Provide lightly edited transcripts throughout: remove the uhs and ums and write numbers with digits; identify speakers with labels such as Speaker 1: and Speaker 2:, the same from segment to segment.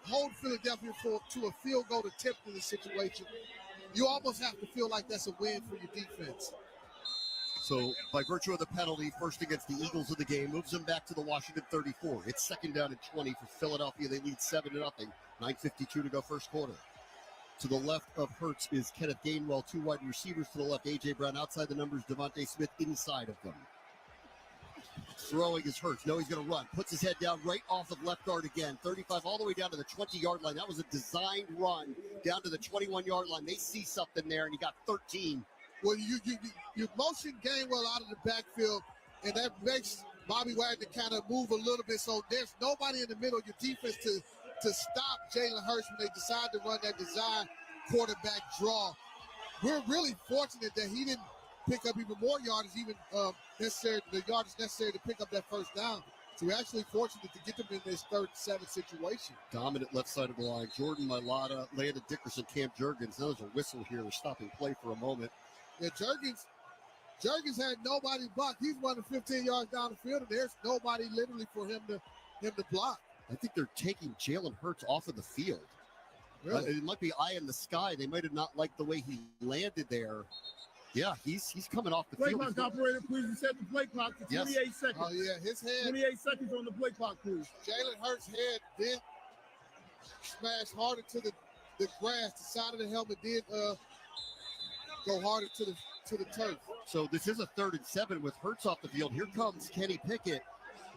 Speaker 1: hold Philadelphia to a field goal attempt in this situation, you almost have to feel like that's a win for your defense.
Speaker 2: So by virtue of the penalty, first against the Eagles of the game, moves them back to the Washington 34. It's second down and 20 for Philadelphia. They lead 7-0. 9:52 to go first quarter. To the left of Hurts is Kenneth Gainwell, two wide receivers to the left. A.J. Brown outside the numbers, Devontae Smith inside of them. Throwing is Hurts. No, he's going to run. Puts his head down right off of left guard again. 35 all the way down to the 20-yard line. That was a designed run down to the 21-yard line. They see something there, and he got 13.
Speaker 1: Well, you motion Gainwell out of the backfield, and that makes Bobby Wagner kind of move a little bit. So there's nobody in the middle of your defense to stop Jalen Hurts when they decide to run that design quarterback draw. We're really fortunate that he didn't pick up even more yardage, the yardage necessary to pick up that first down. So we're actually fortunate to get them in this 3rd and 7 situation.
Speaker 2: Dominant left side of the line. Jordan Mailata, Landon Dickerson, Cam Jurgens. Now there's a whistle here. We're stopping play for a moment.
Speaker 1: Yeah, Jurgens had nobody block. He's running 15 yards down the field, and there's nobody literally for him to block.
Speaker 2: I think they're taking Jalen Hurts off of the field.
Speaker 1: Really?
Speaker 2: It might be eye in the sky. They might have not liked the way he landed there. Yeah, he's coming off the
Speaker 3: play
Speaker 2: field.
Speaker 3: Play clock operator, please reset the play clock to 28 seconds.
Speaker 1: Oh, yeah, his head.
Speaker 3: 28 seconds on the play clock, please.
Speaker 1: Jalen Hurts' head did smash harder to the grass. The side of the helmet did go harder to the turf.
Speaker 2: So this is a 3rd and 7 with Hurts off the field. Here comes Kenny Pickett,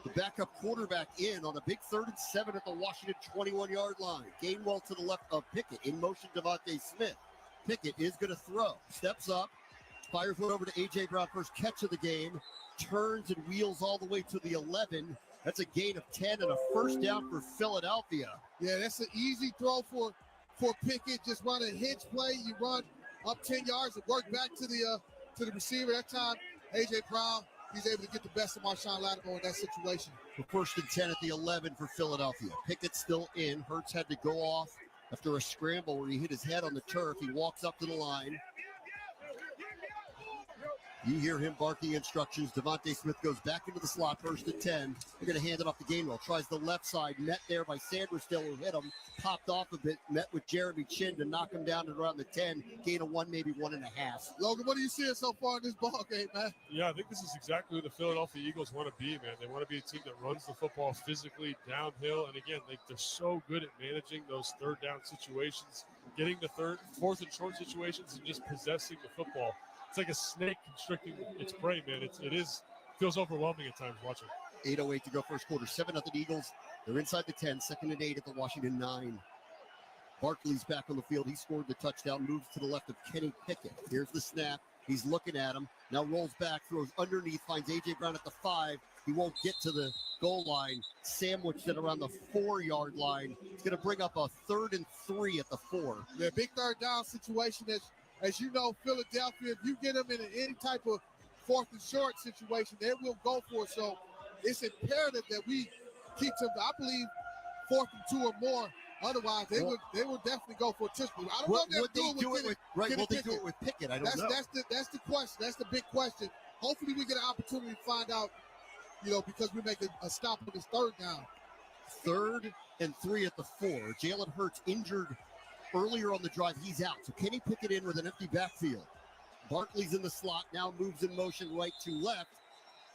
Speaker 2: the backup quarterback, in on a big 3rd and 7 at the Washington 21-yard line. Gainwell to the left of Pickett. In motion, Devontae Smith. Pickett is going to throw. Steps up. Fires one over to A.J. Brown, first catch of the game. Turns and wheels all the way to the 11. That's a gain of 10 and a first down for Philadelphia.
Speaker 1: Yeah, that's an easy throw for Pickett. Just run a hitch play. You run up 10 yards and work back to the receiver. That time, A.J. Brown, he's able to get the best of Marshawn Lattimore in that situation.
Speaker 2: The 1st and 10 at the 11 for Philadelphia. Pickett still in. Hurts had to go off after a scramble where he hit his head on the turf. He walks up to the line. You hear him barking instructions. Devontae Smith goes back into the slot, 1st and 10. They're going to hand it off to Gainwell. Tries the left side, met there by Sanderstill, who hit him. Popped off a bit, met with Jeremy Chin to knock him down to around the 10. Gain of 1, maybe 1.5.
Speaker 1: Logan, what are you seeing so far in this ball game, man?
Speaker 4: Yeah, I think this is exactly who the Philadelphia Eagles want to be, man. They want to be a team that runs the football physically downhill. And again, they're so good at managing those 3rd down situations, getting the 4th and short situations, and just possessing the football. It's like a snake constricting its prey, man. It feels overwhelming at times watching.
Speaker 2: 8:08 to go first quarter. 7-0 Eagles. They're inside the 10. 2nd and 8 at the Washington 9. Barkley's back on the field. He scored the touchdown. Moves to the left of Kenny Pickett. Here's the snap. He's looking at him. Now rolls back, throws underneath, finds A.J. Brown at the 5. He won't get to the goal line. Sandwiched it around the 4-yard line. It's going to bring up a 3rd and 3 at the 4.
Speaker 1: Yeah, big 3rd down situation. As you know, Philadelphia, if you get them in any type of 4th and short situation, they will go for it. So it's imperative that we keep them, I believe, 4th and 2 or more. Otherwise, they will definitely go for a touchdown. I don't know if they'll do it with Kenny
Speaker 2: Will they do it with Pickett? I don't know.
Speaker 1: That's the question. That's the big question. Hopefully we get an opportunity to find out, because we make a stop on this 3rd down.
Speaker 2: 3rd and 3 at the 4. Jalen Hurts injured earlier on the drive. He's out. So Kenny Pickett in with an empty backfield. Barkley's in the slot, now moves in motion right to left.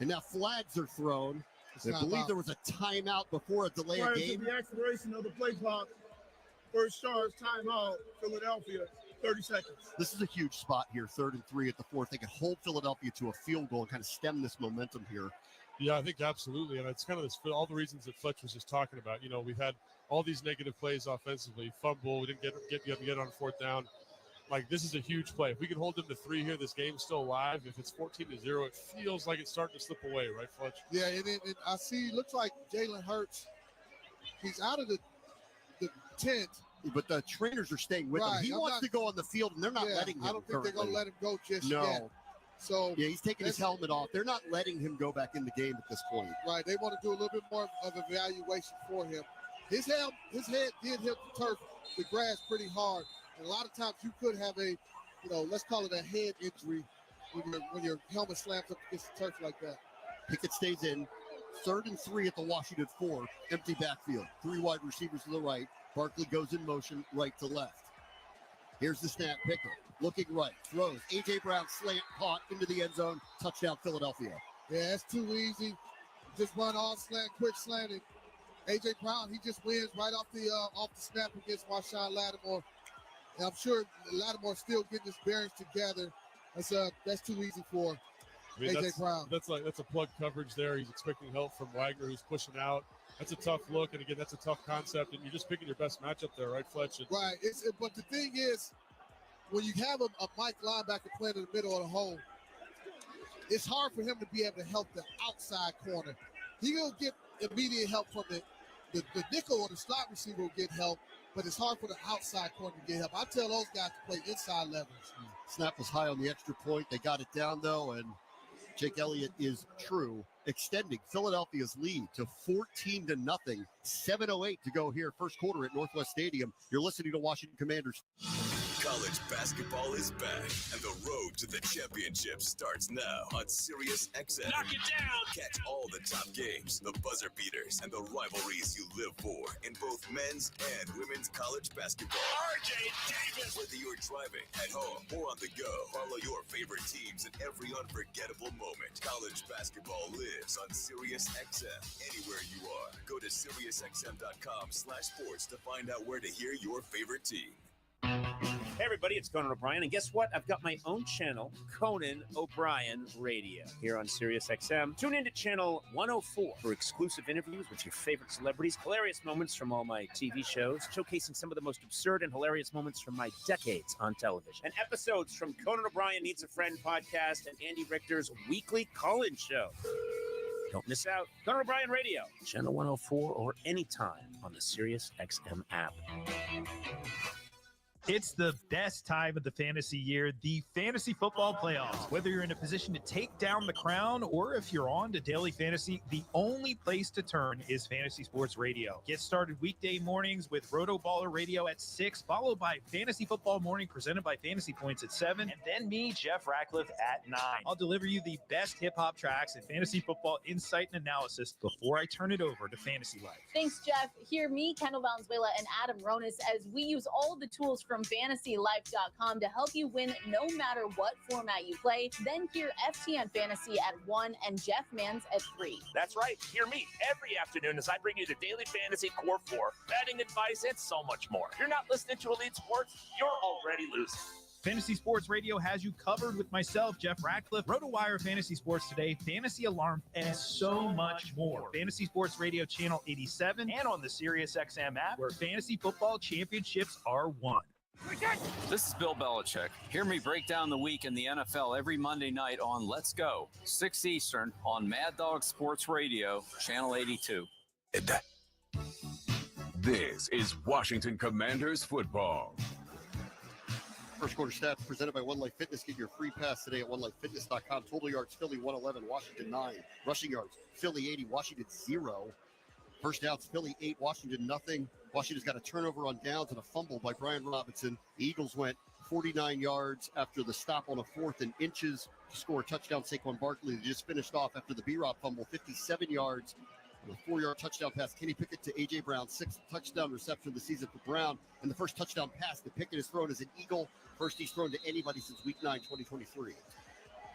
Speaker 2: And now flags are thrown. I believe there was a timeout before a delay of game.
Speaker 3: To the expiration of the play clock, first charge, timeout, Philadelphia, 30 seconds.
Speaker 2: This is a huge spot here, 3rd and 3 at the 4th. They could hold Philadelphia to a field goal and kind of stem this momentum here.
Speaker 4: Yeah, I think absolutely. And it's kind of all the reasons that Fletch was just talking about. We've had all these negative plays offensively. Fumble, we didn't get on 4th down. Like, this is a huge play. If we can hold them to 3 here, this game's still alive. If it's 14-0, it feels like it's starting to slip away, right, Fletch?
Speaker 1: Yeah, and I see, looks like Jalen Hurts, he's out of the tent.
Speaker 2: But the trainers are staying with him. He wants to go on the field, and they're not letting him.
Speaker 1: I don't think they're going to let him go just
Speaker 2: yet.
Speaker 1: No. So
Speaker 2: yeah, he's taking his helmet off. They're not letting him go back in the game at this point.
Speaker 1: Right. They want to do a little bit more of evaluation for him. His head did hit the grass pretty hard. And a lot of times you could have a, let's call it a head injury when your helmet slams up against the turf like that.
Speaker 2: Pickett stays in. 3rd and 3 at the Washington 4. Empty backfield. 3 wide receivers to the right. Barkley goes in motion right to left. Here's the snap. Pickett looking right. Throws. A.J. Brown slant caught into the end zone. Touchdown Philadelphia.
Speaker 1: Yeah, that's too easy. Just run all slant, quick slanting. A.J. Brown, he just wins right off the snap against Marshawn Lattimore. And I'm sure Lattimore still getting his bearings together. That's too easy for A.J. Brown.
Speaker 4: That's a plug coverage there. He's expecting help from Wagner, who's pushing out. That's a tough look, and again, that's a tough concept, and you're just picking your best matchup there, right, Fletch?
Speaker 1: Right. But the thing is, when you have a Mike linebacker playing in the middle of the hole, it's hard for him to be able to help the outside corner. He will get immediate help from the nickel or the slot receiver will get help, but it's hard for the outside corner to get help. I tell those guys to play inside levels.
Speaker 2: Snap was high on the extra point. They got it down, though, and Jake Elliott is true, extending Philadelphia's lead to 14-0. 7:08 to go here, first quarter at Northwest Stadium. You're listening to Washington Commanders.
Speaker 5: College basketball is back, and the road to the championship starts now on Sirius XM.
Speaker 6: Knock it down!
Speaker 5: Catch all the top games, the buzzer beaters, and the rivalries you live for in both men's and women's college basketball.
Speaker 6: RJ Davis!
Speaker 5: Whether you're driving, at home, or on the go, follow your favorite teams in every unforgettable moment. College basketball lives on Sirius XM. Anywhere you are, go to SiriusXM.com/sports to find out where to hear your favorite team.
Speaker 7: Hey everybody, it's Conan O'Brien, and guess what? I've got my own channel, Conan O'Brien Radio, here on Sirius XM. Tune in to channel 104 for exclusive interviews with your favorite celebrities, hilarious moments from all my TV shows, showcasing some of the most absurd and hilarious moments from my decades on television, and episodes from Conan O'Brien Needs a Friend podcast and Andy Richter's weekly call-in show. Don't miss out. Conan O'Brien Radio, channel 104, or anytime on the Sirius XM app.
Speaker 8: It's the best time of the fantasy year, the fantasy football playoffs. Whether you're in a position to take down the crown or if you're on to daily fantasy, the only place to turn is Fantasy Sports Radio. Get started weekday mornings with Roto Baller Radio at 6, followed by Fantasy Football Morning presented by Fantasy Points at 7, and then me, Jeff Ratcliffe, at 9. I'll deliver you the best hip-hop tracks and fantasy football insight and analysis before I turn it over to Fantasy Life.
Speaker 9: Thanks, Jeff. Hear me, Kendall Valenzuela, and Adam Ronis as we use all the tools from FantasyLife.com to help you win no matter what format you play. Then hear FTN Fantasy at 1 and Jeff Mans at 3.
Speaker 6: That's right. Hear me every afternoon as I bring you the Daily Fantasy Core 4, betting advice, and so much more. If you're not listening to Elite Sports, you're already losing.
Speaker 8: Fantasy Sports Radio has you covered with myself, Jeff Ratcliffe, RotoWire Fantasy Sports Today, Fantasy Alarm, and so much more. Fantasy Sports Radio Channel 87 and on the SiriusXM app, where fantasy football championships are won.
Speaker 10: This is Bill Belichick. Hear me break down the week in the NFL every Monday night on Let's Go, 6 Eastern on Mad Dog Sports Radio, Channel 82.
Speaker 5: This is Washington Commanders football.
Speaker 2: First quarter stats presented by One Life Fitness. Get your free pass today at onelifefitness.com. Total yards, Philly 111, Washington 9. Rushing yards, Philly 80, Washington 0. First downs, Philly 8, Washington nothing. Washington's got a turnover on downs and a fumble by Brian Robinson. The Eagles went 49 yards after the stop on a 4th and inches to score a touchdown. Saquon Barkley just finished off after the B-Rob fumble, 57 yards on a 4-yard touchdown pass. Kenny Pickett to A.J. Brown, 6th touchdown reception of the season for Brown. And the first touchdown pass that Pickett has thrown as an Eagle. First he's thrown to anybody since Week 9, 2023.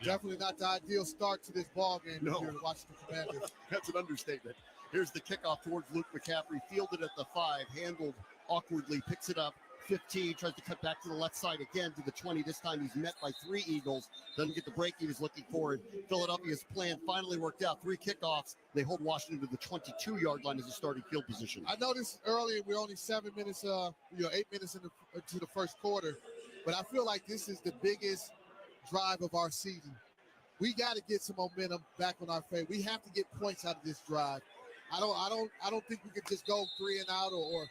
Speaker 1: Definitely not the ideal start to this ball game
Speaker 2: No.
Speaker 1: here in Washington Commanders.
Speaker 2: That's an understatement. Here's the kickoff towards Luke McCaffrey, fielded at the 5, handled awkwardly, picks it up, 15, tries to cut back to the left side again to the 20. This time he's met by 3 Eagles, doesn't get the break he was looking for, and Philadelphia's plan finally worked out. 3 kickoffs. They hold Washington to the 22-yard line as a starting field position.
Speaker 1: I noticed earlier we're only 7 minutes, 8 minutes into the first quarter, but I feel like this is the biggest drive of our season. We got to get some momentum back on our favor. We have to get points out of this drive. I don't think we could just go 3 and out or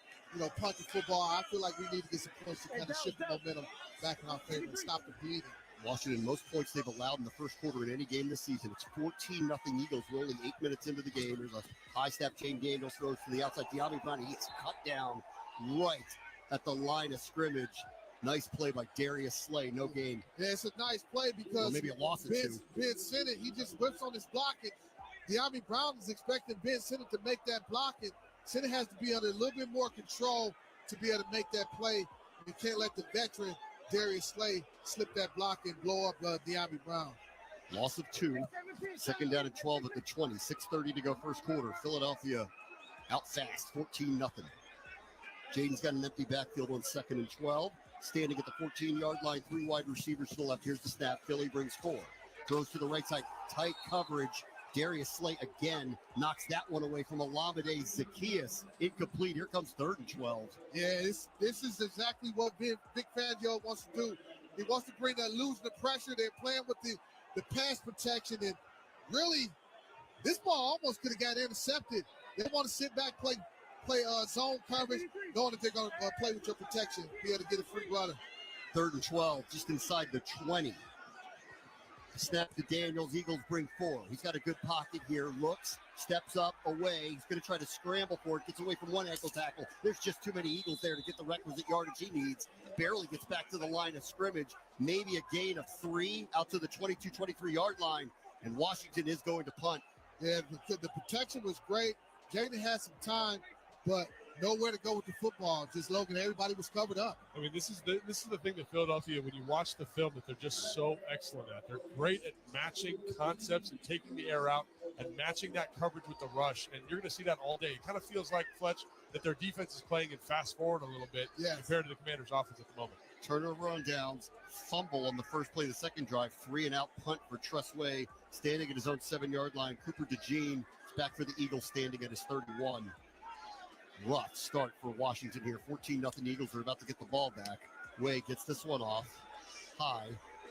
Speaker 1: punt the football. I feel like we need to get some points to kind of shift the momentum back in our favor and stop the bleeding.
Speaker 2: Washington, most points they've allowed in the first quarter in any game this season. It's 14-0 Eagles. We're only 8 minutes into the game. There's a high snap. Jane Daniels throws to the outside. De'Ami Brown, he gets cut down right at the line of scrimmage. Nice play by Darius Slay. No gain.
Speaker 1: Yeah, it's a nice play because
Speaker 2: maybe a loss or two.
Speaker 1: Ben Sinnott, he just whips on his block. And De'Ami Brown is expecting Ben Sinnott to make that block. And Sinnott has to be under a little bit more control to be able to make that play. You can't let the veteran Darius Slay slip that block and blow up De'Ami Brown.
Speaker 2: Loss of 2. Second down and 12 at the 20. 6:30 to go first quarter. Philadelphia out fast, 14-0. Jaden's got an empty backfield on 2nd and 12. Standing at the 14-yard line, 3 wide receivers to the left. Here's the snap. Philly brings 4. Throws to the right side. Tight coverage. Darius Slay again knocks that one away from Olamide Zaccheaus. Incomplete. Here comes 3rd and 12.
Speaker 1: Yeah, this is exactly what Vic Fangio wants to do. He wants to bring that losing the pressure. They're playing with the pass protection, and really, this ball almost could have got intercepted. They want to sit back, play zone coverage, knowing that they're going to play with your protection, be able to get a free runner.
Speaker 2: 3rd and 12, just inside the 20. Snap to Daniels. Eagles bring 4. He's got a good pocket here. Looks, steps up, away. He's going to try to scramble for it. Gets away from one ankle tackle. There's just too many Eagles there to get the requisite yardage he needs. Barely gets back to the line of scrimmage. Maybe a gain of 3 out to the 22, 23-yard line. And Washington is going to punt.
Speaker 1: Yeah, the protection was great. Jaden had some time, but nowhere to go with the football. Just Logan, everybody was covered up.
Speaker 4: I mean, this is the thing that Philadelphia, when you watch the film, that they're just so excellent at. They're great at matching concepts and taking the air out and matching that coverage with the rush. And you're going to see that all day. It kind of feels like, Fletch, that their defense is playing in fast forward a little bit compared to the Commanders' offense at the moment.
Speaker 2: Turnover on downs, fumble on the first play of the second drive, 3-and-out punt for Tressway, standing at his own 7-yard line. Cooper DeJean is back for the Eagles, standing at his 31. Rough start for Washington here. 14-0 Eagles are about to get the ball back. Way gets this one off. High.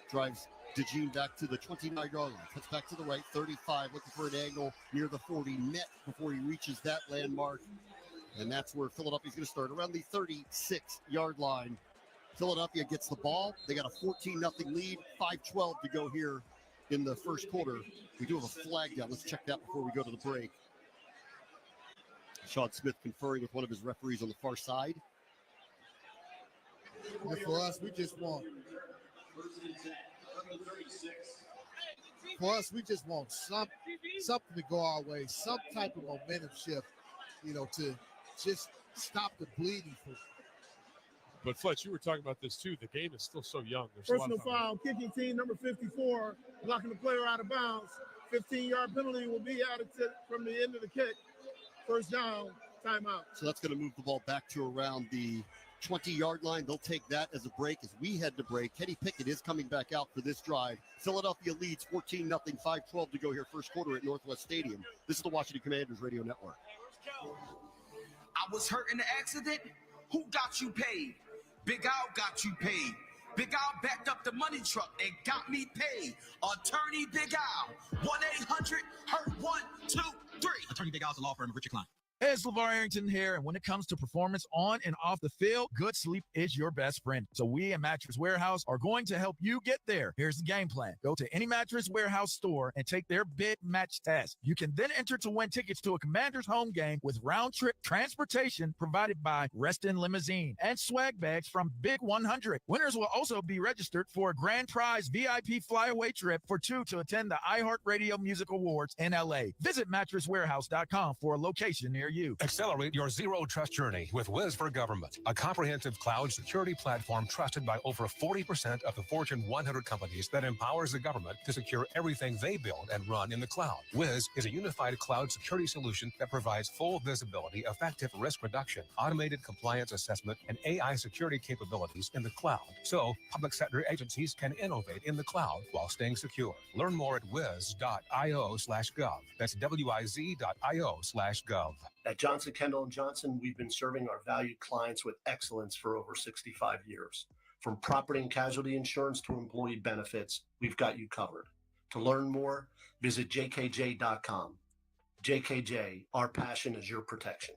Speaker 2: Drives DeJean back to the 29-yard line. Cuts back to the right. 35. Looking for an angle near the 40. Net before he reaches that landmark. And that's where Philadelphia's going to start. Around the 36-yard line. Philadelphia gets the ball. They got a 14-0 lead. 5:12 to go here in the first quarter. We do have a flag down. Let's check that before we go to the break. Sean Smith conferring with one of his referees on the far side.
Speaker 1: And for us, we just want. For us, we just want something to go our way, some type of momentum shift, to just stop the bleeding.
Speaker 4: But Fletch, you were talking about this too. The game is still so young. There's a lot
Speaker 3: Personal
Speaker 4: of time.
Speaker 3: foul, kicking team number 54, blocking the player out of bounds. 15-yard penalty will be added from the end of the kick. First down, timeout.
Speaker 2: So that's going to move the ball back to around the 20-yard line. They'll take that as a break as we head to break. Kenny Pickett is coming back out for this drive. Philadelphia leads 14-0, 5:12 to go here first quarter at Northwest Stadium. This is the Washington Commanders Radio Network.
Speaker 11: I was hurt in the accident. Who got you paid? Big Al got you paid. Big Al backed up the money truck and got me paid. Attorney Big Al. 1-800-HURT-123.
Speaker 12: Attorney Big Al's a law firm of Richard Klein. Hey, it's LeVar Arrington here, and when it comes to performance on and off the field, good sleep is your best friend. So we at Mattress Warehouse are going to help you get there. Here's the game plan. Go to any Mattress Warehouse store and take their bid match test. You can then enter to win tickets to a Commanders home game with round-trip transportation provided by Reston Limousine and swag bags from Big 100. Winners will also be registered for a grand prize VIP flyaway trip for 2 to attend the iHeartRadio Music Awards in L.A. Visit mattresswarehouse.com for a location near you.
Speaker 13: Accelerate your zero trust journey with Wiz for Government, a comprehensive cloud security platform trusted by over 40% of the Fortune 100 companies that empowers the government to secure everything they build and run in the cloud. Wiz is a unified cloud security solution that provides full visibility, effective risk reduction, automated compliance assessment, and AI security capabilities in the cloud, so public sector agencies can innovate in the cloud while staying secure. Learn more at wiz.io/gov. That's wiz.io/gov.
Speaker 14: At Johnson, Kendall & Johnson, we've been serving our valued clients with excellence for over 65 years. From property and casualty insurance to employee benefits, we've got you covered. To learn more, visit jkj.com. JKJ, our passion is your protection.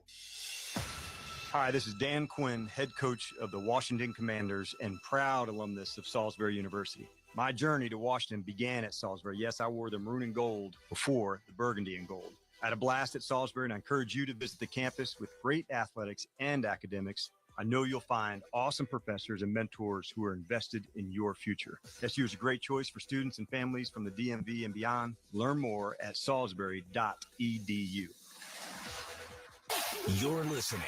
Speaker 15: Hi, this is Dan Quinn, head coach of the Washington Commanders and proud alumnus of Salisbury University. My journey to Washington began at Salisbury. Yes, I wore the maroon and gold before the burgundy and gold. I had a blast at Salisbury, and I encourage you to visit the campus with great athletics and academics. I know you'll find awesome professors and mentors who are invested in your future. SU is a great choice for students and families from the DMV and beyond. Learn more at salisbury.edu.
Speaker 5: You're listening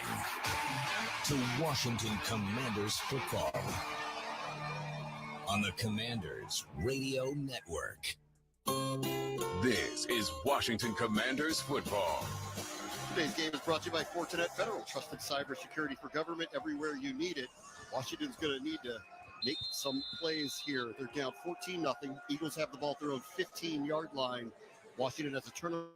Speaker 5: to Washington Commanders football on the Commanders Radio Network.
Speaker 16: This is Washington Commanders football.
Speaker 2: Today's game is brought to you by Fortinet Federal, trusted cybersecurity for government everywhere you need it. Washington's going to need to make some plays here. They're down 14-0. Eagles have the ball at their own 15-yard line. Washington has a turnover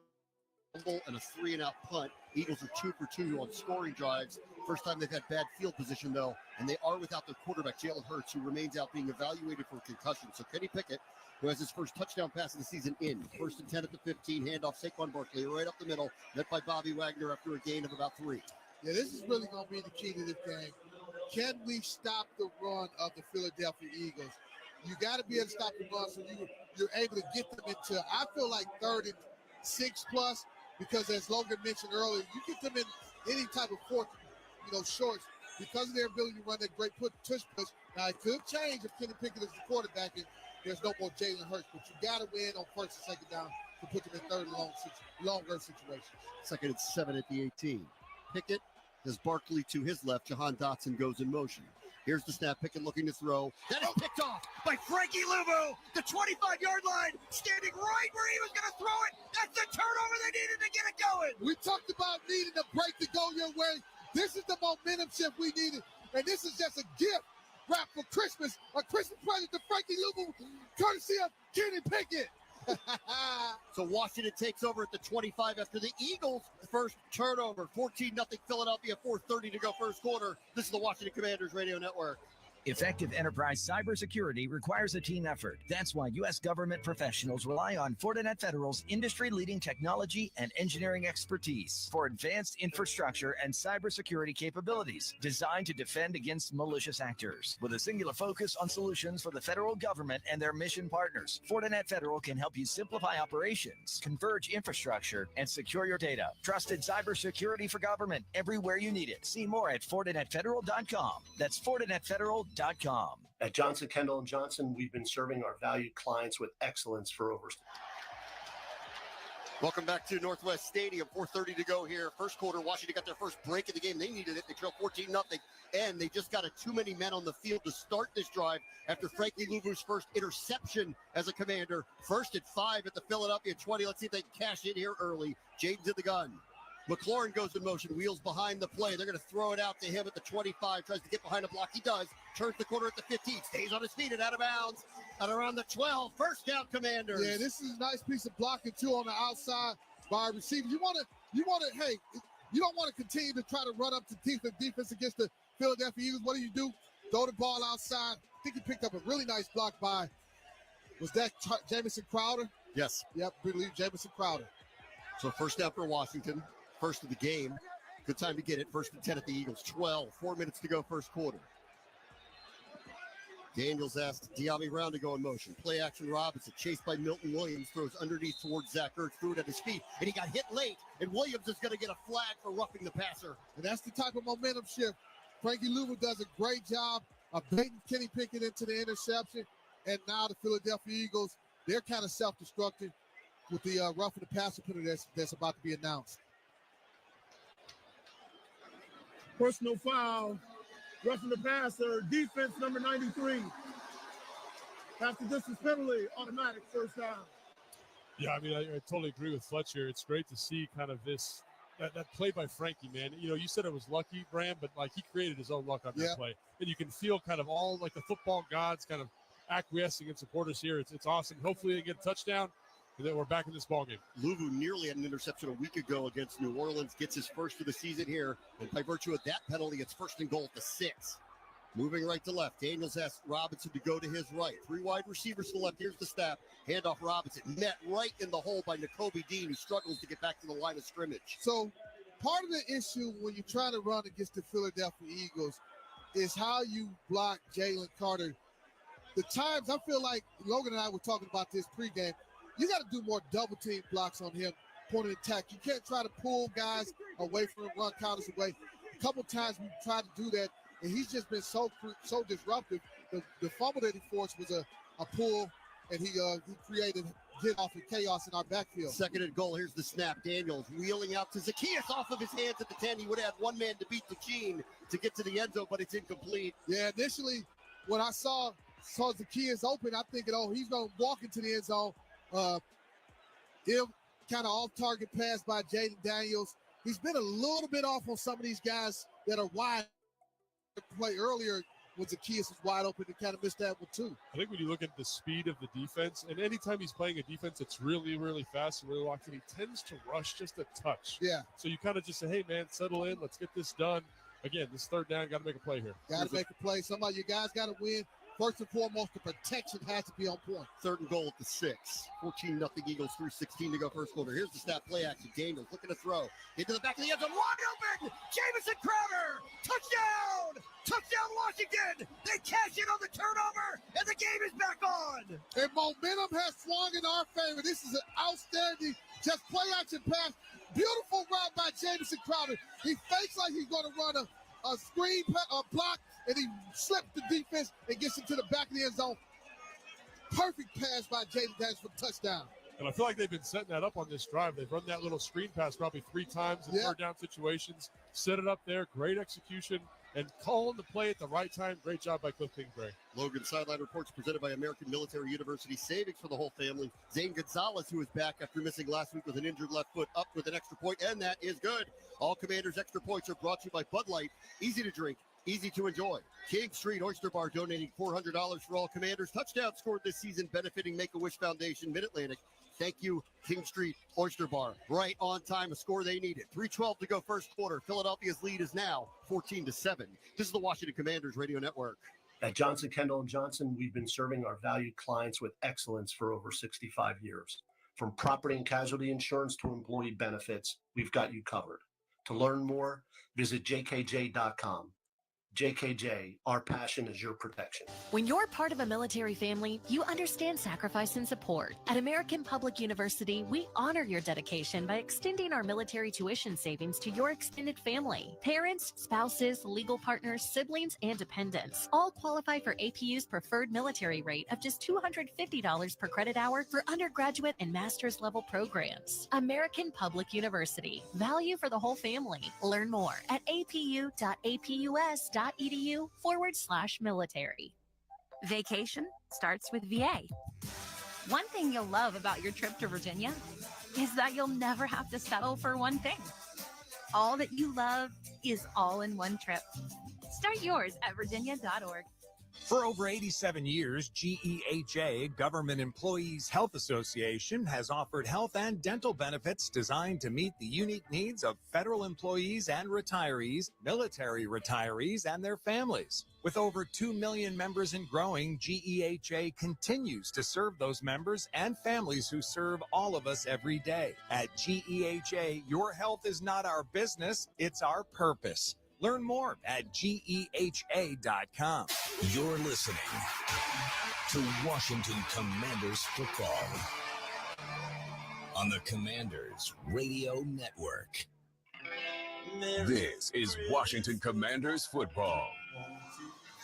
Speaker 2: and a 3-and-out punt. Eagles are 2 for 2 on scoring drives. First time they've had bad field position, though, and they are without their quarterback, Jalen Hurts, who remains out being evaluated for concussion. So Kenny Pickett, who has his first touchdown pass of the season in. First and 10 at the 15, handoff Saquon Barkley right up the middle, met by Bobby Wagner after a gain of about 3.
Speaker 1: Yeah, this is really going to be the key to this game. Can we stop the run of the Philadelphia Eagles? You got to be able to stop the run so you're able to get them into, I feel like, 3rd and 6 plus, because as Logan mentioned earlier, you get them in any type of fourth, shorts, because of their ability to run that great tush push. Now, it could change if Kenny Pickett is the quarterback and there's no more Jalen Hurts, but you got to win on first and second down to put them in third and longer situations.
Speaker 2: Second and 7 at the 18. Pickett has Barkley to his left. Jahan Dotson goes in motion. Here's the snap. Pickett looking to throw. That is picked off by Frankie Luvu. The 25-yard line, standing right where he was going to throw it. That's the turnover they needed to get it going.
Speaker 1: We talked about needing a break to go your way. This is the momentum shift we needed, and this is just a gift wrapped for Christmas, a Christmas present to Frankie Luvu, courtesy of Kenny Pickett.
Speaker 2: So Washington takes over at the 25 after the Eagles' first turnover. 14-0 Philadelphia, 4:30 to go first quarter. This is the Washington Commanders Radio Network.
Speaker 17: Effective enterprise cybersecurity requires a team effort. That's why U.S. government professionals rely on Fortinet Federal's industry-leading technology and engineering expertise for advanced infrastructure and cybersecurity capabilities designed to defend against malicious actors. With a singular focus on solutions for the federal government and their mission partners, Fortinet Federal can help you simplify operations, converge infrastructure, and secure your data. Trusted cybersecurity for government everywhere you need it. See more at FortinetFederal.com. That's FortinetFederal.com.
Speaker 14: At Johnson, Kendall & Johnson, we've been serving our valued clients with excellence for over.
Speaker 2: Welcome back to Northwest Stadium. 4:30 to go here. First quarter, Washington got their first break of the game. They needed it. They trailed 14-0, and they just got too many men on the field to start this drive after Frankie Luvu's first interception as a Commander. First and 5 at the Philadelphia 20. Let's see if they can cash in here early. Jaden's in the gun. McLaurin goes in motion, wheels behind the play. They're going to throw it out to him at the 25, tries to get behind a block. He does. Turns the corner at the 15, stays on his feet and out of bounds. At around the 12, first down, Commanders.
Speaker 1: Yeah, this is a nice piece of blocking, too, on the outside by a receiver. You don't want to continue to try to run up to defense against the Philadelphia Eagles. What do? Throw the ball outside. I think he picked up a really nice block by, was that Jamison Crowder?
Speaker 2: Yes.
Speaker 1: Yep, I believe Jamison Crowder.
Speaker 2: So first down for Washington. First of the game. Good time to get it. First and 10 at the Eagles. 12. 4 minutes to go first quarter. Daniels asked De'Ami Brown to go in motion. Play action Robinson. Chased by Milton Williams. Throws underneath towards Zach Ertz. Threw it at his feet. And he got hit late. And Williams is going to get a flag for roughing the passer.
Speaker 1: And that's the type of momentum shift. Frankie Luvu does a great job of baiting Kenny Pickett into the interception. And now the Philadelphia Eagles, they're kind of self-destructing with the roughing the passer penalty that's about to be announced.
Speaker 3: Personal foul, roughing the passer, defense number 93. Pass the distance penalty, automatic first down.
Speaker 4: Yeah, I mean, I totally agree with Fletcher. It's great to see kind of that play by Frankie, man. You said it was lucky, Bram, but like he created his own luck on that play. And you can feel kind of all like the football gods kind of acquiescing and support us here. It's awesome. Hopefully they get a touchdown. And then we're back in this ballgame.
Speaker 2: Luvu nearly had an interception a week ago against New Orleans. Gets his first of the season here. And by virtue of that penalty, it's first and goal at the 6. Moving right to left. Daniels asked Robinson to go to his right. 3 wide receivers to the left. Here's the snap. Handoff Robinson. Met right in the hole by Nakobe Dean, who struggles to get back to the line of scrimmage.
Speaker 1: So part of the issue when you're trying to run against the Philadelphia Eagles is how you block Jalen Carter. The times I feel like Logan and I were talking about this pregame, you got to do more double team blocks on him, point of attack. You can't try to pull guys away from him, run counters away. A couple times we tried to do that, and he's just been so disruptive. The fumble that he forced was a pull, and he created get off of chaos in our backfield.
Speaker 2: Second and goal. Here's the snap. Daniels wheeling out to Zacchaeus off of his hands at the 10. He would have one man to beat the Gene to get to the end zone, but it's incomplete.
Speaker 1: Yeah, initially when I saw Zacchaeus open, I'm thinking, oh, he's going to walk into the end zone. Ill kind of off-target pass by Jaden Daniels. He's been a little bit off on some of these guys that are wide. Play earlier when Zacchaeus was wide open, and kind of missed that one too.
Speaker 4: I think when you look at the speed of the defense, and anytime he's playing a defense that's really, really fast and really locked in, he tends to rush just a touch.
Speaker 1: Yeah.
Speaker 4: So you kind of just say, hey, man, settle in. Let's get this done. Again, this third down, got to make a play here.
Speaker 1: Got to make a play. Somebody, you guys got to win. First and foremost, the protection has to be on point.
Speaker 2: Third and goal at the 6. 14-0 Eagles, 3:16 to go first quarter. Here's the snap, play action. Daniels looking to throw into the back of the end zone. Wide open! Jamison Crowder! Touchdown! Touchdown Washington! They cash in on the turnover, and the game is back on!
Speaker 1: And momentum has swung in our favor. This is an outstanding just play action pass. Beautiful route by Jamison Crowder. He fakes like he's going to run a screen block, and he slips the defense and gets into the back of the end zone. Perfect pass by Jaden Daniels for the touchdown.
Speaker 4: And I feel like they've been setting that up on this drive. They've run that little screen pass probably 3 times in third down situations. Set it up there. Great execution. And calling the play at the right time. Great job by Cliff Kingsbury.
Speaker 2: Logan Sideline Reports presented by American Military University. Savings for the whole family. Zane Gonzalez, who is back after missing last week with an injured left foot, up with an extra point, and that is good. All Commanders extra points are brought to you by Bud Light. Easy to drink, easy to enjoy. King Street Oyster Bar donating $400 for all Commanders. Touchdown scored this season benefiting Make-A-Wish Foundation, Mid-Atlantic. Thank you, King Street Oyster Bar. Right on time, a score they needed. 3:12 to go first quarter. Philadelphia's lead is now 14-7. This is the Washington Commanders Radio Network.
Speaker 14: At Johnson, Kendall & Johnson, we've been serving our valued clients with excellence for over 65 years. From property and casualty insurance to employee benefits, we've got you covered. To learn more, visit jkj.com. JKJ, our passion is your protection.
Speaker 18: When you're part of a military family, you understand sacrifice and support. At American Public University, we honor your dedication by extending our military tuition savings to your extended family. Parents, spouses, legal partners, siblings, and dependents all qualify for APU's preferred military rate of just $250 per credit hour for undergraduate and master's level programs. American Public University, value for the whole family. Learn more at apu.apus.edu/military.
Speaker 19: Vacation starts with VA. One thing you'll love about your trip to Virginia is that you'll never have to settle for one thing. All that you love is all in one trip. Start yours at virginia.org.
Speaker 20: For over 87 years, GEHA, Government Employees Health Association, has offered health and dental benefits designed to meet the unique needs of federal employees and retirees, military retirees, and their families. With over 2 million members and growing, GEHA continues to serve those members and families who serve all of us every day. At GEHA, your health is not our business, it's our purpose. Learn more at GEHA.com.
Speaker 5: You're listening to Washington Commanders football on the Commanders Radio Network.
Speaker 16: This is Washington Commanders football.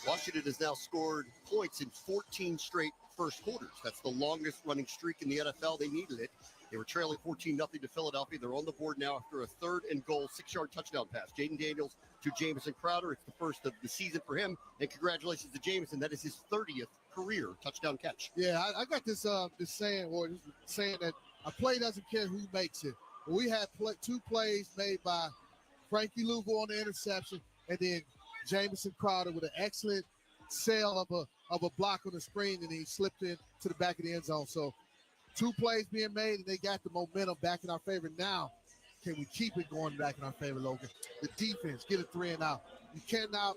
Speaker 2: Washington has now scored points in 14 straight first quarters. That's the longest running streak in the NFL. They needed it. They were trailing 14-0 to Philadelphia. They're on the board now after a third and goal, 6-yard touchdown pass. Jaden Daniels to Jamison Crowder. It's the first of the season for him. And congratulations to Jamison. That is his 30th career touchdown catch.
Speaker 1: Yeah, I got this saying that a play doesn't care who makes it. We had 2 plays made by Frankie Louvo on the interception, and then Jamison Crowder with an excellent sail of a block on the screen, and he slipped in to the back of the end zone. So 2 plays being made, and they got the momentum back in our favor. Now, can we keep it going back in our favor, Logan? The defense, get a 3 and out. You cannot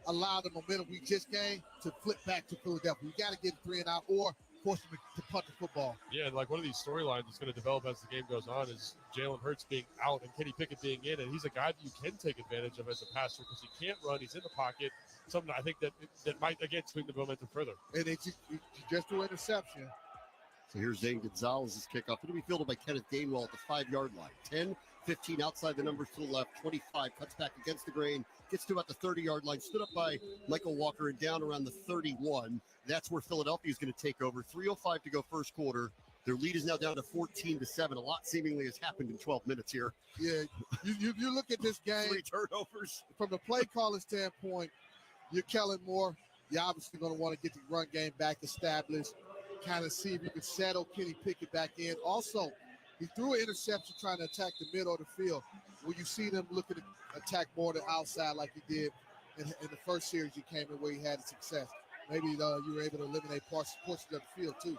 Speaker 1: allow the momentum we just gained to flip back to Philadelphia. We got to get a 3 and out or force them to punt the football.
Speaker 4: Yeah, and like one of these storylines that's going to develop as the game goes on is Jalen Hurts being out and Kenny Pickett being in, and he's a guy that you can take advantage of as a passer because he can't run. He's in the pocket. Something I think that might, again, swing the momentum further.
Speaker 1: And they just threw an interception.
Speaker 2: So here's Zane Gonzalez's kickoff. It'll be fielded by Kenneth Gainwell at the 5-yard line. 10-15 outside the numbers to the left. 25 cuts back against the grain. Gets to about the 30-yard line. Stood up by Michael Walker and down around the 31. That's where Philadelphia is going to take over. 3:05 to go first quarter. Their lead is now down to 14-7. A lot seemingly has happened in 12 minutes here.
Speaker 1: Yeah, you look at this game.
Speaker 2: 3 turnovers.
Speaker 1: From the play calling standpoint, you're Kellen Moore. You're obviously going to want to get the run game back established, kind of see if you can settle Kenny Pickett back in. Also, he threw an interception trying to attack the middle of the field. Will you see them looking to attack more the outside like he did in the first series he came in where he had success? Maybe you were able to eliminate portions of the field too.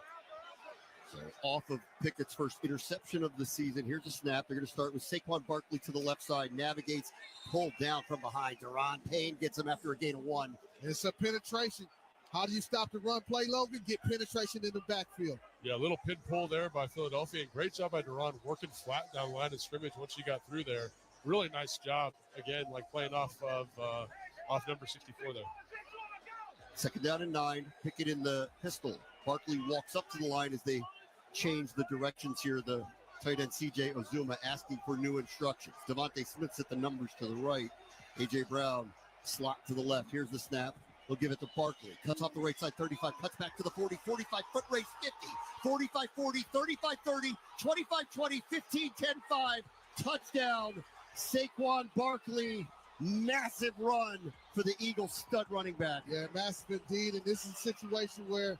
Speaker 2: So off of Pickett's first interception of the season, here's a snap. They're going to start with Saquon Barkley to the left side, navigates, pulled down from behind. Deron Payne gets him after a gain of 1.
Speaker 1: It's a penetration. How do you stop the run play, Logan? Get penetration in the backfield.
Speaker 4: Yeah, a little pin pull there by Philadelphia. And great job by Deron working flat down the line of scrimmage once you got through there. Really nice job, again, like playing off number 64 there.
Speaker 2: 2nd down and 9. Pickett in the pistol. Barkley walks up to the line as they change the directions here. The tight end C.J. Uzomah asking for new instructions. Devontae Smith's at the numbers to the right. A.J. Brown slot to the left. Here's the snap. He'll give it to Barkley. Cuts off the right side, 35. Cuts back to the 40. 45, foot race, 50. 45, 40, 35, 30, 25, 20, 15, 10, 5. Touchdown, Saquon Barkley. Massive run for the Eagles stud running back.
Speaker 1: Yeah, massive indeed. And this is a situation where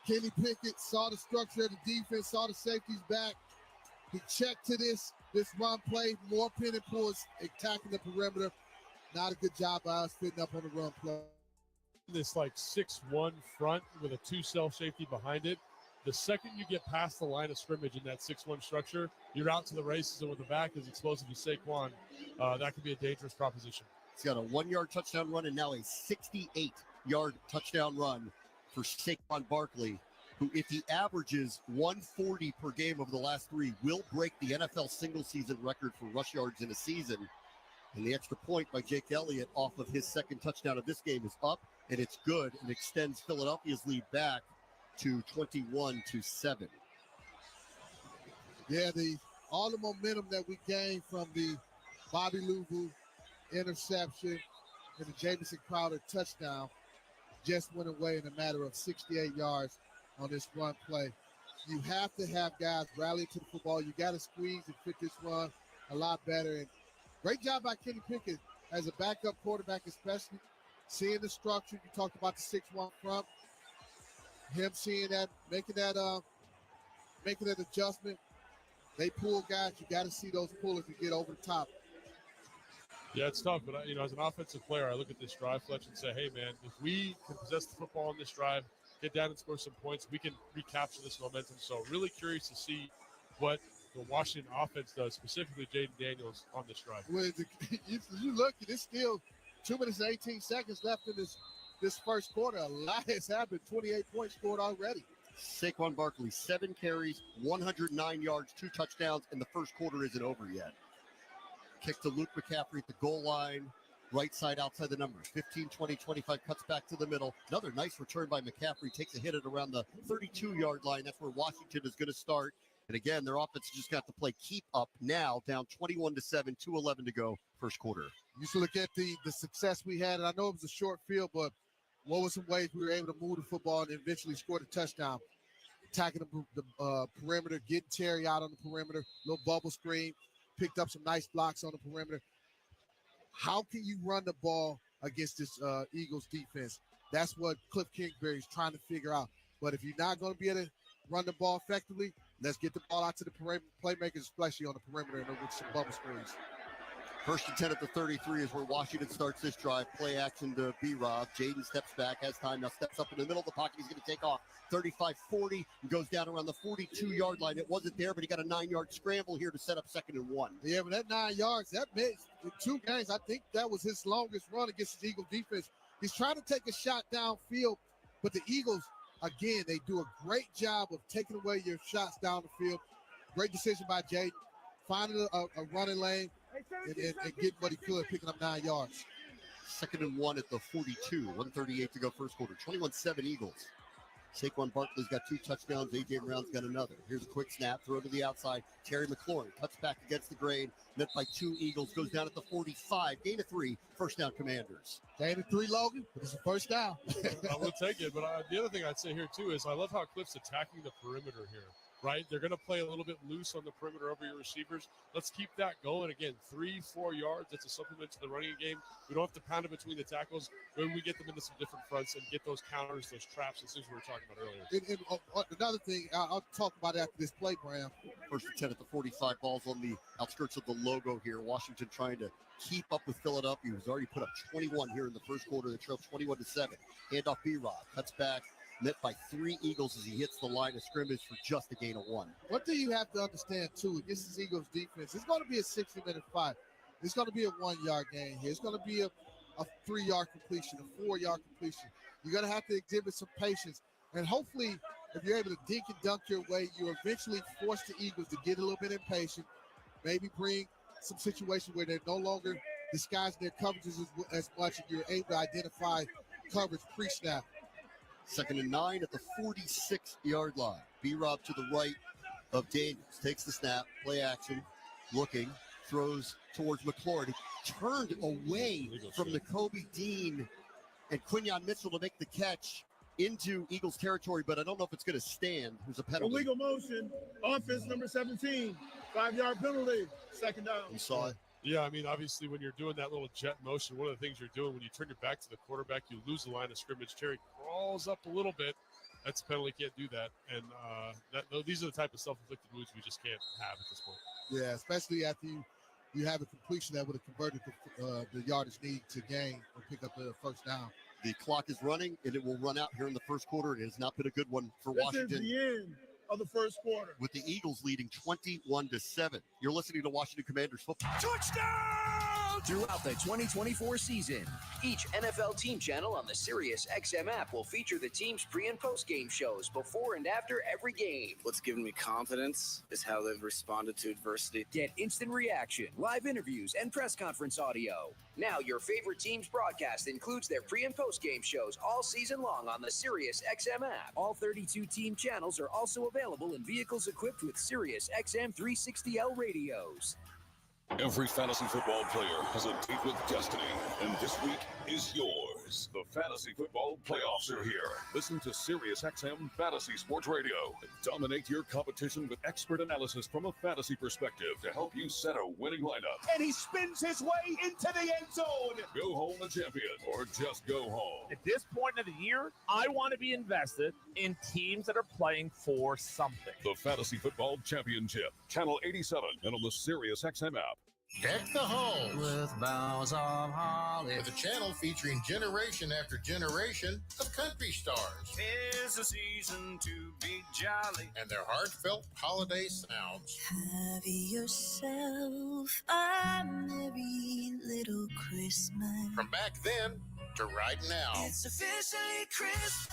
Speaker 1: Kenny Pickett saw the structure of the defense, saw the safeties back. He checked to this run play, more pin and pulls, attacking the perimeter. Not a good job by us fitting up on the run play.
Speaker 4: This like 6-1 front with a 2-cell safety behind it. The second you get past the line of scrimmage in that 6-1 structure, you're out to the races, and with the back as explosive as Saquon, that could be a dangerous proposition.
Speaker 2: He's got a 1-yard touchdown run and now a 68-yard touchdown run for Saquon Barkley, who, if he averages 140 per game over the last 3, will break the NFL single-season record for rush yards in a season. And the extra point by Jake Elliott off of his second touchdown of this game is up, and it's good, and extends Philadelphia's lead back to 21-7.
Speaker 1: Yeah, all the momentum that we gained from the Bobby Louvu interception and the Jamison Crowder touchdown just went away in a matter of 68 yards on this run play. You have to have guys rally to the football. You got to squeeze and fit this run a lot better. And great job by Kenny Pickett as a backup quarterback, especially seeing the structure. You talked about the 6-1 front. Him seeing that, making that adjustment. They pull guys. You got to see those pullers to get over the top.
Speaker 4: Yeah, it's tough, but as an offensive player, I look at this drive, Fletch, and say, hey, man, if we can possess the football on this drive, get down and score some points, we can recapture this momentum. So really curious to see what the Washington offense does, specifically Jaden Daniels, on this drive.
Speaker 1: Well, you look, it's still 2 minutes and 18 seconds left in this first quarter. A lot has happened. 28 points scored already.
Speaker 2: Saquon Barkley, 7 carries, 109 yards, 2 touchdowns, and the first quarter isn't over yet. Kick to Luke McCaffrey at the goal line, right side outside the numbers. 15, 20, 25, cuts back to the middle. Another nice return by McCaffrey, takes a hit at around the 32-yard line. That's where Washington is going to start. And again, their offense just got to play keep up now, down 21-7, 2:11 to go, first quarter.
Speaker 1: You should look at the success we had, and I know it was a short field, but what were some ways we were able to move the football and eventually score the touchdown? Attacking the perimeter, getting Terry out on the perimeter, little bubble screen, picked up some nice blocks on the perimeter. How can you run the ball against this Eagles defense? That's what Cliff Kingsbury is trying to figure out. But if you're not going to be able to run the ball effectively, let's get the ball out to the playmakers, especially on the perimeter and with some bubble screens.
Speaker 2: 1st and 10 at the 33 is where Washington starts this drive. Play action to B-Rob. Jaden steps back, has time, now steps up in the middle of the pocket. He's going to take off 35-40 and goes down around the 42-yard line. It wasn't there, but he got a 9-yard scramble here to set up 2nd and 1.
Speaker 1: Yeah, but that 9 yards, that makes in 2 games, I think that was his longest run against the Eagles defense. He's trying to take a shot downfield, but the Eagles, again, they do a great job of taking away your shots down the field. Great decision by Jaden, finding a running lane and getting what he could, picking up 9 yards.
Speaker 2: 2nd and 1 at the 42, 1:38 to go first quarter. 21-7 Eagles. Saquon Barkley's got 2 touchdowns. A.J. Brown's got another. Here's a quick snap, throw to the outside. Terry McLaurin cuts back against the grain, met by 2 Eagles, goes down at the 45. Gain of 3, first down Commanders.
Speaker 1: Gain of 3, Logan. It's a first down.
Speaker 4: I will take it, but the other thing I'd say here, too, is I love how Cliff's attacking the perimeter here. right? They're going to play a little bit loose on the perimeter over your receivers. Let's keep that going. Again, 3-4 yards. That's a supplement to the running game. We don't have to pound it between the tackles. When we get them into some different fronts and get those counters, those traps, as things we were talking about earlier.
Speaker 1: Another thing, I'll talk about after this play, Bram.
Speaker 2: First and 10 at the 45, balls on the outskirts of the logo here. Washington trying to keep up with Philadelphia, who's already put up 21 here in the first quarter. They trail 21-7. Handoff B-Rob, cuts back, met by 3 Eagles as he hits the line of scrimmage for just a gain of 1.
Speaker 1: What do you have to understand, too, against this Eagles defense? It's going to be a 60-minute fight. It's going to be a 1-yard gain here. It's going to be a 3-yard completion, a 4-yard completion. You're going to have to exhibit some patience. And hopefully, if you're able to dink and dunk your way, you eventually force the Eagles to get a little bit impatient, maybe bring some situations where they're no longer disguising their coverages as much, and you're able to identify coverage pre-snap.
Speaker 2: 2nd and 9 at the 46-yard line. B-Rob to the right of Daniels. Takes the snap, play action, looking, throws towards McLaurin. Turned away from the Kobe Dean and Quinyon Mitchell to make the catch into Eagles territory, but I don't know if it's going to stand. There's a penalty.
Speaker 3: Illegal motion, offense number 17, 5-yard penalty, 2nd down.
Speaker 2: You saw it?
Speaker 4: Yeah, I mean, obviously, when you're doing that little jet motion, one of the things you're doing when you turn your back to the quarterback, you lose the line of scrimmage. Terry crawls up a little bit. That's a penalty. Can't do that. And these are the type of self-inflicted wounds we just can't have at this point.
Speaker 1: Yeah, especially after you have a completion that would have converted the yardage need to gain or pick up the first down.
Speaker 2: The clock is running, and it will run out here in the first quarter. It has not been a good one for Washington.
Speaker 3: This is the end of the first quarter,
Speaker 2: with the Eagles leading 21-7. You're listening to Washington Commanders football.
Speaker 21: Touchdown! Throughout the 2024 season, each NFL team channel on the Sirius XM app will feature the team's pre- and post-game shows before and after every game.
Speaker 22: What's given me confidence is how they've responded to adversity.
Speaker 21: Get instant reaction, live interviews, and press conference audio. Now your favorite team's broadcast includes their pre- and post-game shows all season long on the Sirius XM app. All 32 team channels are also available in vehicles equipped with Sirius XM 360L radios.
Speaker 16: Every fantasy football player has a date with destiny, and this week is yours. The fantasy football playoffs are here. Listen to SiriusXM Fantasy Sports Radio and dominate your competition with expert analysis from a fantasy perspective to help you set a winning lineup.
Speaker 23: And he spins his way into the end zone.
Speaker 16: Go home a champion, or just go home.
Speaker 6: At this point of the year, I want to be invested in teams that are playing for something.
Speaker 16: The Fantasy Football Championship, Channel 87, and on the SiriusXM app.
Speaker 24: Deck the halls with boughs of holly. With a channel featuring generation after generation of country stars.
Speaker 23: 'Tis the season to be jolly.
Speaker 24: And their heartfelt holiday sounds.
Speaker 25: Have yourself a merry little Christmas.
Speaker 24: From back then to right now.
Speaker 25: It's officially Christmas.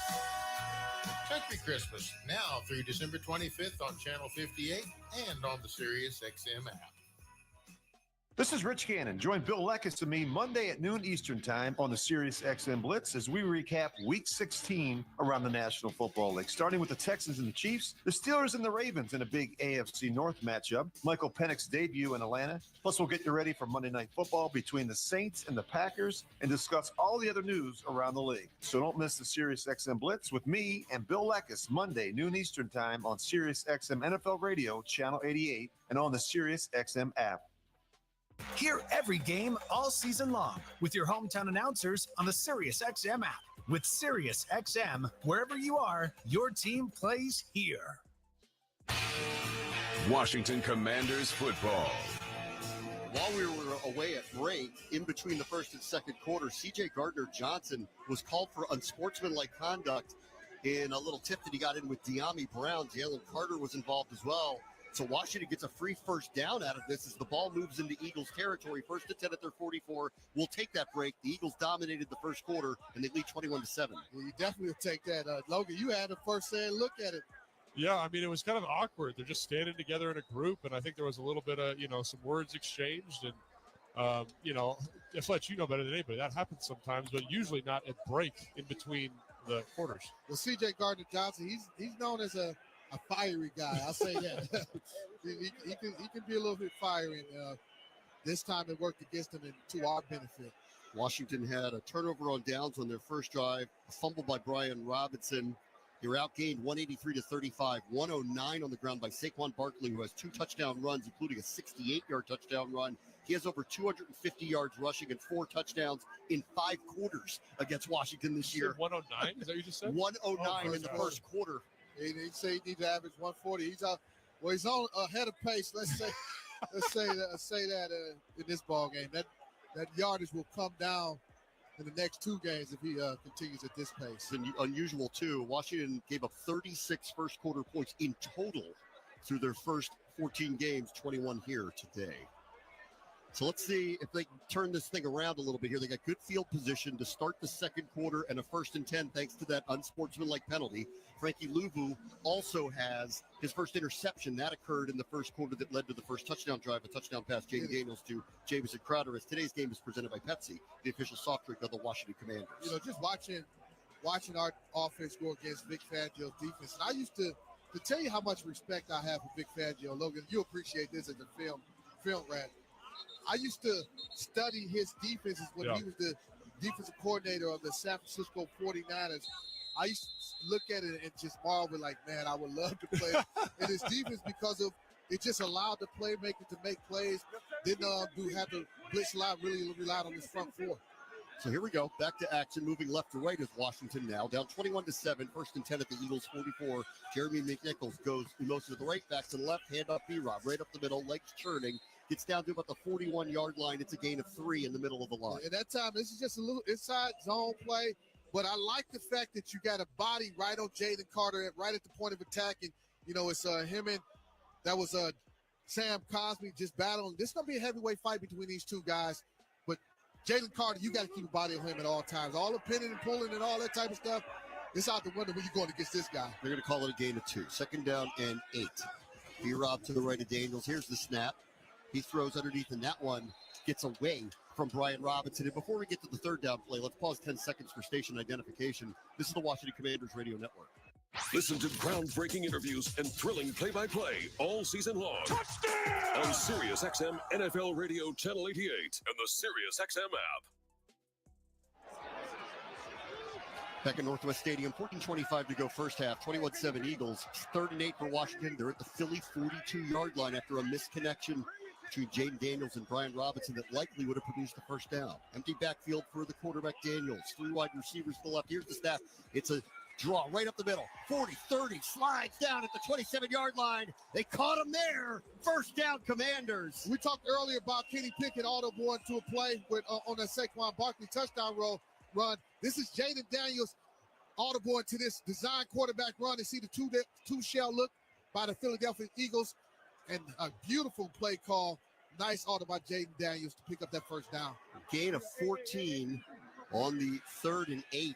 Speaker 24: Country Christmas, now through December 25th on Channel 58 and on the Sirius XM app.
Speaker 26: This is Rich Gannon. Join Bill Leckus and me Monday at noon Eastern Time on the Sirius XM Blitz as we recap Week 16 around the National Football League, starting with the Texans and the Chiefs, the Steelers and the Ravens in a big AFC North matchup, Michael Penix's debut in Atlanta. Plus, we'll get you ready for Monday Night Football between the Saints and the Packers and discuss all the other news around the league. So don't miss the Sirius XM Blitz with me and Bill Leckus Monday, noon Eastern Time on Sirius XM NFL Radio, Channel 88, and on the Sirius XM app.
Speaker 23: Hear every game all season long with your hometown announcers on the SiriusXM app. With SiriusXM, wherever you are, your team plays here.
Speaker 16: Washington Commanders football.
Speaker 2: While we were away at break, in between the first and second quarter, C.J. Gardner-Johnson was called for unsportsmanlike conduct in a little tip that he got in with De'Ami Brown. Jalen Carter was involved as well. So Washington gets a free first down out of this as the ball moves into Eagles territory. 1st and 10 at their 44. We'll take that break. The Eagles dominated the first quarter, and they lead 21-7.
Speaker 1: Well, you definitely will take that. Logan, you had the first hand look at it.
Speaker 4: Yeah, I mean, it was kind of awkward. They're just standing together in a group, and I think there was a little bit of, some words exchanged. And, if let you know better than anybody, that happens sometimes, but usually not at break in between the quarters.
Speaker 1: Well, C.J. Gardner-Johnson, he's known as a fiery guy. I'll say that. he can be a little bit fiery. And, this time it worked against him and to our benefit.
Speaker 2: Washington had a turnover on downs on their first drive, a fumble by Brian Robinson, You're outgained 183-35, 109 on the ground by Saquon Barkley, who has 2 touchdown runs, including a 68-yard touchdown run. He has over 250 yards rushing and 4 touchdowns in 5 quarters against Washington this year.
Speaker 4: 109? Is that what you just said?
Speaker 2: 109 in the first quarter.
Speaker 1: He say he needs to average 140. He's on ahead of pace. Let's say that in this ball game. That yardage will come down in the next 2 games if he continues at this pace.
Speaker 2: It's unusual, too. Washington gave up 36 first-quarter points in total through their first 14 games, 21 here today. So let's see if they can turn this thing around a little bit here. They got good field position to start the second quarter and a 1st and 10 thanks to that unsportsmanlike penalty. Frankie Louvu also has his first interception. That occurred in the first quarter that led to the first touchdown drive, a touchdown pass, Jaden Daniels to Jamison Crowder. As today's game is presented by Pepsi, the official soft drink of the Washington Commanders.
Speaker 1: You know, just watching our offense go against Vic Fangio's defense. And I used to tell you how much respect I have for Vic Fangio. Logan, you appreciate this as a film rat. I used to study his defenses when he was the defensive coordinator of the San Francisco 49ers. I used to look at it and just marvel like, man, I would love to play in his defense because of it just allowed the playmaker to make plays. Didn't have to blitz a lot, really relied on his front 4.
Speaker 2: So here we go. Back to action, moving left to right is Washington now. Down 21-7, 1st and 10 at the Eagles 44. Jeremy McNichols goes most to the right, back to the left, hand up B-Rob, right up the middle, legs churning. Gets down to about the 41-yard line. It's a gain of 3 in the middle of the line.
Speaker 1: At that time, this is just a little inside zone play, but I like the fact that you got a body right on Jalen Carter, right at the point of attack, and you know it's him and that was Sam Cosmi just battling. This is gonna be a heavyweight fight between these 2 guys, but Jalen Carter, you got to keep a body on him at all times. All the pinning and pulling and all that type of stuff, it's out the window when you're going against this guy.
Speaker 2: They're going to call it a gain of 2. 2nd down and 8. B-Rob to the right of Daniels. Here's the snap. He throws underneath, and that one gets away from Brian Robinson. And before we get to the 3rd down play, let's pause 10 seconds for station identification. This is the Washington Commanders Radio Network.
Speaker 16: Listen to groundbreaking interviews and thrilling play-by-play all season long. Touchdown! On Sirius XM NFL Radio Channel 88 and the Sirius XM app.
Speaker 2: Back in Northwest Stadium, 14:25 to go first half, 21-7 Eagles. 3rd and 8 for Washington. They're at the Philly 42-yard line after a misconnection between Jaden Daniels and Brian Robinson that likely would have produced the 1st down. Empty backfield for the quarterback Daniels. 3 wide receivers to the left. Here's the snap. It's a draw right up the middle. 40, 30, slides down at the 27-yard line. They caught him there. 1st down, Commanders.
Speaker 1: We talked earlier about Kenny Pickett auto-born to a play with on that Saquon Barkley touchdown run. This is Jaden Daniels auto-born to this design quarterback run. And see the two-shell look by the Philadelphia Eagles. And a beautiful play call. Nice auto by Jaden Daniels to pick up that 1st down.
Speaker 2: Gain of 14 on the 3rd and 8.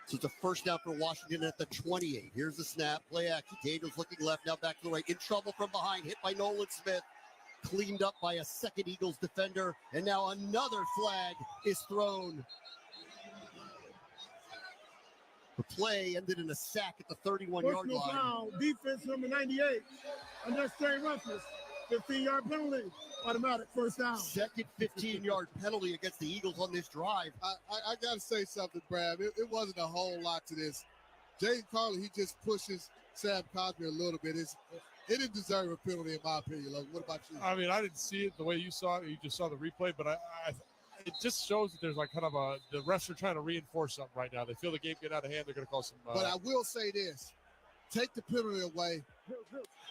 Speaker 2: So it's a 1st down for Washington at the 28. Here's the snap. Play action. Daniels looking left, now back to the right. In trouble from behind. Hit by Nolan Smith. Cleaned up by a 2nd Eagles defender. And now another flag is thrown. The play ended in a sack at the 31-yard line.
Speaker 3: Foul, defense number 98. Unnecessary roughness. 15-yard penalty. Automatic 1st down.
Speaker 2: 2nd 15-yard penalty against the Eagles on this drive.
Speaker 1: I got to say something, Brad. It wasn't a whole lot to this. Jaden Carter, he just pushes Sam Cosmi a little bit. It didn't deserve a penalty, in my opinion. Logan, what about you?
Speaker 4: I mean, I didn't see it the way you saw it. You just saw the replay, but it just shows that there's like kind of the refs are trying to reinforce something right now. They feel the game get out of hand. They're going to call some.
Speaker 1: But I will say this. Take the penalty away.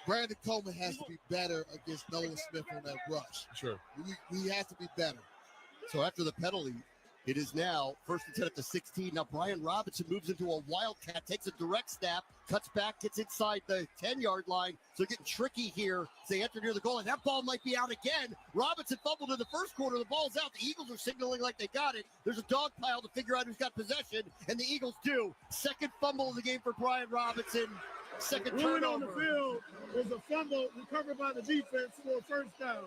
Speaker 1: Brandon Coleman has to be better against Nolan Smith on that rush.
Speaker 4: Sure.
Speaker 1: He has to be better.
Speaker 2: So after the penalty, it is now 1st and 10 at the 16. Now Brian Robinson moves into a wildcat, takes a direct snap, cuts back, gets inside the 10-yard line. So getting tricky here as they enter near the goal line. That ball might be out again. Robinson fumbled in the 1st quarter. The ball's out. The Eagles are signaling like they got it. There's a dog pile to figure out who's got possession, and the Eagles do. 2nd fumble of the game for Brian Robinson. 2nd turnover.
Speaker 3: On the field was a fumble recovered by the defense for a 1st down.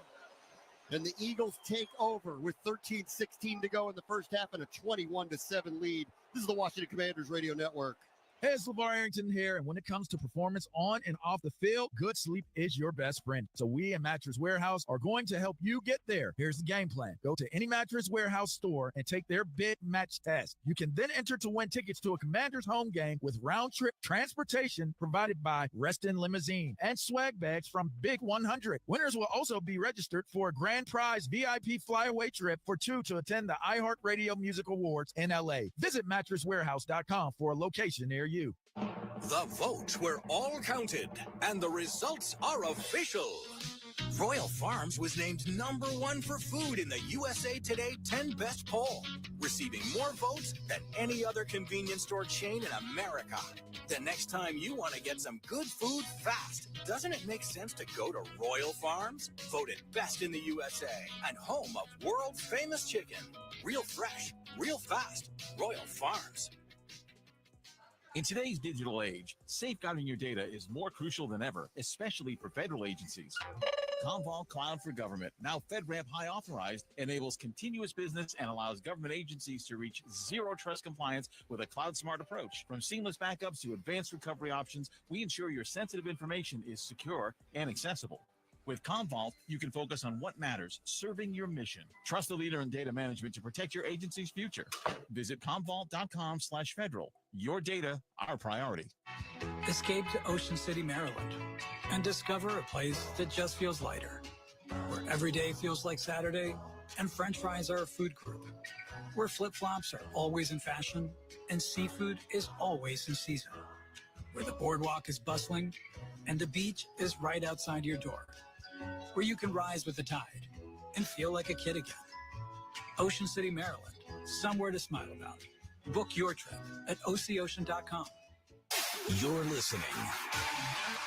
Speaker 2: And the Eagles take over with 13-16 to go in the first half and a 21-7 lead. This is the Washington Commanders Radio Network.
Speaker 7: Hey, it's LeVar Arrington here, and when it comes to performance on and off the field, good sleep is your best friend. So we at Mattress Warehouse are going to help you get there. Here's the game plan. Go to any Mattress Warehouse store and take their bid match test. You can then enter to win tickets to a Commanders home game with round-trip transportation provided by Reston Limousine and swag bags from Big 100. Winners will also be registered for a grand prize VIP flyaway trip for two to attend the iHeartRadio Music Awards in LA. Visit mattresswarehouse.com for a location near you.
Speaker 8: The votes were all counted, and the results are official. Royal Farms was named #1 for food in the USA Today 10 Best poll, receiving more votes than any other convenience store chain in America. The next time you want to get some good food fast, doesn't it make sense to go to Royal Farms? Voted best in the USA and home of world-famous chicken. Real fresh, real fast, Royal Farms.
Speaker 9: In today's digital age, safeguarding your data is more crucial than ever, especially for federal agencies. Commvault Cloud for Government, now FedRAMP High authorized, enables continuous business and allows government agencies to reach zero trust compliance with a cloud smart approach. From seamless backups to advanced recovery options, we ensure your sensitive information is secure and accessible. With Commvault, you can focus on what matters, serving your mission. Trust the leader in data management to protect your agency's future. Visit commvault.com/federal. Your data, our priority.
Speaker 10: Escape to Ocean City, Maryland, and discover a place that just feels lighter, where every day feels like Saturday and French fries are a food group, where flip-flops are always in fashion and seafood is always in season, where the boardwalk is bustling and the beach is right outside your door, where you can rise with the tide and feel like a kid again. Ocean City, Maryland, somewhere to smile about. Book your trip at OCOcean.com.
Speaker 21: You're listening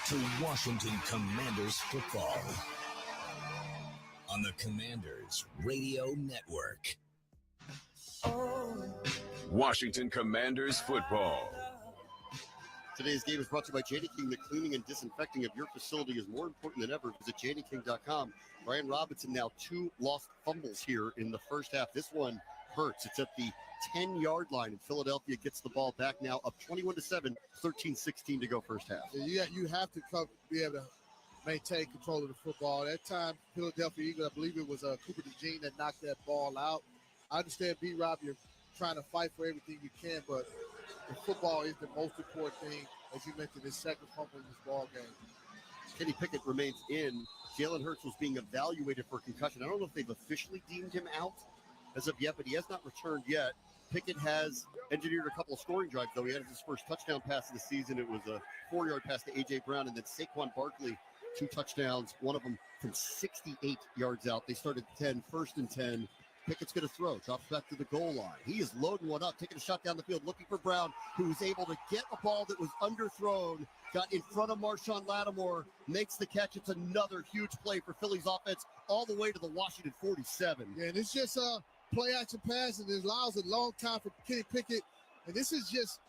Speaker 21: to Washington Commanders football on the Commanders Radio Network.
Speaker 16: Washington Commanders football.
Speaker 2: Today's game is brought to you by JD King. The cleaning and disinfecting of your facility is more important than ever. Visit jdking.com. Brian Robinson now 2 lost fumbles here in the first half. This one hurts. It's at the 10-yard line, and Philadelphia gets the ball back now up 21-7, 13-16 to go first half.
Speaker 1: Yeah, you have to be able to maintain control of the football. That time, Philadelphia Eagles, I believe it was Cooper DeJean that knocked that ball out. I understand, B-Rob, you're trying to fight for everything you can, but the football is the most important thing, as you mentioned, his second fumble in this ball game.
Speaker 2: Kenny Pickett remains in. Jalen Hurts was being evaluated for concussion. I don't know if they've officially deemed him out as of yet, but he has not returned yet. Pickett has engineered a couple of scoring drives, though. He had his first touchdown pass of the season. It was a 4-yard pass to A.J. Brown, and then Saquon Barkley, 2 touchdowns, one of them from 68 yards out. They started 10, 1st and 10. Pickett's going to throw, drops back to the goal line. He is loading one up, taking a shot down the field, looking for Brown, who was able to get a ball that was underthrown, got in front of Marshawn Lattimore, makes the catch. It's another huge play for Philly's offense all the way to the Washington 47.
Speaker 1: Yeah, and it's just play-action pass, and it allows a long time for Kenny Pickett. And this is just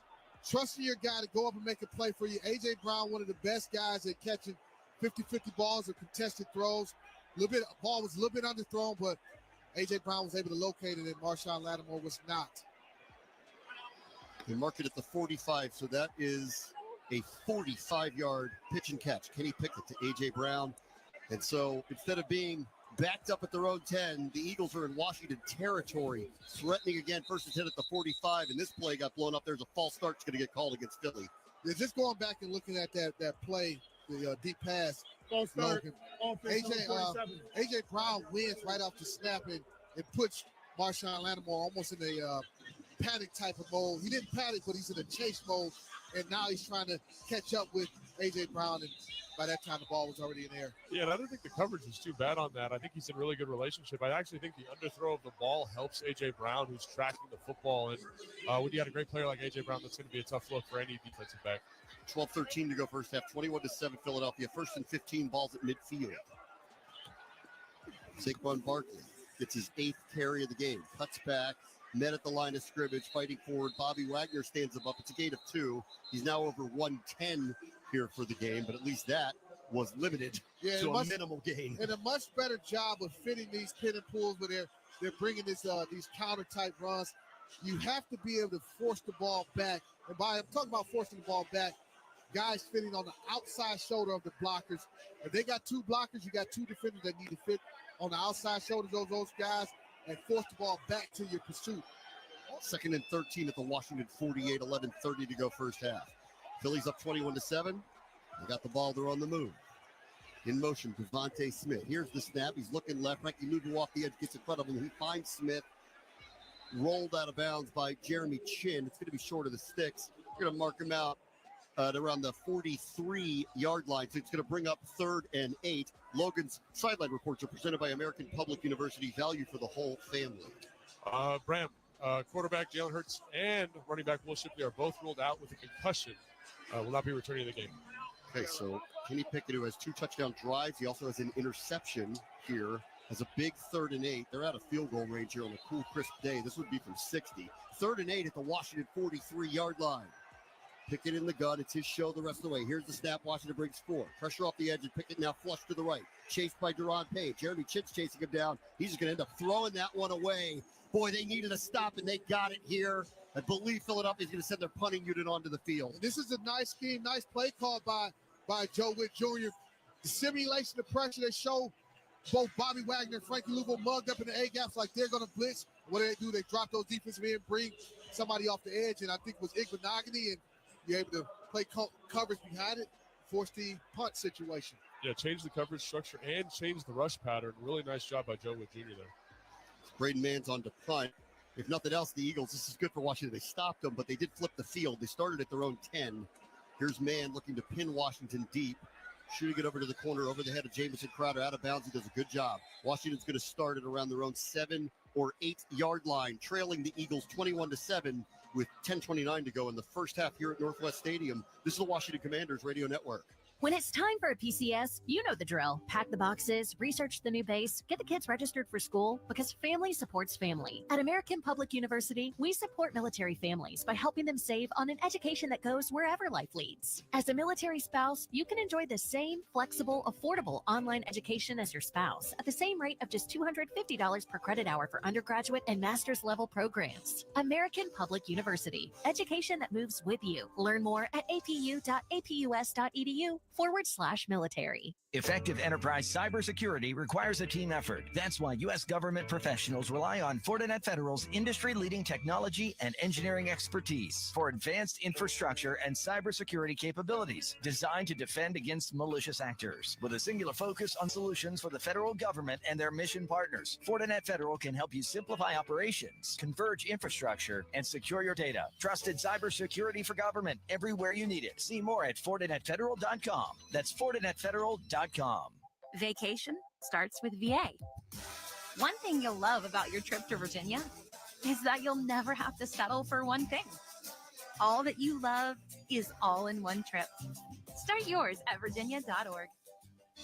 Speaker 1: trusting your guy to go up and make a play for you. A.J. Brown, one of the best guys at catching 50-50 balls or contested throws. Ball was a little bit underthrown, but A.J. Brown was able to locate it, and Marshawn Lattimore was not.
Speaker 2: They mark it at the 45, so that is a 45-yard pitch and catch. Kenny Pickett to A.J. Brown. And so instead of being backed up at their own 10, the Eagles are in Washington territory, threatening again, 1st and 10 at the 45, and this play got blown up. There's a false start that's going to get called against Philly.
Speaker 1: Yeah, just going back and looking at that play, the deep pass.
Speaker 3: False start.
Speaker 1: A.J. Brown wins right off the snap and puts Marshawn Lattimore almost in a panic type of mode. He didn't panic, but he's in a chase mode, and now he's trying to catch up with A.J. Brown, and by that time the ball was already in the air.
Speaker 4: Yeah, and I don't think the coverage is too bad on that. I think he's in a really good relationship. I actually think the underthrow of the ball helps A.J. Brown, who's tracking the football. And when you got a great player like A.J. Brown, that's going to be a tough look for any defensive back.
Speaker 2: 12-13 to go first half, 21-7 Philadelphia. 1st and 15, balls at midfield. Saquon Barkley gets his 8th carry of the game. Cuts back, met at the line of scrimmage, fighting forward. Bobby Wagner stands him up. It's a gain of 2. He's now over 110 here for the game, but at least that was limited to a minimal gain.
Speaker 1: And a much better job of fitting these pin and pulls where they're bringing these counter type runs. you have to be able to force the ball back. And I'm talking about forcing the ball back, guys fitting on the outside shoulder of the blockers. If they got two blockers, you got two defenders that need to fit on the outside shoulders of those guys and force the ball back to your pursuit.
Speaker 2: 2nd and 13 at the Washington 48, 11:30 to go first half. Phillies up 21-7. They got the ball. They're on the move. In motion, Devontae Smith. Here's the snap. He's looking left. Frankie Louvu off the edge, gets in front of him. He finds Smith. Rolled out of bounds by Jeremy Chin. It's going to be short of the sticks. We're going to mark him out at around the 43-yard line. So it's going to bring up 3rd and 8. Logan's sideline reports are presented by American Public University. Value for the whole family.
Speaker 4: Bram, quarterback Jalen Hurts and running back Will Shipley are both ruled out with a concussion. Will not be returning to the game.
Speaker 2: Okay, so Kenny Pickett, who has 2 touchdown drives, he also has an interception here. Has a big 3rd and 8. They're out of field goal range here on a cool, crisp day. This would be from 60. 3rd and 8 at the Washington 43-yard line. Pickett in the gun. It's his show the rest of the way. Here's the snap. Washington brings 4. Pressure off the edge, and Pickett now flush to the right. Chased by Deron Payne. Jeremy Chin's chasing him down. He's just going to end up throwing that one away. Boy, they needed a stop, and they got it here. I believe Philadelphia is going to send their punting unit onto the field.
Speaker 1: And this is a nice scheme, nice play call by Joe Witt Jr. The simulation of pressure they show both Bobby Wagner and Frankie Louvu mugged up in the A-gaps like they're going to blitz. What do? They drop those defensive ends, bring somebody off the edge, and I think it was Iguanagany, and you're able to play coverage behind it, force the punt situation.
Speaker 4: Yeah, change the coverage structure and change the rush pattern. Really nice job by Joe Witt Jr. there.
Speaker 2: Braden Mann's on to punt. If nothing else, the Eagles, this is good for Washington. They stopped them, but they did flip the field. They started at their own 10. Here's Mann looking to pin Washington deep. Shooting it over to the corner, over the head of Jamison Crowder. Out of bounds, he does a good job. Washington's going to start it around their own 7 or 8 yard line, trailing the Eagles 21-7 with 10:29 to go in the first half here at Northwest Stadium. This is the Washington Commanders Radio Network.
Speaker 18: When it's time for a PCS, you know the drill. Pack the boxes, research the new base, get the kids registered for school, because family supports family. At American Public University, we support military families by helping them save on an education that goes wherever life leads. As a military spouse, you can enjoy the same flexible, affordable online education as your spouse at the same rate of just $250 per credit hour for undergraduate and master's level programs. American Public University, education that moves with you. Learn more at apu.apus.edu/military.
Speaker 11: Effective enterprise cybersecurity requires a team effort. That's why U.S. government professionals rely on Fortinet Federal's industry-leading technology and engineering expertise for advanced infrastructure and cybersecurity capabilities designed to defend against malicious actors. With a singular focus on solutions for the federal government and their mission partners, Fortinet Federal can help you simplify operations, converge infrastructure, and secure your data. Trusted cybersecurity for government everywhere you need it. See more at FortinetFederal.com. That's FortinetFederal.com.
Speaker 19: Vacation starts with VA. One thing you'll love about your trip to Virginia is that you'll never have to settle for one thing. All that you love is all in one trip. Start yours at virginia.org.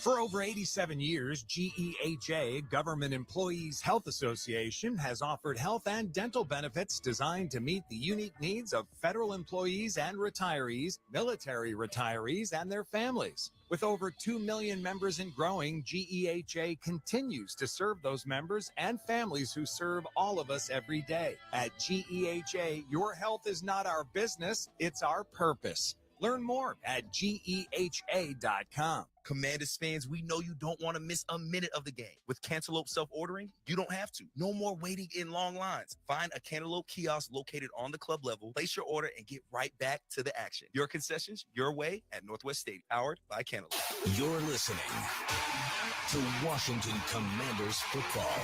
Speaker 20: For over 87 years, GEHA, Government Employees Health Association, has offered health and dental benefits designed to meet the unique needs of federal employees and retirees, military retirees, and their families. With over 2 million members and growing, GEHA continues to serve those members and families who serve all of us every day. At GEHA, your health is not our business, it's our purpose. Learn more at GEHA.com.
Speaker 12: Commanders fans, we know you don't want to miss a minute of the game. With Cantaloupe self-ordering, you don't have to. No more waiting in long lines. Find a Cantaloupe kiosk located on the club level, place your order, and get right back to the action. Your concessions, your way at Northwest Stadium, powered by Cantaloupe.
Speaker 8: You're listening to Washington Commanders football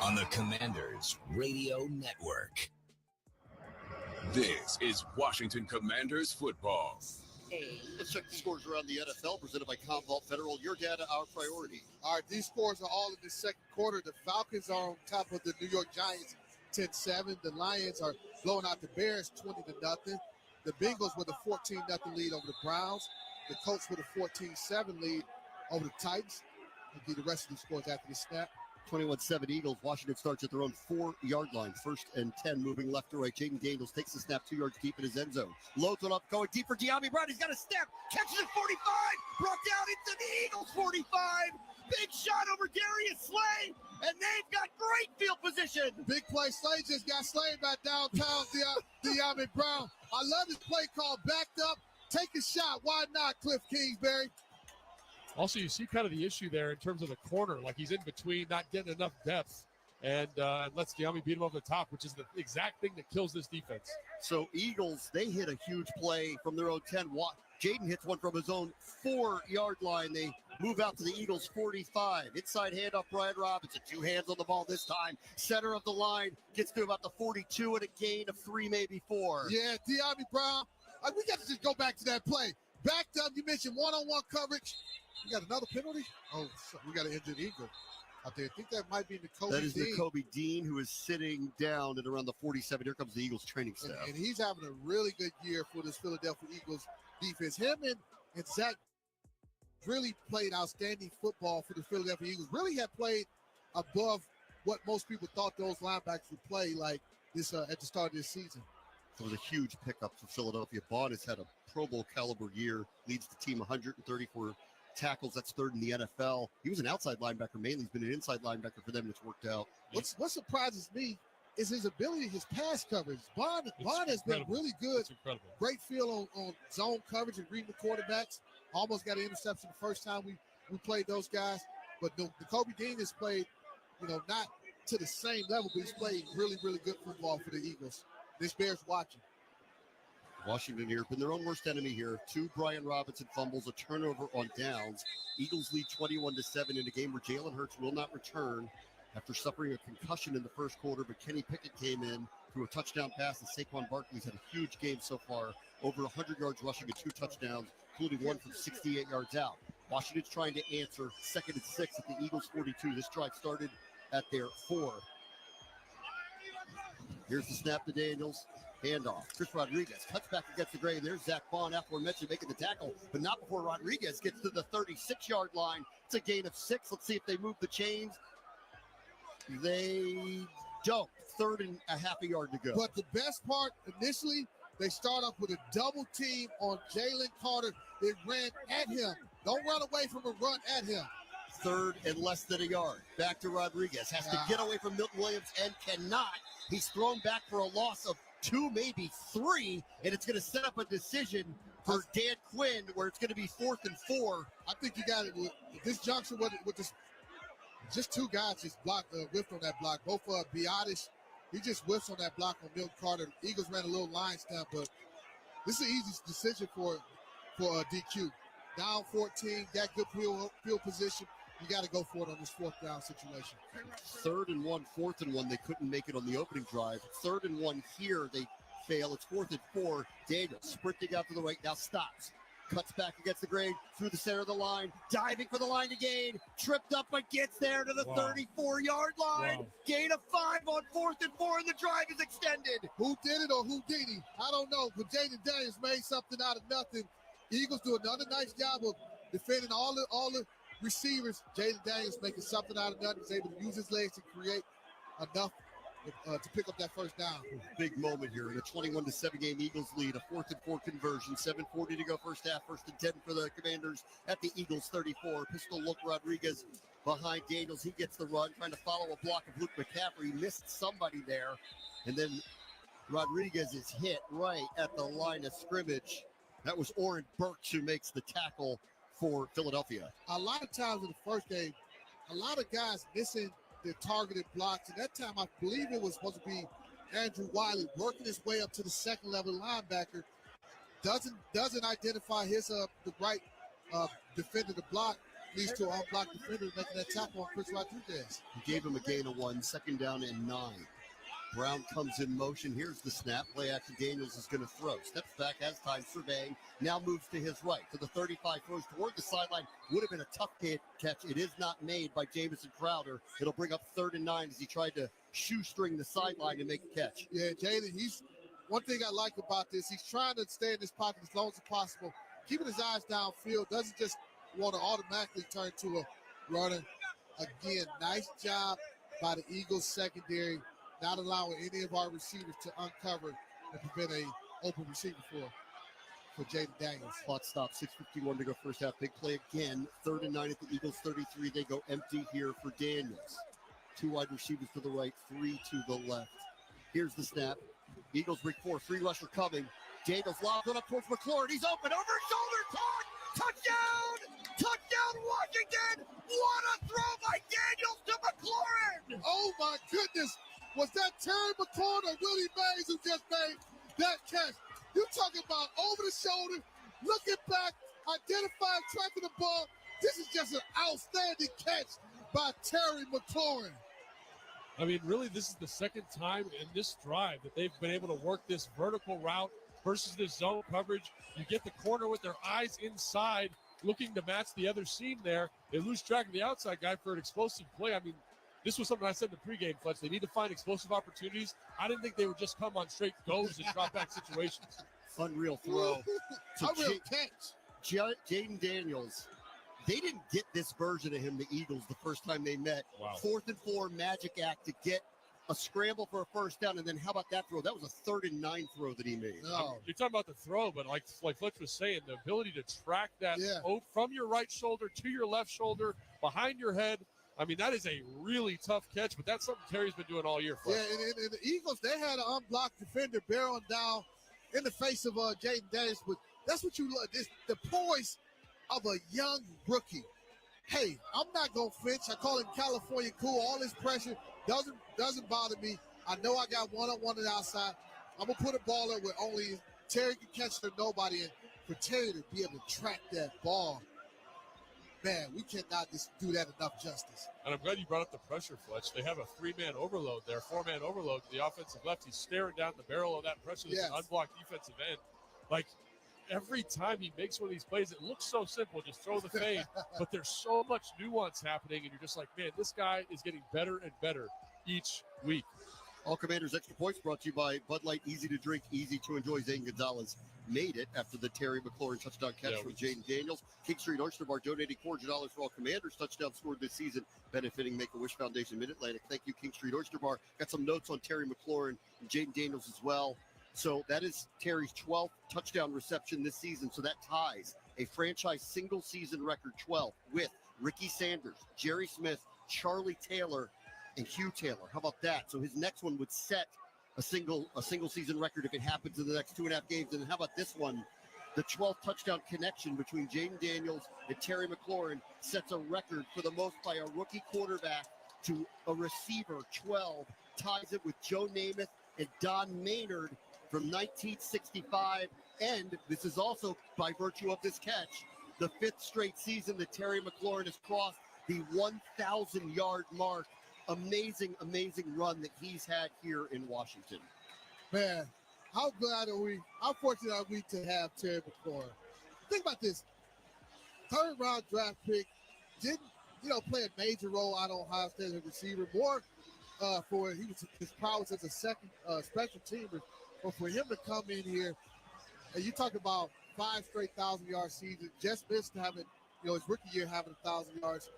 Speaker 8: on the Commanders Radio Network.
Speaker 16: This is Washington Commanders football.
Speaker 2: Let's check the scores around the NFL, presented by Commvault Federal. Your data, our priority.
Speaker 1: All right, these scores are all in the second quarter. The Falcons are on top of the New York Giants 10-7. The Lions are blowing out the Bears 20-0. The Bengals with a 14-0 lead over the Browns. The Colts with a 14-7 lead over the Titans. We'll give the rest of these scores after the snap.
Speaker 2: 21-7 Eagles. Washington starts at their own 4-yard line. 1st and 10, moving left to right. Jaden Daniels takes the snap 2 yards deep in his end zone. Loads it up, going deep for De'Ami Brown. He's got a step. Catches it 45. Brought down into the Eagles 45. Big shot over Darius Slay, and they've got great field position.
Speaker 1: Big play. Slay just got slayed by downtown De'Ami Brown. I love this play call. Backed up. Take a shot. Why not, Cliff Kingsbury?
Speaker 4: Also, you see kind of the issue there in terms of the corner. Like he's in between, not getting enough depth. And lets De'Ami beat him over the top, which is the exact thing that kills this defense.
Speaker 2: So Eagles, they hit a huge play from their own 10. Jaden hits one from his own 4-yard line. They move out to the Eagles 45. Inside handoff, Brian Robinson. 2 hands on the ball this time. Center of the line gets to about the 42 and a gain of 3, maybe 4.
Speaker 1: Yeah, De'Ami Brown. We got to just go back to that play. Backed up, you mentioned one-on-one coverage. We got another penalty? Oh, we got an injured Eagle out there. I think that might be Nakobe Dean.
Speaker 2: That is Nakobe Dean, who is sitting down at around the 47. Here comes the Eagles training staff.
Speaker 1: And he's having a really good year for this Philadelphia Eagles defense. Him and Zach really played outstanding football for the Philadelphia Eagles. Really have played above what most people thought those linebackers would play like this at the start of this season.
Speaker 2: It was a huge pickup for Philadelphia. Bond has had a Pro Bowl caliber year, leads the team 134 tackles. That's 3rd in the NFL. He was an outside linebacker mainly. He's been an inside linebacker for them. It's worked out.
Speaker 1: What surprises me is his ability, his pass coverage. Bond has been really good.
Speaker 4: It's incredible.
Speaker 1: Great feel on zone coverage and reading the quarterbacks. Almost got an interception the first time we played those guys. But Nakobe Dean has played, not to the same level, but he's played really, really good football for the Eagles. This bears watching.
Speaker 2: Washington here, been their own worst enemy here. 2 Brian Robinson fumbles, a turnover on downs. Eagles lead 21-7 in a game where Jalen Hurts will not return after suffering a concussion in the first quarter, but Kenny Pickett came in through a touchdown pass, and Saquon Barkley's had a huge game so far, over 100 yards rushing and 2 touchdowns, including one from 68 yards out. Washington's trying to answer 2nd and 6 at the Eagles 42. This drive started at their 4. Here's the snap to Daniels. Handoff. Chris Rodriguez cuts back against the grain. There's Zach Bond, aforementioned, making the tackle, but not before Rodriguez gets to the 36-yard line. It's a gain of 6. Let's see if they move the chains. They don't. 3rd and a half a yard to go.
Speaker 1: But the best part, initially, they start off with a double team on Jalen Carter. They ran at him. Don't run away from a run at him.
Speaker 2: 3rd and less than a yard. Back to Rodriguez. Has to get away from Milton Williams and cannot. He's thrown back for a loss of 2, maybe 3, and it's going to set up a decision for Dan Quinn where it's going to be 4th and 4.
Speaker 1: I think you got it with this junction with this. Just 2 guys just whiffed on that block. Both Biotis, he just whiffs on that block on Milton Carter. Eagles ran a little line stamp, but this is an easy decision for DQ. Down 14, got good field position. You got to go for it on this 4th down situation.
Speaker 2: 3rd and 1, 4th and 1. They couldn't make it on the opening drive. 3rd and 1 here. They fail. It's 4th and 4. Daniels sprinting out to the right. Now stops. Cuts back against the grain. Through the center of the line. Diving for the line to gain. Tripped up but gets there to the 34-yard line. Wow. Gain of 5 on 4th and 4. And the drive is extended.
Speaker 1: Who did it or who did he? I don't know. But Jaden Daniels made something out of nothing. Eagles do another nice job of defending all the receivers. Jaden Daniels making something out of nothing. He's able to use his legs to create enough to pick up that first down.
Speaker 2: Big moment here in a 21-7 game. Eagles lead, a 4th and 4 conversion. 7:40 to go first half. 1st and 10 for the Commanders at the Eagles 34. Pistol look, Rodriguez behind Daniels. He gets the run, trying to follow a block of Luke McCaffrey. He missed somebody there. And then Rodriguez is hit right at the line of scrimmage. That was Oren Burks who makes the tackle for Philadelphia.
Speaker 1: A lot of times in the first game, a lot of guys missing their targeted blocks. And that time, I believe it was supposed to be Andrew Wiley working his way up to the 2nd level linebacker. Doesn't identify his the right defender to block. Leads to an unblocked defender making that tackle on Chris Rodriguez.
Speaker 2: He gave him a gain of 1, 2nd down and 9. Brown comes in motion. Here's the snap. Play action. Daniels is going to throw. Steps back, has time surveying. Now moves to his right. To the 35, throws toward the sideline. Would have been a tough catch. It is not made by Jamison Crowder. It'll bring up 3rd and 9 as he tried to shoestring the sideline to make a catch.
Speaker 1: Yeah, Jalen, one thing I like about this, he's trying to stay in this pocket as long as possible. Keeping his eyes downfield. Doesn't just want to automatically turn to a runner. Again, nice job by the Eagles secondary, not allowing any of our receivers to uncover and prevent an open receiver for. for Jaden Daniels.
Speaker 2: Clock stop, 6:51 to go first half. Big play again. 3rd and 9 at the Eagles 33. They go empty here for Daniels. 2 wide receivers to the right, 3 to the left. Here's the snap. Eagles break 4, 3 rusher coming. Daniels lobs it up towards McLaurin. He's open, over his shoulder, caught! Touchdown! Touchdown, Washington! What a throw by Daniels to McLaurin!
Speaker 1: Oh my goodness! Was that Terry McLaurin or Willie Mays who just made that catch? You talking about over the shoulder, looking back, identifying, tracking the ball. This is just an outstanding catch by Terry McLaurin.
Speaker 4: I mean, really, this is the second time in this drive that they've been able to work this vertical route versus this zone coverage. You get the corner with their eyes inside, looking to match the other seam there. They lose track of the outside guy for an explosive play. I mean, this was something I said in the pregame, Fletch. They need to find explosive opportunities. I didn't think they would just come on straight goes and drop back situations.
Speaker 2: Unreal throw.
Speaker 1: Unreal catch.
Speaker 2: Jaden Daniels. They didn't get this version of him, the Eagles, the first time they met.
Speaker 4: Wow.
Speaker 2: 4th and 4 magic act to get a scramble for a first down, and then how about that throw? That was a 3rd and 9 throw that he made.
Speaker 4: You're talking about the throw, but like Fletch was saying, the ability to track that from your right shoulder to your left shoulder, behind your head. I mean, that is a really tough catch, but that's something Terry's been doing all year. Fletch.
Speaker 1: Yeah, and the Eagles, they had an unblocked defender barreling down in the face of Jaden Daniels, but that's what you love, the poise of a young rookie. Hey, I'm not going to flinch. I call him California cool. All this pressure doesn't bother me. I know I got one-on-one on the outside. I'm going to put a ball up where only Terry can catch it or nobody. And for Terry to be able to track that ball, man, we cannot just do that enough justice.
Speaker 4: And I'm glad you brought up the pressure, Fletch. They have a 3-man overload there, 4-man overload to the offensive left. He's staring down the barrel of that pressure. There's an unblocked defensive end. Like, every time he makes one of these plays, it looks so simple, just throw the fade, but there's so much nuance happening, and you're just like, man, this guy is getting better and better each week.
Speaker 2: All Commanders Extra Points brought to you by Bud Light, easy to drink, easy to enjoy. Zane Gonzalez made it after the Terry McLaurin touchdown catch from Jaden Daniels. King Street Oyster Bar donating $400 for all Commanders touchdowns scored this season, benefiting Make-A-Wish Foundation Mid-Atlantic. Thank you, King Street Oyster Bar. Got some notes on Terry McLaurin and Jaden Daniels as well. So that is Terry's 12th touchdown reception this season. So that ties a franchise single-season record 12 with Ricky Sanders, Jerry Smith, Charlie Taylor, and Hugh Taylor. How about that? So his next one would set a single-season record if it happens in the next 2.5 games. And how about this one? The 12th touchdown connection between Jaden Daniels and Terry McLaurin sets a record for the most by a rookie quarterback to a receiver. 12 ties it with Joe Namath and Don Maynard from 1965, and this is also by virtue of this catch, the 5th straight season that Terry McLaurin has crossed the 1,000-yard mark. Amazing, amazing run that he's had here in Washington.
Speaker 1: Man, how fortunate are we to have Terry McLaurin? Think about this. 3rd round draft pick, didn't, play a major role out of Ohio State as a receiver, more for his prowess as a second special teamer. But for him to come in here, and you talk about 5 straight 1,000-yard seasons, just missed having, his rookie year having 1,000 yards,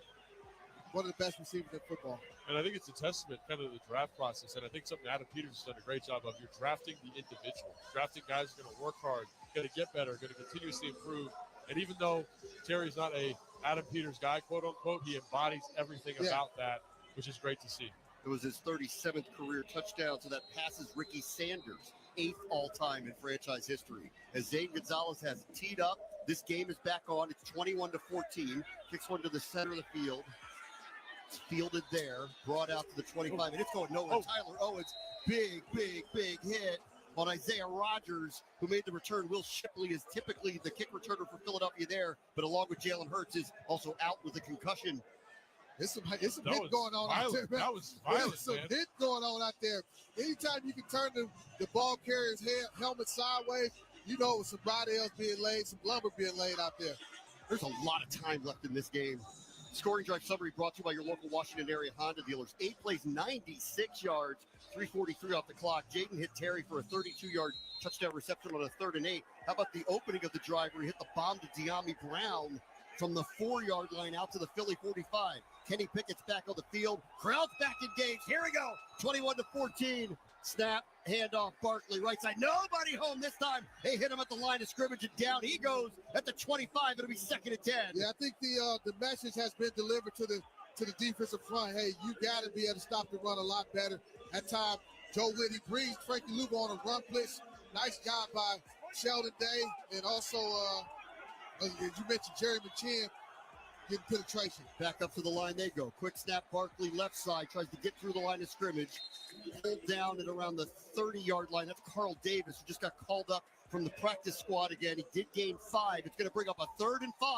Speaker 1: one of the best receivers in football.
Speaker 4: And I think it's a testament kind of to the draft process, and I think something Adam Peters has done a great job of. You're drafting the individual, drafting guys who are going to work hard, going to get better, going to continuously improve. And even though Terry's not a Adam Peters guy, quote unquote, he embodies everything about that, which is great to see.
Speaker 2: It was his 37th career touchdown, so that passes Ricky Sanders' 8th all-time in franchise history. As Zane Gonzalez has teed up, this game is back on. It's 21-14. Kicks one to the center of the field. It's fielded there, brought out to the 25, and it's going nowhere. Tyler Owens, big hit on Isaiah Rodgers, who made the return. Will Shipley is typically the kick returner for Philadelphia there, but along with Jalen Hurts is also out with a concussion.
Speaker 1: It's some hit going on out there, man.
Speaker 4: That was violent,
Speaker 1: There's some hit going on out there. Anytime you can turn the ball carrier's helmet sideways, some body being laid, some lumber being laid out there.
Speaker 2: There's a lot of time left in this game. Scoring drive summary brought to you by your local Washington area Honda dealers. 8 plays, 96 yards, 3:43 off the clock. Jaden hit Terry for a 32-yard touchdown reception on a 3rd and 8. How about the opening of the drive where he hit the bomb to De'Ami Brown from the 4-yard line out to the Philly 45. Kenny Pickett's back on the field. Crowd's back engaged. Here we go. 21-14. Snap, handoff, Barkley, right side. Nobody home this time. They hit him at the line of scrimmage, and down he goes at the 25. It'll be 2nd and 10.
Speaker 1: Yeah, I think the message has been delivered to the defensive front. Hey, you got to be able to stop the run a lot better. At time, Joe Whitty brings Frankie Lugo on a run blitz. Nice job by Sheldon Day, and also, as you mentioned, Jerry McChin getting penetration.
Speaker 2: Back up to the line they go. Quick snap, Barkley left side, tries to get through the line of scrimmage. Pulled down at around the 30-yard line. That's Carl Davis, who just got called up from the practice squad again. He did gain 5. It's going to bring up a 3rd and 5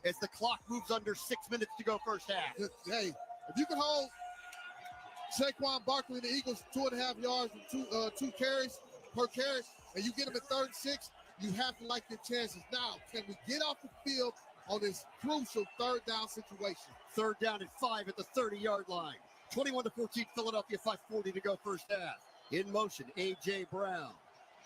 Speaker 2: as the clock moves under 6 minutes to go first half.
Speaker 1: Hey, if you can hold Saquon Barkley and the Eagles 2.5 yards and 2 carries per carry, and you get them at 3rd and 6, you have to like your chances. Now, can we get off the field on this crucial 3rd down situation?
Speaker 2: 3rd down and 5 at the 30-yard line. 21-14, Philadelphia, 5:40 to go first half. In motion, A.J. Brown.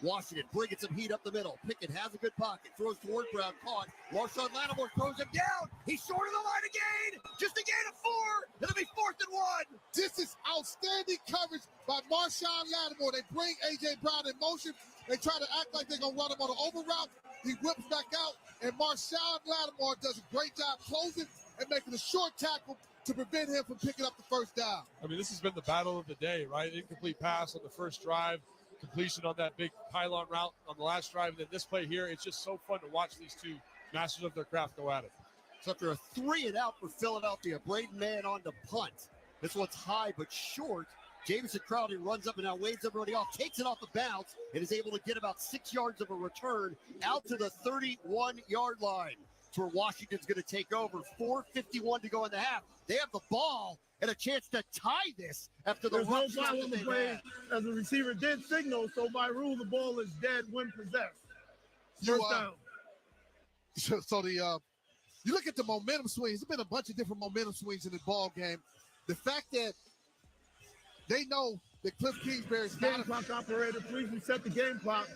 Speaker 2: Washington bringing some heat up the middle. Pickett has a good pocket. Throws toward Brown. Caught. Marshawn Lattimore throws him down. He's short of the line again. Just a gain of 4. It'll be 4th and 1.
Speaker 1: This is outstanding coverage by Marshawn Lattimore. They bring A.J. Brown in motion. They try to act like they're going to run him on an over route. He whips back out, and Marshawn Lattimore does a great job closing and making a short tackle to prevent him from picking up the first down.
Speaker 4: I mean, this has been the battle of the day, right? Incomplete pass on the first drive, completion on that big pylon route on the last drive, and then this play here. It's just so fun to watch these two masters of their craft go at it.
Speaker 2: So after a 3 and out for Philadelphia, Braden Mann on the punt. This one's high but short. Jamison Crowley runs up and now waves everybody off, takes it off the bounce, and is able to get about 6 yards of a return out to the 31-yard line. It's where Washington's going to take over. 4:51 to go in the half. They have the ball and a chance to tie this after the
Speaker 3: There's
Speaker 2: run
Speaker 3: no
Speaker 2: shot
Speaker 3: foul
Speaker 2: that
Speaker 3: on the
Speaker 2: they've
Speaker 3: play,
Speaker 2: had.
Speaker 3: as the receiver did signal, so by rule, the ball is dead when possessed. First down.
Speaker 1: So you look at the momentum swings. There's been a bunch of different momentum swings in the ball game. The fact that they know that Cliff Kingsbury's
Speaker 3: Game clock operator, please reset the game clock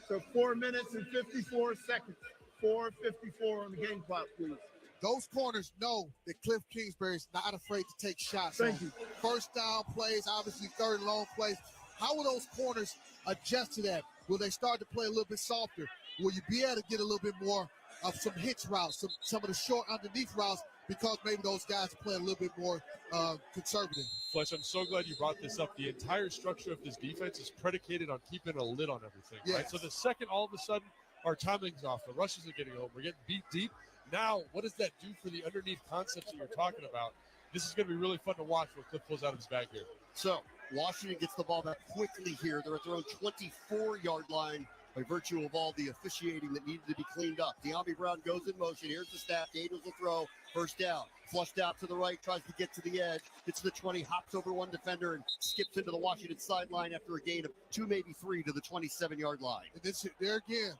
Speaker 3: to 4 minutes and 54 seconds. 4:54 on the game clock, please.
Speaker 1: Those corners know that Cliff Kingsbury is not afraid to take shots.
Speaker 3: Thank you.
Speaker 1: First down plays, obviously 3rd and long plays. How will those corners adjust to that? Will they start to play a little bit softer? Will you be able to get a little bit more of some hitch routes, some of the short underneath routes, because maybe those guys are playing a little bit more conservative?
Speaker 4: Fletch, I'm so glad you brought this up. The entire structure of this defense is predicated on keeping a lid on everything, right?
Speaker 1: Yes.
Speaker 4: So the second all of a sudden our timing's off, the rushes are getting over, we're getting beat deep. Now, what does that do for the underneath concepts that you're talking about? This is going to be really fun to watch what Cliff pulls out of his bag here.
Speaker 2: So Washington gets the ball back quickly here. They're at their own 24-yard line by virtue of all the officiating that needed to be cleaned up. De'Ami Brown goes in motion. Here's the snap. Daniels will throw. First down. Flushed out to the right. Tries to get to the edge. Gets to the 20. Hops over one defender and skips into the Washington sideline after a gain of 2, maybe 3 to the 27-yard line.
Speaker 1: And this, there again,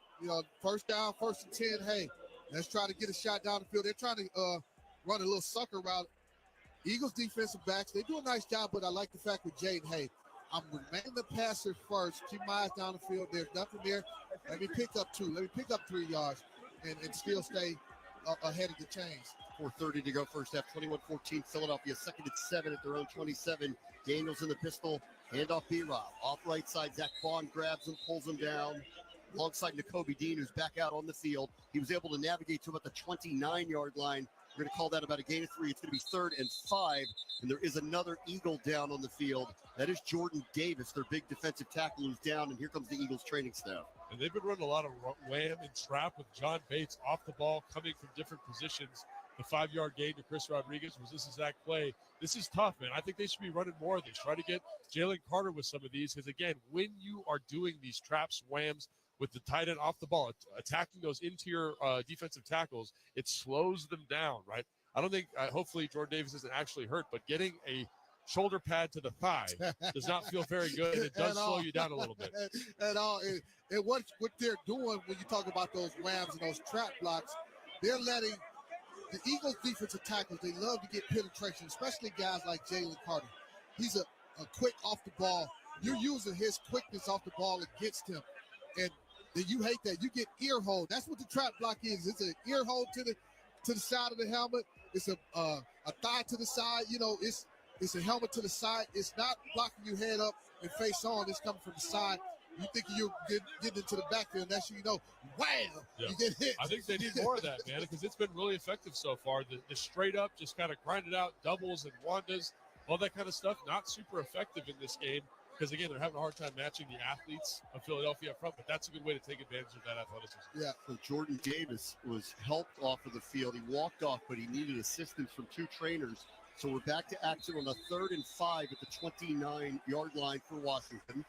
Speaker 1: first down, 1st and 10. Hey, let's try to get a shot down the field. They're trying to run a little sucker route. Eagles defensive backs, they do a nice job, but I like the fact with Jaden, hey, I'm remaining the passer first. Keep my eyes down the field. There's nothing there. Let me pick up 2. Let me pick up 3 yards and still stay ahead of the chains.
Speaker 2: 4:30 to go first half. 21-14 Philadelphia. 2nd and 7 at their own 27. Daniels in the pistol. Handoff B-Rob. Off right side. Zach Vaughn grabs him, pulls him down. Alongside Nakobe Dean, who's back out on the field. He was able to navigate to about the 29-yard line. We're going to call that about a gain of 3. It's going to be 3rd and 5. And there is another Eagle down on the field. That is Jordan Davis, their big defensive tackle, who's down. And here comes the Eagles training staff.
Speaker 4: And they've been running a lot of wham and trap with John Bates off the ball, coming from different positions. The 5-yard gain to Chris Rodriguez was this exact play. This is tough, man. I think they should be running more of these. Try to get Jalen Carter with some of these. Because, again, when you are doing these traps, whams, with the tight end off the ball, attacking those interior defensive tackles, it slows them down, right? I don't think, hopefully Jordan Davis isn't actually hurt, but getting a shoulder pad to the thigh does not feel very good. It does slow you down a little bit.
Speaker 1: At all. And what they're doing when you talk about those whams and those trap blocks, they're letting the Eagles defensive tackles, they love to get penetration, especially guys like Jalen Carter. He's a quick off the ball. You're using his quickness off the ball against him. And then you hate that. You get ear hold. That's what the trap block is. It's an ear hold to the side of the helmet. It's a thigh to the side. It's a helmet to the side. It's not blocking your head up and face on. It's coming from the side. You think you're getting into the backfield, that's you know, wham,
Speaker 4: Yeah.
Speaker 1: you get hit.
Speaker 4: I think they need more of that, man, because it's been really effective so far. The straight up, just kind of grinded out doubles and wandas, all that kind of stuff, not super effective in this game because, again, they're having a hard time matching the athletes of Philadelphia up front, but that's a good way to take advantage of that athleticism.
Speaker 1: Yeah.
Speaker 2: So Jordan Davis was helped off of the field. He walked off, but he needed assistance from two trainers. So we're back to action on a 3rd and 5 at the 29-yard line for Washington.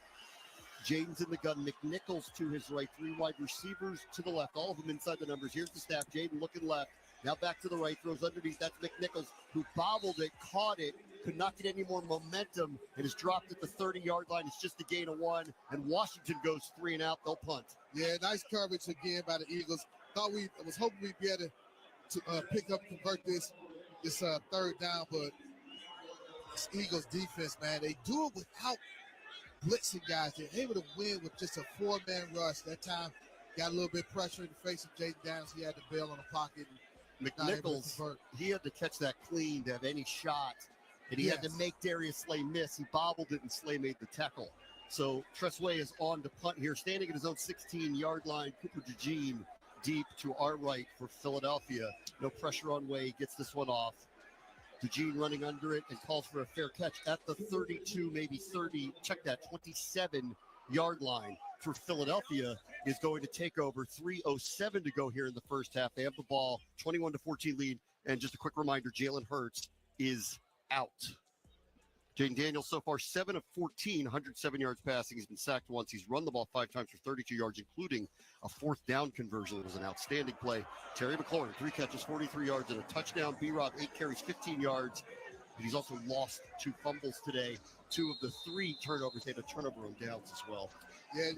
Speaker 2: Jaden's in the gun. McNichols to his right. 3 wide receivers to the left. All of them inside the numbers. Here's the snap. Jaden looking left. Now back to the right. Throws underneath. That's McNichols, who bobbled it, caught it, could not get any more momentum, and is dropped at the 30-yard line. It's just a gain of 1, and Washington goes 3 and out. They'll punt.
Speaker 1: Yeah, nice coverage again by the Eagles. I was hoping we'd be able to pick up and convert this 3rd down, but this Eagles defense, man, they do it without blitzing guys. They're able to win with just a 4-man rush. That time got a little bit pressure in the face of Jaden Downs. He had to bail on the pocket.
Speaker 2: McNichols, he had to catch that clean to have any shot, and he had to make Darius Slay miss. He bobbled it, and Slay made the tackle. So Tressway is on to punt here, standing at his own 16-yard line. Cooper DeJean deep to our right for Philadelphia. No pressure on Way. Gets this one off. DeJean running under it and calls for a fair catch at the 32, maybe 30. Check that, 27-yard line for Philadelphia is going to take over. 3:07 to go here in the first half. They have the ball, 21-14 lead. And just a quick reminder, Jalen Hurts is out. Jaden Daniels so far 7 of 14, 107 yards passing. He's been sacked once. He's run the ball 5 times for 32 yards, including a 4th down conversion. It was an outstanding play. Terry McLaurin, 3 catches, 43 yards, and a touchdown. B-Rob, 8 carries, 15 yards. But he's also lost 2 fumbles today. 2 of the 3 turnovers. They had a turnover on downs as well.
Speaker 1: Yeah,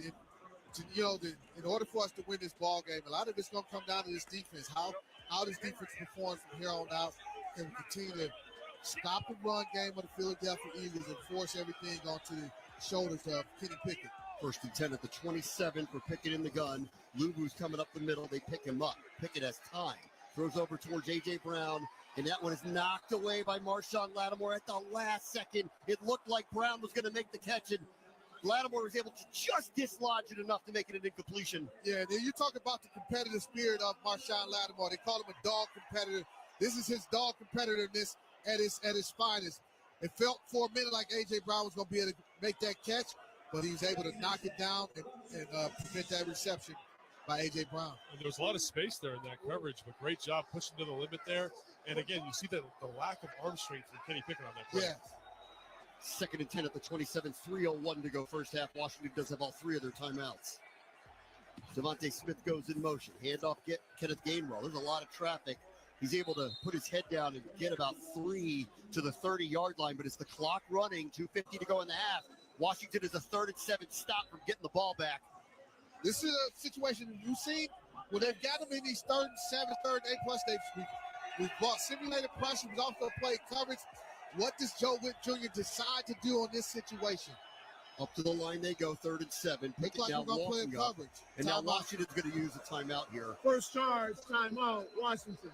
Speaker 1: in order for us to win this ball game, a lot of it's going to come down to this defense. How this defense performs from here on out, and continue to stop the run game of the Philadelphia Eagles and force everything onto the shoulders of Kenny Pickett.
Speaker 2: 1st and 10 at the 27 for Pickett in the gun. Lubu's coming up the middle. They pick him up. Pickett has time. Throws over towards A.J. Brown, and that one is knocked away by Marshawn Lattimore at the last second. It looked like Brown was going to make the catch, and Lattimore was able to just dislodge it enough to make it an incompletion.
Speaker 1: Yeah, you talk about the competitive spirit of Marshawn Lattimore. They call him a dog competitor. This is his dog competitiveness at his finest. It felt for a minute like A.J. Brown was going to be able to make that catch, but he was able to knock it down and prevent that reception by A.J. Brown.
Speaker 4: And there was a lot of space there in that coverage, but great job pushing to the limit there. And again, you see the lack of arm strength from Kenny Pickett on that play.
Speaker 1: Yeah.
Speaker 2: 2nd and 10 at the 27, 3:01 to go first half. Washington does have all 3 of their timeouts. Devontae Smith goes in motion. Handoff, get Kenneth Gainwell. There's a lot of traffic. He's able to put his head down and get about 3 to the 30-yard line, but it's the clock running, 2:50 to go in the half. Washington is a 3rd and 7 stop from getting the ball back.
Speaker 1: This is a situation you've seen when they've got them in these 3rd and 7, 3rd and 8+. We've brought simulated pressure. We've also played coverage. What does Joe Witt Jr. decide to do on this situation?
Speaker 2: Up to the line they go, 3rd and 7. Pickett
Speaker 1: Like
Speaker 2: now walking up.
Speaker 1: coverage.
Speaker 2: And now Washington's going to use a timeout here.
Speaker 3: First charge, timeout, Washington.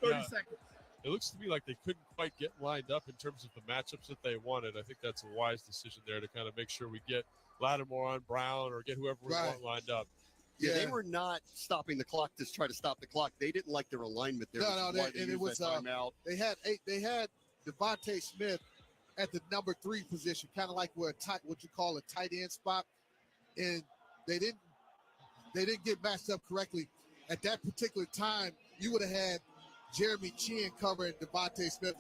Speaker 3: 30 seconds.
Speaker 4: It looks to me like they couldn't quite get lined up in terms of the matchups that they wanted. I think that's a wise decision there to kind of make sure we get Lattimore on Brown or get whoever we want lined up.
Speaker 2: Yeah, they were not stopping the clock to try to stop the clock. They didn't like their alignment there.
Speaker 1: It was timeout. They had Devontae Smith at the number 3 position, kind of like what you call a tight end spot, and they didn't get matched up correctly at that particular time. You would have had Jeremy Chin covering Devontae Smith.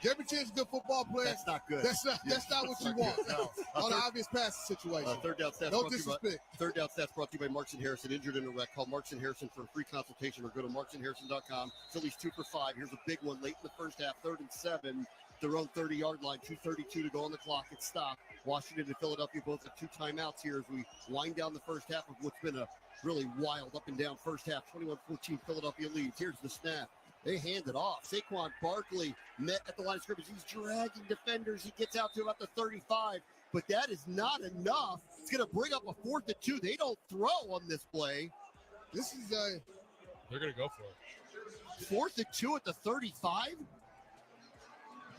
Speaker 1: Jeremy Chin's a good football player.
Speaker 2: That's not good.
Speaker 1: That's not what you want. No. On an obvious passing situation.
Speaker 2: Third down stats.
Speaker 1: No disrespect.
Speaker 2: Third down stats brought to you by Marks and Harrison. Injured in a wreck. Call Marks and Harrison for a free consultation or go to marksandharrison.com. Phillies 2 for 5. Here's a big one late in the first half. 3rd and 7. Their own 30-yard line. 2:32 to go on the clock. It's stopped. Washington and Philadelphia both have 2 timeouts here as we wind down the first half of what's been a really wild up and down first half. 21-14 Philadelphia leads. Here's the snap. They hand it off. Saquon Barkley met at the line of scrimmage. He's dragging defenders. He gets out to about the 35, but that is not enough. It's going to bring up a 4th and 2. They don't throw on this play.
Speaker 1: This is
Speaker 4: They're going to go for it.
Speaker 2: 4th and 2 at the 35?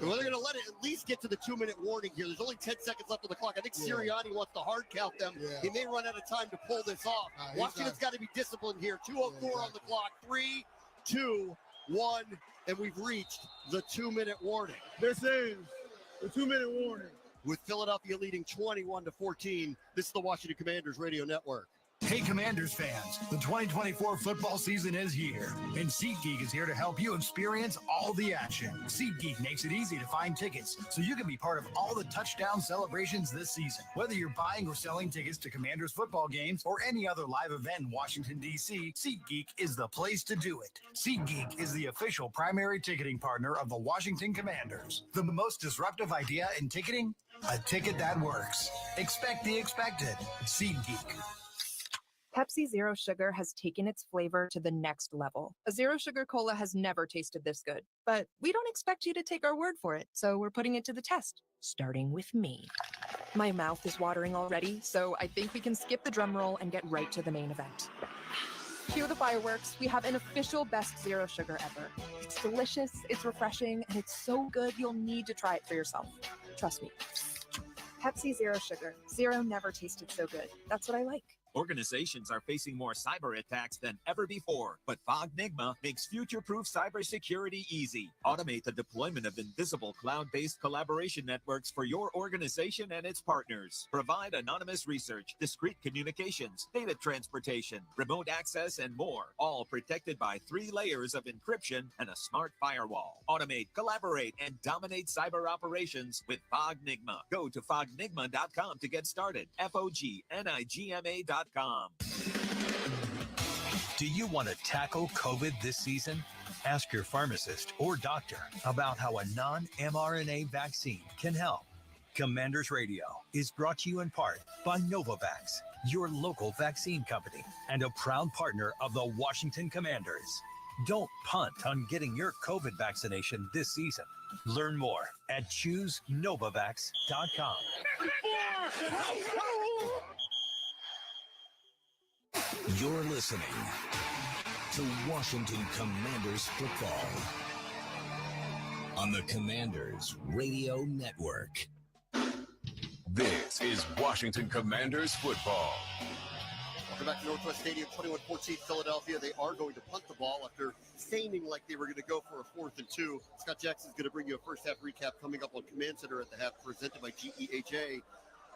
Speaker 2: Well, they're going to let it at least get to the 2-minute warning here. There's only 10 seconds left on the clock. I think Sirianni wants to hard count them. He may run out of time to pull this off. Washington's got to be disciplined here. 2:04 on the clock. 3, 2, 1, and we've reached the 2-minute warning.
Speaker 3: This is the 2-minute warning.
Speaker 2: With Philadelphia leading 21-14, this is the Washington Commanders Radio Network.
Speaker 23: Hey, Commanders fans, the 2024 football season is here, and SeatGeek is here to help you experience all the action. SeatGeek makes it easy to find tickets so you can be part of all the touchdown celebrations this season. Whether you're buying or selling tickets to Commanders football games or any other live event in Washington, D.C., SeatGeek is the place to do it. SeatGeek is the official primary ticketing partner of the Washington Commanders. The most disruptive idea in ticketing? A ticket that works. Expect the expected. SeatGeek.
Speaker 5: Pepsi Zero Sugar has taken its flavor to the next level. A Zero Sugar Cola has never tasted this good. But we don't expect you to take our word for it, so we're putting it to the test, starting with me. My mouth is watering already, so I think we can skip the drum roll and get right to the main event. Cue the fireworks. We have an official best Zero Sugar ever. It's delicious, it's refreshing, and it's so good you'll need to try it for yourself. Trust me. Pepsi Zero Sugar. Zero never tasted so good. That's what I like.
Speaker 13: Organizations are facing more cyber attacks than ever before, but Fognigma makes future-proof cybersecurity easy. Automate the deployment of invisible cloud-based collaboration networks for your organization and its partners. Provide anonymous research, discrete communications, data transportation, remote access, and more, all protected by 3 layers of encryption and a smart firewall. Automate, collaborate, and dominate cyber operations with Fognigma. Go to fognigma.com to get started. FOGNIGMA.com.
Speaker 23: Do you want to tackle COVID this season? Ask your pharmacist or doctor about how a non-mRNA vaccine can help. Commanders Radio is brought to you in part by Novavax, your local vaccine company, and a proud partner of the Washington Commanders. Don't punt on getting your COVID vaccination this season. Learn more at ChooseNovavax.com.
Speaker 8: You're listening to Washington Commanders football on the Commanders Radio Network.
Speaker 16: This is Washington Commanders football.
Speaker 2: Welcome back to Northwest Stadium, 21-14 Philadelphia. They are going to punt the ball after feigning like they were going to go for a 4th and 2. Scott Jackson's going to bring you a first half recap coming up on Command Center at the half, presented by GEHA.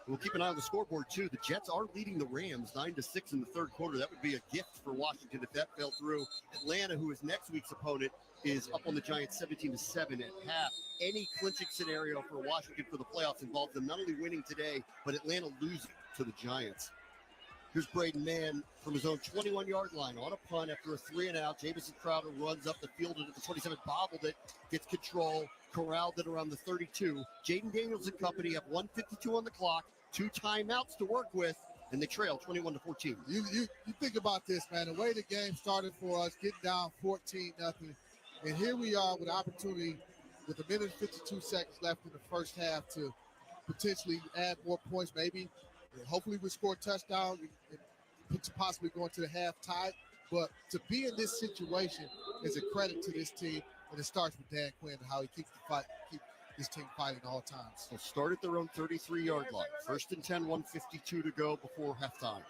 Speaker 2: We'll keep an eye on the scoreboard, too. The Jets are leading the Rams 9-6 in the third quarter. That would be a gift for Washington if that fell through. Atlanta, who is next week's opponent, is up on the Giants 17-7 at half. Any clinching scenario for Washington for the playoffs involves them not only winning today, but Atlanta losing to the Giants. Here's Braden Mann from his own 21-yard line on a punt after a 3-and-out. Jamison Crowder runs up the field and at the 27, bobbled it, gets control, corralled it around the 32. Jaden Daniels and company have 1:52 on the clock, 2 timeouts to work with, and they trail 21-14.
Speaker 1: You think about this, man. The way the game started for us, getting down 14-0, and here we are with opportunity with a minute and 52 seconds left in the first half to potentially add more points, maybe. Hopefully we score a touchdown and possibly going to the half tied. But to be in this situation is a credit to this team, and it starts with Dan Quinn and how he keeps the fight, keep this team fighting all times.
Speaker 2: They'll start at their own 33-yard line. 1st and 10, 1:52 to go before halftime.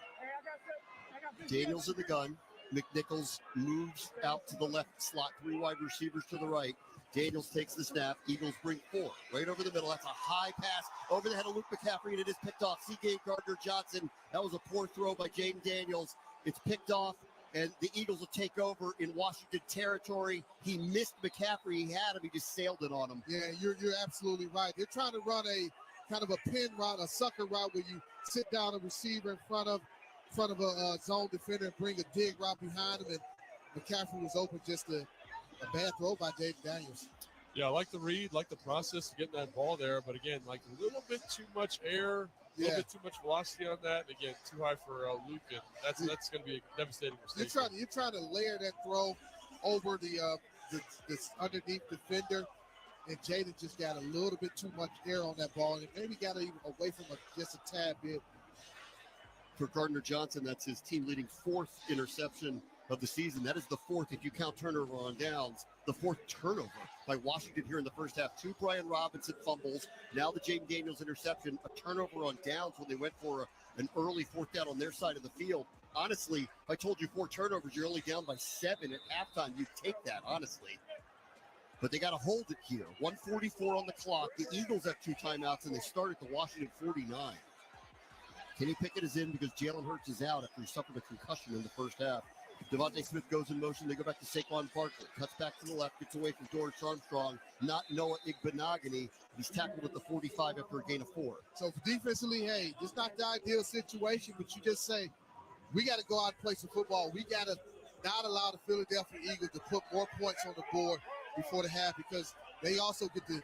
Speaker 2: Daniels in the gun. McNichols moves out to the left slot, 3 wide receivers to the right. Daniels takes the snap. Eagles bring 4 right over the middle. That's a high pass over the head of Luke McCaffrey, and it is picked off. Seagate Gardner-Johnson. That was a poor throw by Jaden Daniels. It's picked off, and the Eagles will take over in Washington territory. He missed McCaffrey. He had him. He just sailed it on him.
Speaker 1: Yeah, you're absolutely right. They're trying to run a kind of a pin route, a sucker route, where you sit down a receiver in front of a zone defender and bring a dig route behind him, and McCaffrey was open, just a bad throw by Jaden Daniels.
Speaker 4: Yeah, I like the read, like the process of getting that ball there, but again, like a little bit too much air, a little bit too much velocity on that, and again, too high for Luke, and that's going to be a devastating mistake.
Speaker 1: You're trying to layer that throw over the underneath defender, and Jaden just got a little bit too much air on that ball, and maybe got it even away from just a tad bit.
Speaker 2: For Gardner-Johnson, that's his team-leading 4th interception of the season. That is the fourth, if you count turnover on downs, the fourth turnover by Washington here in the first half. 2 Brian Robinson fumbles. Now the Jaden Daniels interception, a turnover on downs when they went for an early fourth down on their side of the field. Honestly, if I told you 4 turnovers, you're only down by 7 at halftime. You'd take that, honestly. But they got to hold it here. 1:44 on the clock. The Eagles have 2 timeouts, and they start at the Washington 49. Kenny Pickett is in because Jalen Hurts is out after he suffered a concussion in the first half. Devontae Smith goes in motion. They go back to Saquon Barkley. Cuts back to the left. Gets away from Doris Armstrong. Not Noah Igbenogany. He's tackled at the 45 after a gain of 4.
Speaker 1: So defensively, hey, it's not the ideal situation, but you just say, we got to go out and play some football. We got to not allow the Philadelphia Eagles to put more points on the board before the half, because they also get the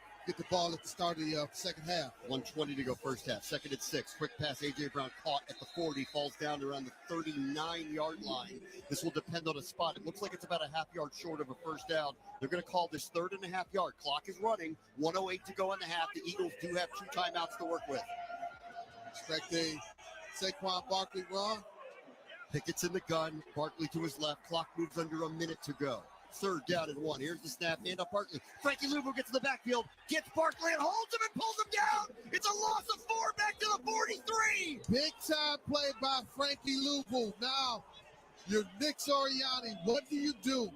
Speaker 1: ball at the start of the second half.
Speaker 2: 1:20 to go first half. Second and 6. Quick pass. A.J. Brown caught at the 40. Falls down around the 39-yard line. This will depend on a spot. It looks like it's about a half yard short of a first down. They're going to call this 3rd and a half yard. Clock is running. 1:08 to go in the half. The Eagles do have 2 timeouts to work with.
Speaker 1: Expect a Saquon Barkley run.
Speaker 2: Pickett's in the gun. Barkley to his left. Clock moves under a minute to go. 3rd down and 1. Here's the snap. Hand up Barkley. Frankie Luvu gets to the backfield. Gets Barkley and holds him and pulls him down. It's a loss of 4 back to the 43.
Speaker 1: Big time play by Frankie Luvu. Now, you're Nick Sirianni. What do you do?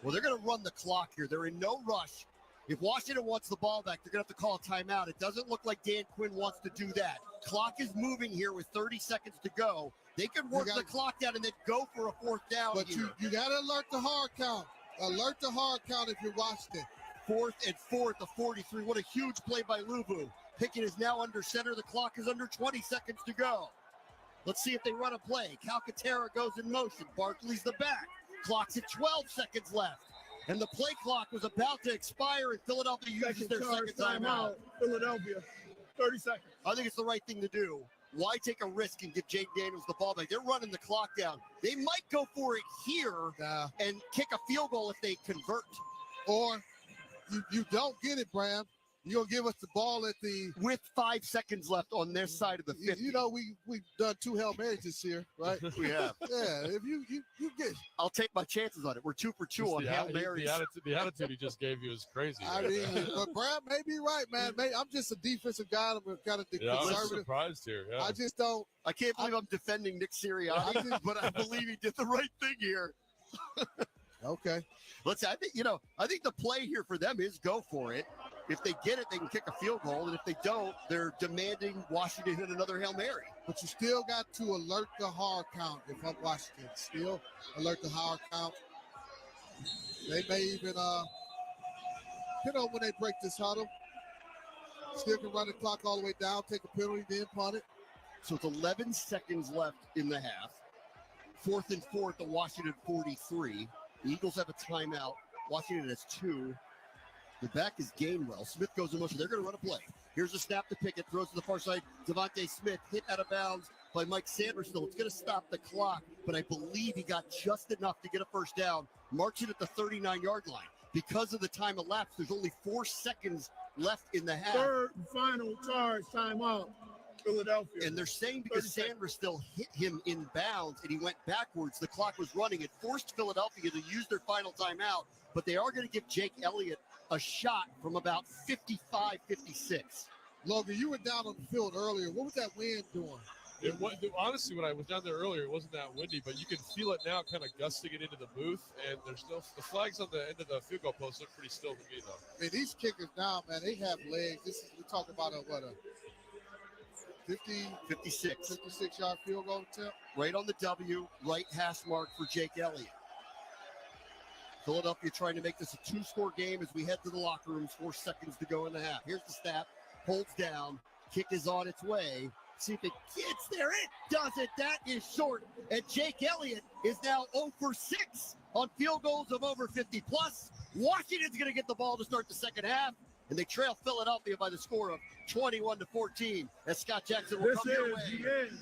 Speaker 2: Well, they're going to run the clock here. They're in no rush. If Washington wants the ball back, they're going to have to call a timeout. It doesn't look like Dan Quinn wants to do that. Clock is moving here with 30 seconds to go. They could work the clock down and then go for a 4th down.
Speaker 1: But you got to alert the hard count. Alert the hard count if you're Washington.
Speaker 2: 4th and 4 at the 43. What a huge play by Luvu. Pickett is now under center. The clock is under 20 seconds to go. Let's see if they run a play. Calcaterra goes in motion. Barkley's the back. Clock's at 12 seconds left. And the play clock was about to expire, and Philadelphia uses their second timeout.
Speaker 3: Philadelphia, 30 seconds.
Speaker 2: I think it's the right thing to do. Why take a risk and give Jaden Daniels the ball back? They're running the clock down. They might go for it here and kick a field goal if they convert.
Speaker 1: Or you don't get it, Bram. You're going to give us the ball at the...
Speaker 2: With 5 seconds left on their side of the 50.
Speaker 1: You know, we've done 2 Hail Marys this year, right?
Speaker 2: We have.
Speaker 1: Yeah, if you get...
Speaker 2: I'll take my chances on it. We're 2 for 2 on Hail Marys.
Speaker 4: The attitude he just gave you is crazy.
Speaker 1: I mean, but Bram may be right, man. I'm just a defensive guy. I'm kind of conservative.
Speaker 4: I'm surprised here. Yeah.
Speaker 1: I just don't...
Speaker 2: I can't believe I'm defending Nick Sirianni, but I believe he did the right thing here.
Speaker 1: Okay.
Speaker 2: Let's. I think the play here for them is go for it. If they get it, they can kick a field goal, and if they don't, they're demanding Washington hit another Hail Mary.
Speaker 1: But you still got to alert the hard count if I'm Washington. Still alert the hard count. They may even, when they break this huddle, still can run the clock all the way down, take a penalty, then punt it.
Speaker 2: So it's 11 seconds left in the half. 4th and 4 at the Washington 43. The Eagles have a timeout. Washington has 2. The back is Gainwell. Smith goes in motion. They're going to run a play. Here's a snap to Pickett. Throws to the far side. Devontae Smith hit out of bounds by Mike Sandersville. It's going to stop the clock, but I believe he got just enough to get a first down. Marks it at the 39-yard line. Because of the time elapsed, there's only 4 seconds left in the half.
Speaker 3: 3rd and final charge, timeout, Philadelphia.
Speaker 2: And they're saying because Sandersville hit him in bounds and he went backwards, the clock was running. It forced Philadelphia to use their final timeout, but they are going to give Jake Elliott a shot from about 55, 56.
Speaker 1: Logan, you were down on the field earlier. What was that wind doing?
Speaker 4: Honestly, when I was down there earlier, it wasn't that windy, but you can feel it now kind of gusting it into the booth, and there's still the flags on the end of the field goal post look pretty still to me, though.
Speaker 1: I mean, these kickers now, man, they have legs. We're talking about a 56-yard field goal attempt.
Speaker 2: Right on the W, right hash mark for Jake Elliott. Philadelphia trying to make this a 2-score game as we head to the locker rooms. 4 seconds to go in the half. Here's the snap. Holds down. Kick is on its way. See if it gets there. It doesn't. That is short. And Jake Elliott is now 0 for 6 on field goals of over 50 plus. Washington's going to get the ball to start the second half, and they trail Philadelphia by the score of 21-14 as Scott Jackson will come your way.
Speaker 3: This is the end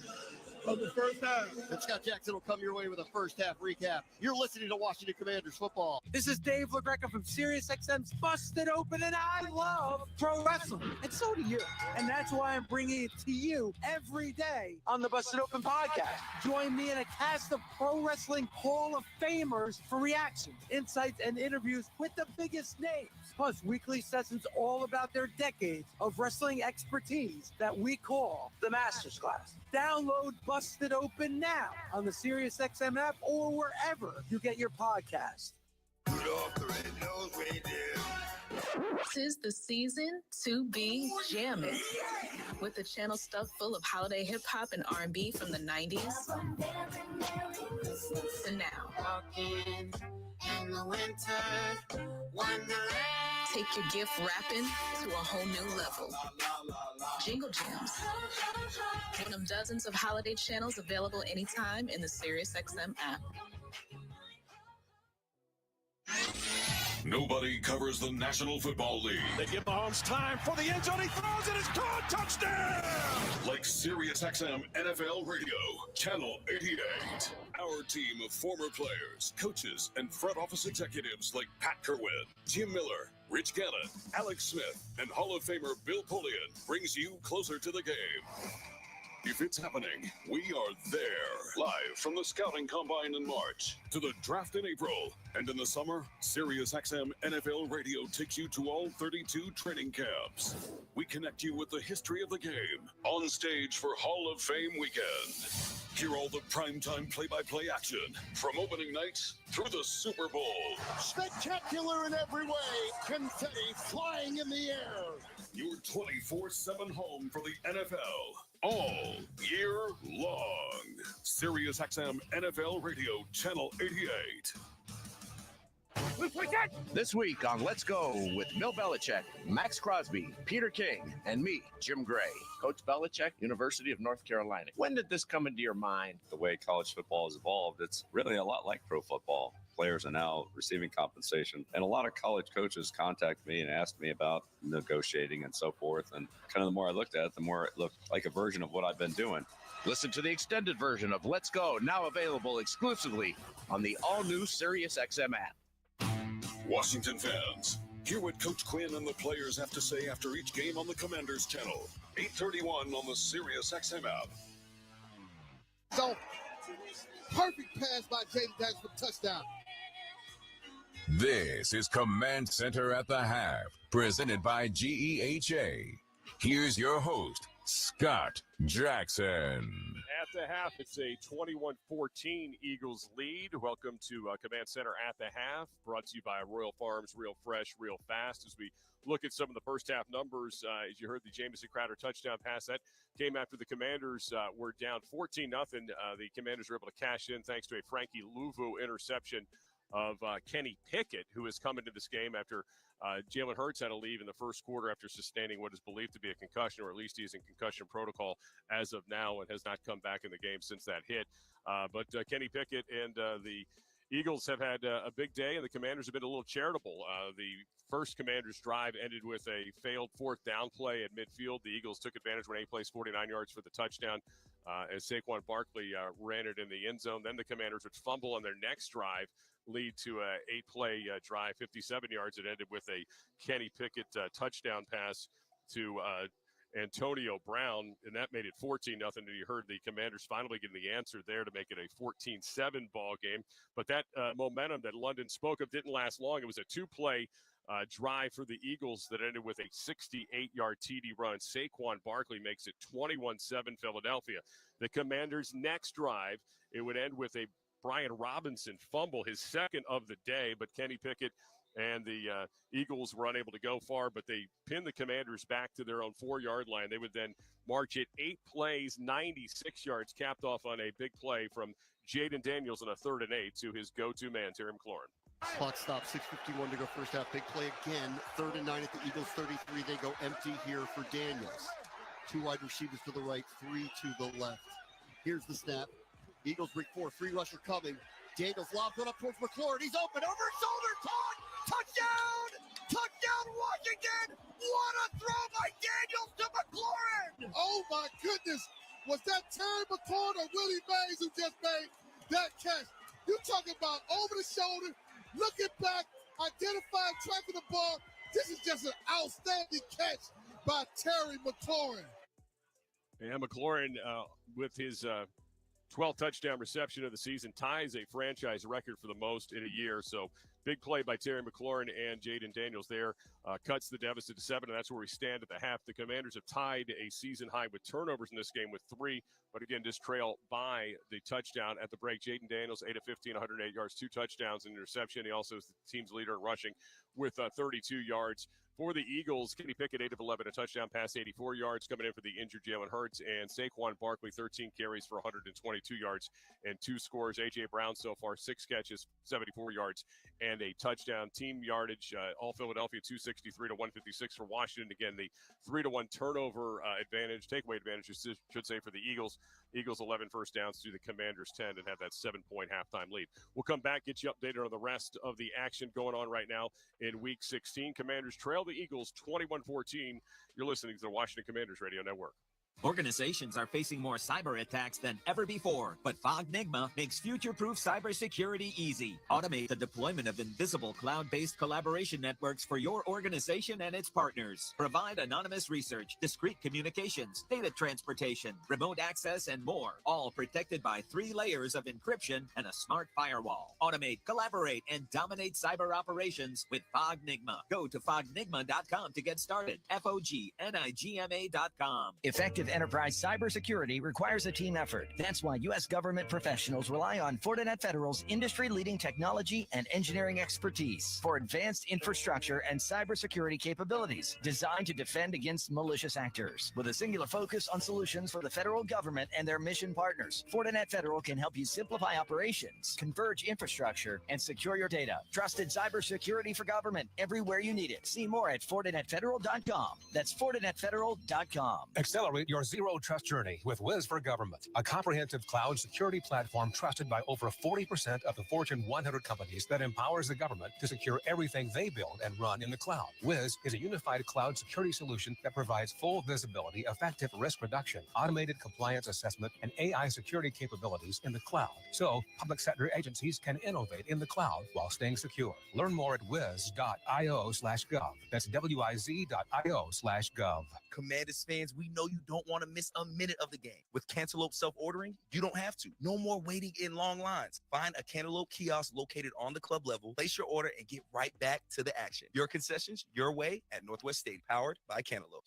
Speaker 3: of the first half.
Speaker 2: And Scott Jackson will come your way with a first half recap. You're listening to Washington Commanders football.
Speaker 6: This is Dave LaGreca from SiriusXM's Busted Open, and I love pro wrestling. And so do you. And that's why I'm bringing it to you every day on the Busted Open podcast. Join me in a cast of pro wrestling Hall of Famers for reactions, insights, and interviews with the biggest names. Plus, weekly sessions all about their decades of wrestling expertise that we call the Masters Class. Download Busted Open now on the SiriusXM app or wherever you get your podcast.
Speaker 14: This is the season to be jamming, with the channel stuffed full of holiday hip hop and R&B from the 90s to now. In the winter wonderland. Take your gift wrapping to a whole new level. Jingle Jams, one of dozens of holiday channels available anytime in the SiriusXM app.
Speaker 16: Nobody covers the National Football League.
Speaker 15: They give Mahomes time for the end zone. He throws it. It's caught. Touchdown!
Speaker 16: Like SiriusXM NFL Radio, Channel 88. Our team of former players, coaches, and front office executives like Pat Kerwin, Jim Miller, Rich Gannon, Alex Smith, and Hall of Famer Bill Polian brings you closer to the game. If it's happening, we are there. Live from the Scouting Combine in March to the draft in April. And in the summer, SiriusXM NFL Radio takes you to all 32 training camps. We connect you with the history of the game on stage for Hall of Fame weekend. Hear all the primetime play-by-play action from opening night through the Super Bowl.
Speaker 24: Spectacular in every way. Confetti flying in the air.
Speaker 16: Your 24/7 home for the NFL. All year long. SiriusXM NFL Radio, Channel 88.
Speaker 17: This week on Let's Go with Bill Belichick, Max Crosby, Peter King, and me, Jim Gray. Coach Belichick, University of North Carolina. When did this come into your mind?
Speaker 22: The way college football has evolved, it's really a lot like pro football. Players are now receiving compensation, and a lot of college coaches contact me and ask me about negotiating and so forth. And kind of the more I looked at it, the more it looked like a version of what I've been doing.
Speaker 17: Listen to the extended version of Let's Go, now available exclusively on the all-new SiriusXM app.
Speaker 16: Washington fans, hear what Coach Quinn and the players have to say after each game on the Commanders channel. 8:31 on the SiriusXM app.
Speaker 1: So, perfect pass by Jaden Daniels for touchdown.
Speaker 25: This is Command Center at the Half, presented by GEHA. Here's your host, Scott Jackson.
Speaker 4: At the half, it's a 21-14 Eagles lead. Welcome to Command Center at the half, brought to you by Royal Farms, real fresh, real fast. As we look at some of the first half numbers, as you heard the Jamison Crowder touchdown pass, that came after the Commanders were down 14-0. The Commanders were able to cash in thanks to a Frankie Louvu interception of Kenny Pickett, who has come into this game after Jalen Hurts had to leave in the first quarter after sustaining what is believed to be a concussion, or at least he's in concussion protocol as of now and has not come back in the game since that hit. But Kenny Pickett and the Eagles have had a big day, and the Commanders have been a little charitable. The first Commanders drive ended with a failed fourth down play at midfield. The Eagles took advantage when he plays 49 yards for the touchdown as Saquon Barkley ran it in the end zone. Then the Commanders would fumble on their next drive, lead to a 8-play drive, 57 yards. It ended with a Kenny Pickett touchdown pass to Antonio Brown, and that made it 14-0. And you heard the Commanders finally getting the answer there to make it a 14-7 ball game. But that momentum that London spoke of didn't last long. It was a two-play drive for the Eagles that ended with a 68-yard TD run. Saquon Barkley makes it 21-7 Philadelphia. The Commanders' next drive, it would end with a Brian Robinson fumble, his second of the day, but Kenny Pickett and the Eagles were unable to go far, but they pinned the Commanders back to their own 4-yard line. They would then march it 8 plays, 96 yards, capped off on a big play from Jaden Daniels on a 3rd and 8 to his go-to man, Terry McLaurin.
Speaker 2: Clock stop, 6:51 to go first half. Big play again, 3rd and 9 at the Eagles 33. They go empty here for Daniels. 2 wide receivers to the right, 3 to the left. Here's the snap. Eagles break 4, 3 rusher coming. Daniels lob put up towards McLaurin. He's open, over his shoulder, caught! Touchdown! Touchdown, Washington! What a throw by Daniels to McLaurin!
Speaker 1: Oh, my goodness. Was that Terry McLaurin or Willie Mays who just made that catch? You talking about over the shoulder, looking back, identifying, tracking the ball. This is just an outstanding catch by Terry McLaurin.
Speaker 7: And McLaurin, with his 12th touchdown reception of the season, ties a franchise record for the most in a year. So big play by Terry McLaurin and Jaden Daniels there. Cuts the deficit to 7, and that's where we stand at the half. The Commanders have tied a season high with turnovers in this game with 3, but again, just trail by the touchdown at the break. Jaden Daniels, 8 of 15, 108 yards, 2 touchdowns and interception. He also is the team's leader in rushing with 32 yards. For the Eagles, Kenny Pickett, 8 of 11, a touchdown pass, 84 yards. Coming in for the injured Jalen Hurts, and Saquon Barkley, 13 carries for 122 yards and 2 scores. A.J. Brown so far, 6 catches, 74 yards, and a touchdown. Team yardage, all Philadelphia, 263 to 156 for Washington. Again, the 3-1 turnover advantage, takeaway advantage, should say, for the Eagles. Eagles 11 first downs to the Commanders 10 and have that 7-point halftime lead. We'll come back, get you updated on the rest of the action going on right now in Week 16. Commanders trail the Eagles 21-14. You're listening to the Washington Commanders Radio Network.
Speaker 13: Organizations are facing more cyber attacks than ever before, but Fognigma makes future-proof cybersecurity easy. Automate the deployment of invisible cloud-based collaboration networks for your organization and its partners. Provide anonymous research, discrete communications, data transportation, remote access, and more, all protected by 3 layers of encryption and a smart firewall. Automate, collaborate, and dominate cyber operations with Fognigma. Go to fognigma.com to get started. FOGNIGMA.com.
Speaker 11: Effective enterprise cybersecurity requires a team effort. That's why U.S. government professionals rely on Fortinet Federal's industry-leading technology and engineering expertise for advanced infrastructure and cybersecurity capabilities designed to defend against malicious actors. With a singular focus on solutions for the federal government and their mission partners, Fortinet Federal can help you simplify operations, converge infrastructure, and secure your data. Trusted cybersecurity for government everywhere you need it. See more at FortinetFederal.com. That's FortinetFederal.com.
Speaker 9: Accelerate your zero trust journey with Wiz for Government, a comprehensive cloud security platform trusted by over 40% of the Fortune 100 companies that empowers the government to secure everything they build and run in the cloud. Wiz is a unified cloud security solution that provides full visibility, effective risk reduction, automated compliance assessment, and AI security capabilities in the cloud, so public sector agencies can innovate in the cloud while staying secure. Learn more at wiz.io/gov. That's wiz.io/gov.
Speaker 12: Commanders fans, we know you don't want to miss a minute of the game. With Cantaloupe self-ordering, you don't have to. No more waiting in long lines. Find a Cantaloupe kiosk located on the club level, place your order, and get right back to the action. Your concessions, your way at Northwest State, powered by Cantaloupe.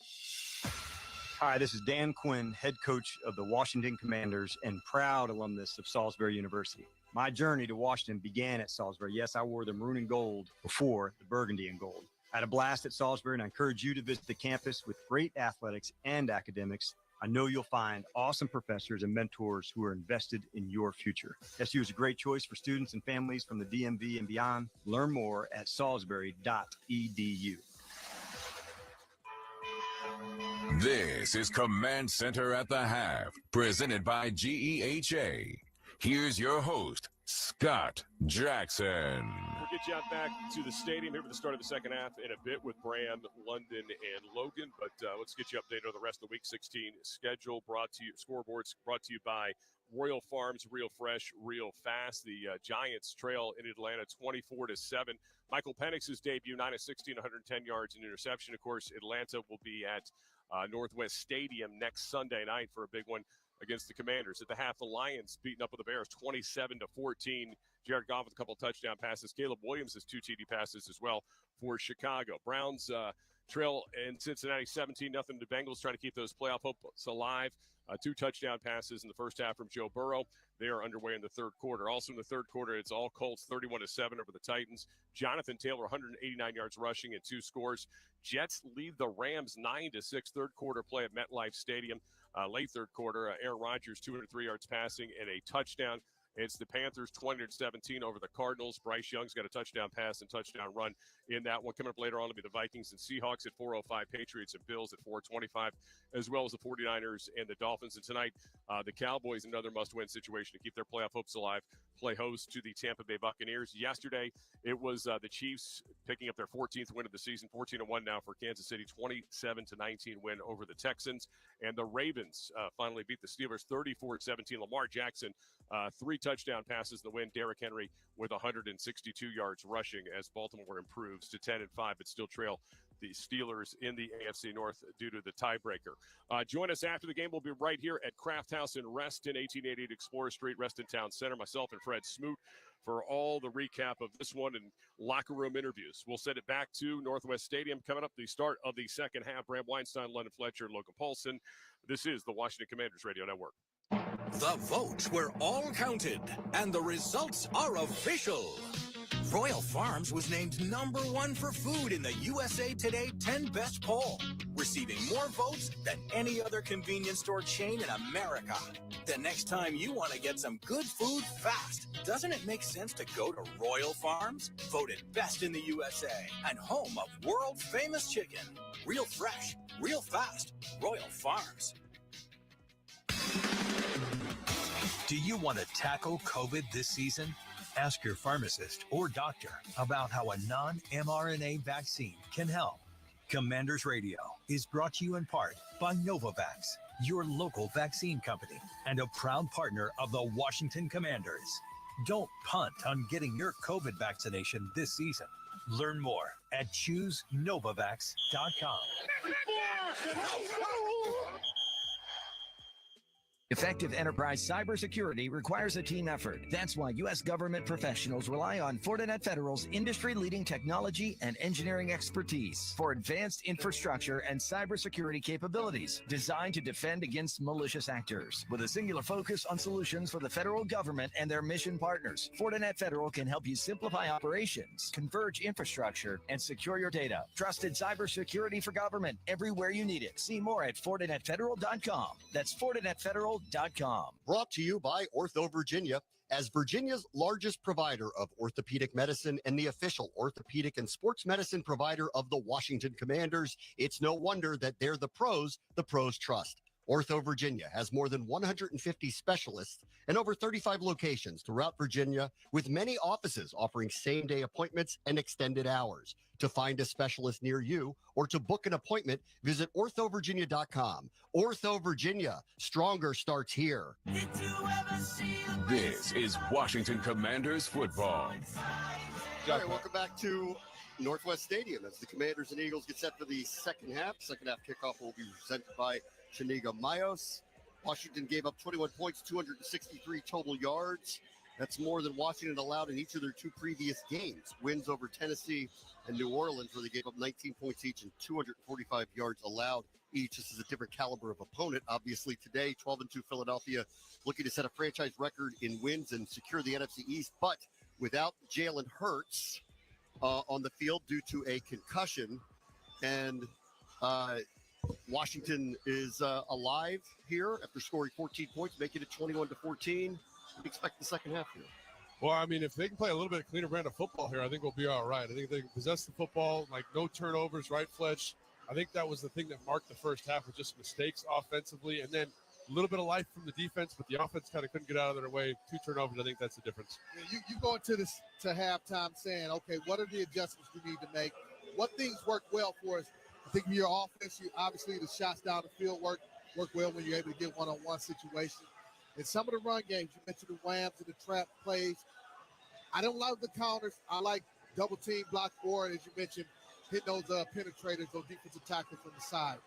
Speaker 10: Hi, this is Dan Quinn, head coach of the Washington Commanders and proud alumnus of Salisbury University. My journey to Washington began at Salisbury. Yes, I wore the maroon and gold before the burgundy and gold. I had a blast at Salisbury, and I encourage you to visit the campus with great athletics and academics. I know you'll find awesome professors and mentors who are invested in your future. SU is a great choice for students and families from the DMV and beyond. Learn more at salisbury.edu.
Speaker 25: This is Command Center at the Half, presented by GEHA. Here's your host, Scott Jackson.
Speaker 7: We'll get you out back to the stadium here for the start of the second half in a bit with Bram, London, and Logan. But let's get you updated on the rest of the Week 16 schedule. Scoreboards brought to you by Royal Farms, real fresh, real fast. The Giants trail in Atlanta 24-7. Michael Penix's debut, 9 of 16, 110 yards and interception. Of course, Atlanta will be at Northwest Stadium next Sunday night for a big one against the Commanders. At the half, the Lions beating up with the Bears 27-14. Jared Goff with a couple of touchdown passes. Caleb Williams has 2 TD passes as well for Chicago. Browns trail in Cincinnati 17-0. The Bengals trying to keep those playoff hopes alive. 2 touchdown passes in the first half from Joe Burrow. They are underway in the third quarter. Also in the third quarter, it's all Colts 31-7 over the Titans. Jonathan Taylor, 189 yards rushing and 2 scores. Jets lead the Rams 9-6. Third quarter play at MetLife Stadium. Late third quarter, Aaron Rodgers, 203 yards passing and a touchdown. It's the Panthers 20-17 over the Cardinals. Bryce Young's got a touchdown pass and touchdown run in that one. Coming up later on will be the Vikings and Seahawks at 4:05, Patriots and Bills at 4:25, as well as the 49ers and the Dolphins. And tonight, The Cowboys, another must-win situation to keep their playoff hopes alive, play host to the Tampa Bay Buccaneers. Yesterday, it was the Chiefs picking up their 14th win of the season, 14-1 now for Kansas City, 27-19 win over the Texans. And the Ravens finally beat the Steelers 34-17. Lamar Jackson, 3 touchdown passes in the win. Derrick Henry with 162 yards rushing as Baltimore improves to 10-5, but still trail the Steelers in the AFC North due to the tiebreaker. Join us after the game. We'll be right here at Kraft House in Reston, 1888 Explorer Street, Reston Town Center. Myself and Fred Smoot for all the recap of this one and locker room interviews. We'll send it back to Northwest Stadium. Coming up, the start of the second half. Bram Weinstein, London Fletcher, Logan Paulson. This is the Washington Commanders Radio Network.
Speaker 8: The votes were all counted, and the results are official. Royal Farms was named #1 for food in the USA Today 10 Best poll, receiving more votes than any other convenience store chain in America. The next time you want to get some good food fast, doesn't it make sense to go to Royal Farms? Voted best in the USA and home of world-famous chicken. Real fresh, real fast. Royal Farms.
Speaker 9: Do you want to tackle COVID this season? Ask your pharmacist or doctor about how a non-mRNA vaccine can help. Commanders Radio is brought to you in part by Novavax, your local vaccine company and a proud partner of the Washington Commanders. Don't punt on getting your COVID vaccination this season. Learn more at ChooseNovavax.com.
Speaker 11: Effective enterprise cybersecurity requires a team effort. That's why U.S. government professionals rely on Fortinet Federal's industry-leading technology and engineering expertise for advanced infrastructure and cybersecurity capabilities designed to defend against malicious actors. With a singular focus on solutions for the federal government and their mission partners, Fortinet Federal can help you simplify operations, converge infrastructure, and secure your data. Trusted cybersecurity for government everywhere you need it. See more at FortinetFederal.com. That's FortinetFederal.com.
Speaker 2: Brought to you by Ortho Virginia. As Virginia's largest provider of orthopedic medicine and the official orthopedic and sports medicine provider of the Washington Commanders, it's no wonder that they're the pros trust. Ortho Virginia has more than 150 specialists and over 35 locations throughout Virginia, with many offices offering same-day appointments and extended hours. To find a specialist near you or to book an appointment, visit orthovirginia.com. Ortho Virginia, stronger starts here.
Speaker 25: This is Washington Commanders football.
Speaker 2: All right, welcome back to Northwest Stadium as the Commanders and Eagles get set for the second half. Second half kickoff will be presented by Chiniga Mayos. Washington gave up 21 points, 263 total yards. That's more than Washington allowed in each of their 2 previous games. Wins over Tennessee and New Orleans, where they gave up 19 points each and 245 yards allowed each. This is a different caliber of opponent. Obviously today, 12-2 Philadelphia looking to set a franchise record in wins and secure the NFC East, but without Jalen Hurts on the field due to a concussion. And Washington is alive here after scoring 14 points, making it 21-14. We'd expect the second half here.
Speaker 4: Well, I mean, if they can play a little bit cleaner brand of football here, I think we'll be all right. I think they can possess the football, like no turnovers, right, Fletch? I think that was the thing that marked the first half, was just mistakes offensively, and then a little bit of life from the defense, but the offense kind of couldn't get out of their way. 2 turnovers, I think that's the difference.
Speaker 1: Yeah, you go into this to halftime saying, okay, what are the adjustments we need to make? What things work well for us? I think your offense, obviously the shots down the field work well when you're able to get one-on-one situation. And some of the run games, you mentioned the whams and the trap plays. I don't love the counters. I like double team block forward, as you mentioned, hitting those penetrators, those defensive tackles from the side.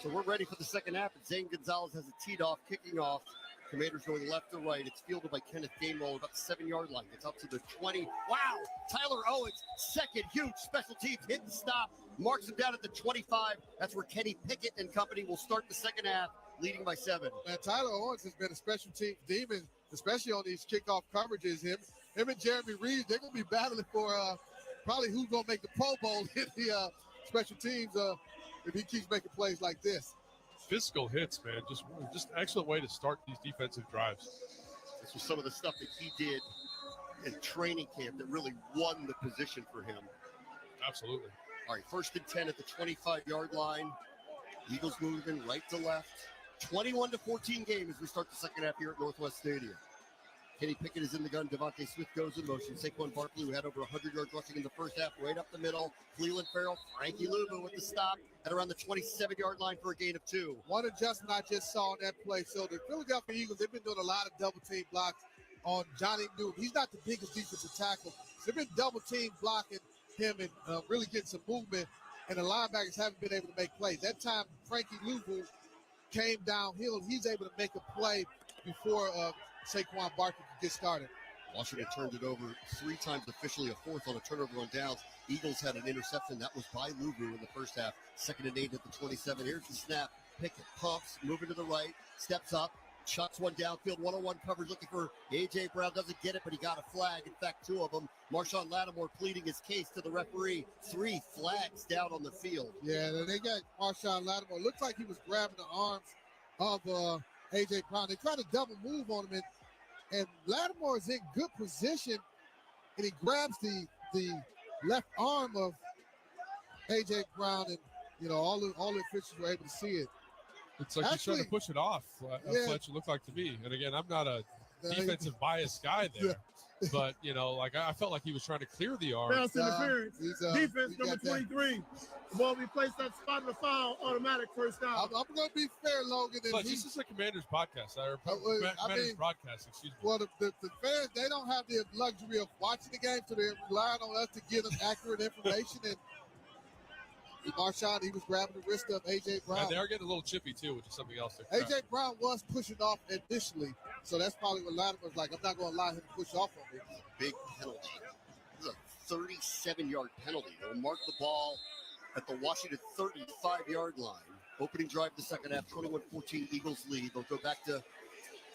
Speaker 2: So we're ready for the second half. And Zane Gonzalez has it teed off, kicking off. Commanders going left to right. It's fielded by Kenneth Gainwell about the 7-yard line. It's up to the 20. Wow! Tyler Owens, second huge special teams hit and stop. Marks him down at the 25. That's where Kenny Pickett and company will start the second half, leading by 7.
Speaker 1: Man, Tyler Owens has been a special teams demon, especially on these kickoff coverages. Him and Jeremy Reeves, they're going to be battling for probably who's going to make the Pro Bowl in the special teams if he keeps making plays like this.
Speaker 4: Physical hits, man. Just excellent way to start these defensive drives.
Speaker 2: This was some of the stuff that he did in training camp that really won the position for him.
Speaker 4: Absolutely.
Speaker 2: All right, 1st and 10 at the 25-yard line. Eagles moving right to left. 21-14 game as we start the second half here at Northwest Stadium. Kenny Pickett is in the gun. Devontae Smith goes in motion. Saquon Barkley, who had over 100 yards rushing in the first half, right up the middle. Cleveland Farrell, Frankie Luvu with the stop at around the 27-yard line for a gain of 2.
Speaker 1: One adjustment I just saw in that play. So the Philadelphia Eagles, they've been doing a lot of double-team blocks on Johnny Newton. He's not the biggest defensive tackle. So they've been double-team blocking him and really getting some movement, and the linebackers haven't been able to make plays. That time, Frankie Luvu came downhill. He's able to make a play before Saquon Barkley could get started.
Speaker 2: Washington turned it over 3 times officially, a fourth on a turnover on downs. Eagles had an interception. That was by Luvu in the first half. 2nd and 8 at the 27. Here's the snap. Pickett pumps, moving to the right, steps up, chucks one downfield, 1-on-1 coverage looking for A.J. Brown. Doesn't get it, but he got a flag. In fact, 2 of them. Marshawn Lattimore pleading his case to the referee. 3 flags down on the field.
Speaker 1: Yeah, they got Marshawn Lattimore. Looks like he was grabbing the arms of A.J. Brown. They tried to double move on him, and Lattimore is in good position, and he grabs the left arm of A.J. Brown, and all the officials were able to see it.
Speaker 4: It's like he's trying to push it off. Fletcher looked like to me. And again, I'm not a defensive bias guy there, but I felt like he was trying to clear the arm.
Speaker 3: Pass interference. Defense number 23. The ball be placed at spot of the foul. Automatic first down.
Speaker 1: I'm going to be fair, Logan.
Speaker 4: But this is a Commander's podcast. Commander's broadcast, excuse me.
Speaker 1: Well, the fans, they don't have the luxury of watching the game, so they're relying on us to give them accurate information. And Marshawn, he was grabbing the wrist of A.J. Brown.
Speaker 4: And they are getting a little chippy, too, which is something else.
Speaker 1: A.J. Brown was pushing off initially, so that's probably what Lattimore was like. I'm not going to allow him to push off on me.
Speaker 2: Big penalty. This is a 37-yard penalty. They'll mark the ball at the Washington 35-yard line. Opening drive of the second half, 21-14 Eagles lead. They'll go back to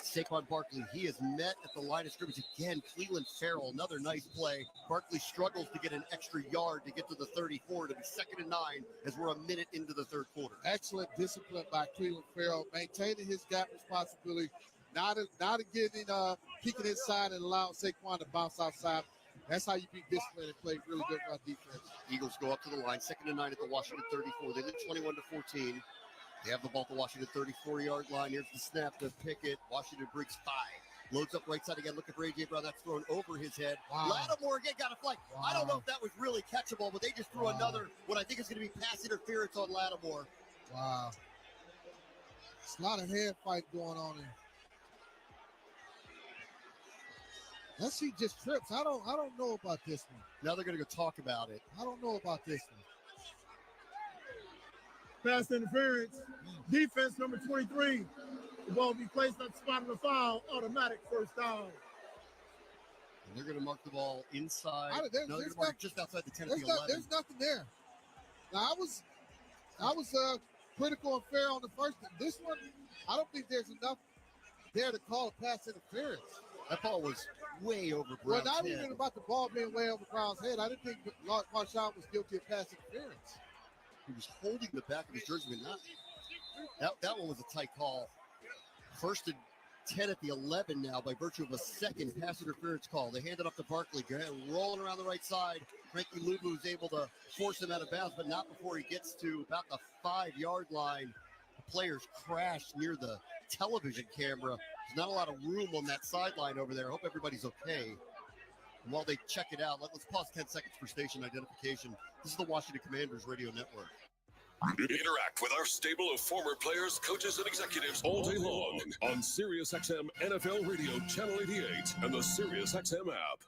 Speaker 2: Saquon Barkley. He is met at the line of scrimmage again. Cleveland Farrell, another nice play. Barkley struggles to get an extra yard to get to the 34 to be 2nd and 9 as we're a minute into the third quarter.
Speaker 1: Excellent discipline by Cleveland Farrell, maintaining his gap responsibility, not getting peeking inside and allowing Saquon to bounce outside. That's how you be disciplined and play really good run defense.
Speaker 2: Eagles go up to the line, 2nd and 9 at the Washington 34. They lead 21-14. They have the ball at the Washington 34-yard line. Here's the snap to Pickett. Washington breaks 5. Loads up right side again, looking for A.J. Brown. That's thrown over his head.
Speaker 1: Wow.
Speaker 2: Lattimore again got a flag. Wow. I don't know if that was really catchable, but they just threw another, what I think is going to be pass interference on Lattimore.
Speaker 1: Wow. There's a lot of head fight going on there. That she just trips. I don't know about this one.
Speaker 2: Now they're going to go talk about it.
Speaker 1: I don't know about this one.
Speaker 3: Pass interference. Defense number 23. The ball will be placed at the spot of the foul. Automatic first down.
Speaker 2: And they're going to mark the ball inside. They're going to mark it just outside the 10 at the 11.
Speaker 1: There's nothing there. Now, I was critical and fair on the first one. This one, I don't think there's enough there to call a pass interference.
Speaker 2: That ball was way over Brown's
Speaker 1: Well, not
Speaker 2: head.
Speaker 1: even about the ball being way over Brown's head. I didn't think Marshawn was guilty of pass interference.
Speaker 2: He was holding the back of his jersey, but not. That one was a tight call. 1st and 10 at the 11 now by virtue of a second pass interference call. They hand it up to Barkley. Rolling around the right side. Frankie Luvu is able to force him out of bounds, but not before he gets to about the 5-yard line. The players crashed near the television camera. There's not a lot of room on that sideline over there. I hope everybody's okay. And while they check it out, let's pause 10 seconds for station identification. This is the Washington Commanders Radio Network.
Speaker 16: Interact with our stable of former players, coaches, and executives all day long on SiriusXM NFL Radio Channel 88 and the SiriusXM app.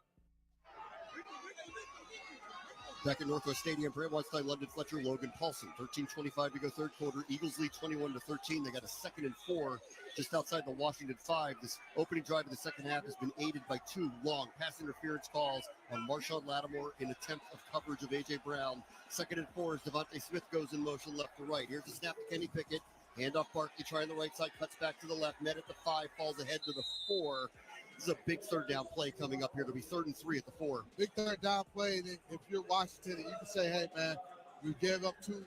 Speaker 2: Back at Northwest Stadium, Brant Weinstein, London Fletcher, Logan Paulson. 13:25 to go third quarter. Eagles lead 21-13. They got a 2nd and 4 just outside the Washington 5. This opening drive of the second half has been aided by 2 long pass interference calls on Marshawn Lattimore in attempt of coverage of A.J. Brown. 2nd and 4 as Devontae Smith goes in motion left to right. Here's the snap to Kenny Pickett. Handoff Barkley trying the right side, cuts back to the left. Met at the 5, falls ahead to the 4. This is a big 3rd down play coming up here. It'll be 3rd and 3 at the 4.
Speaker 1: Big 3rd down play, and if you're Washington, you can say, hey, man, you gave up 2,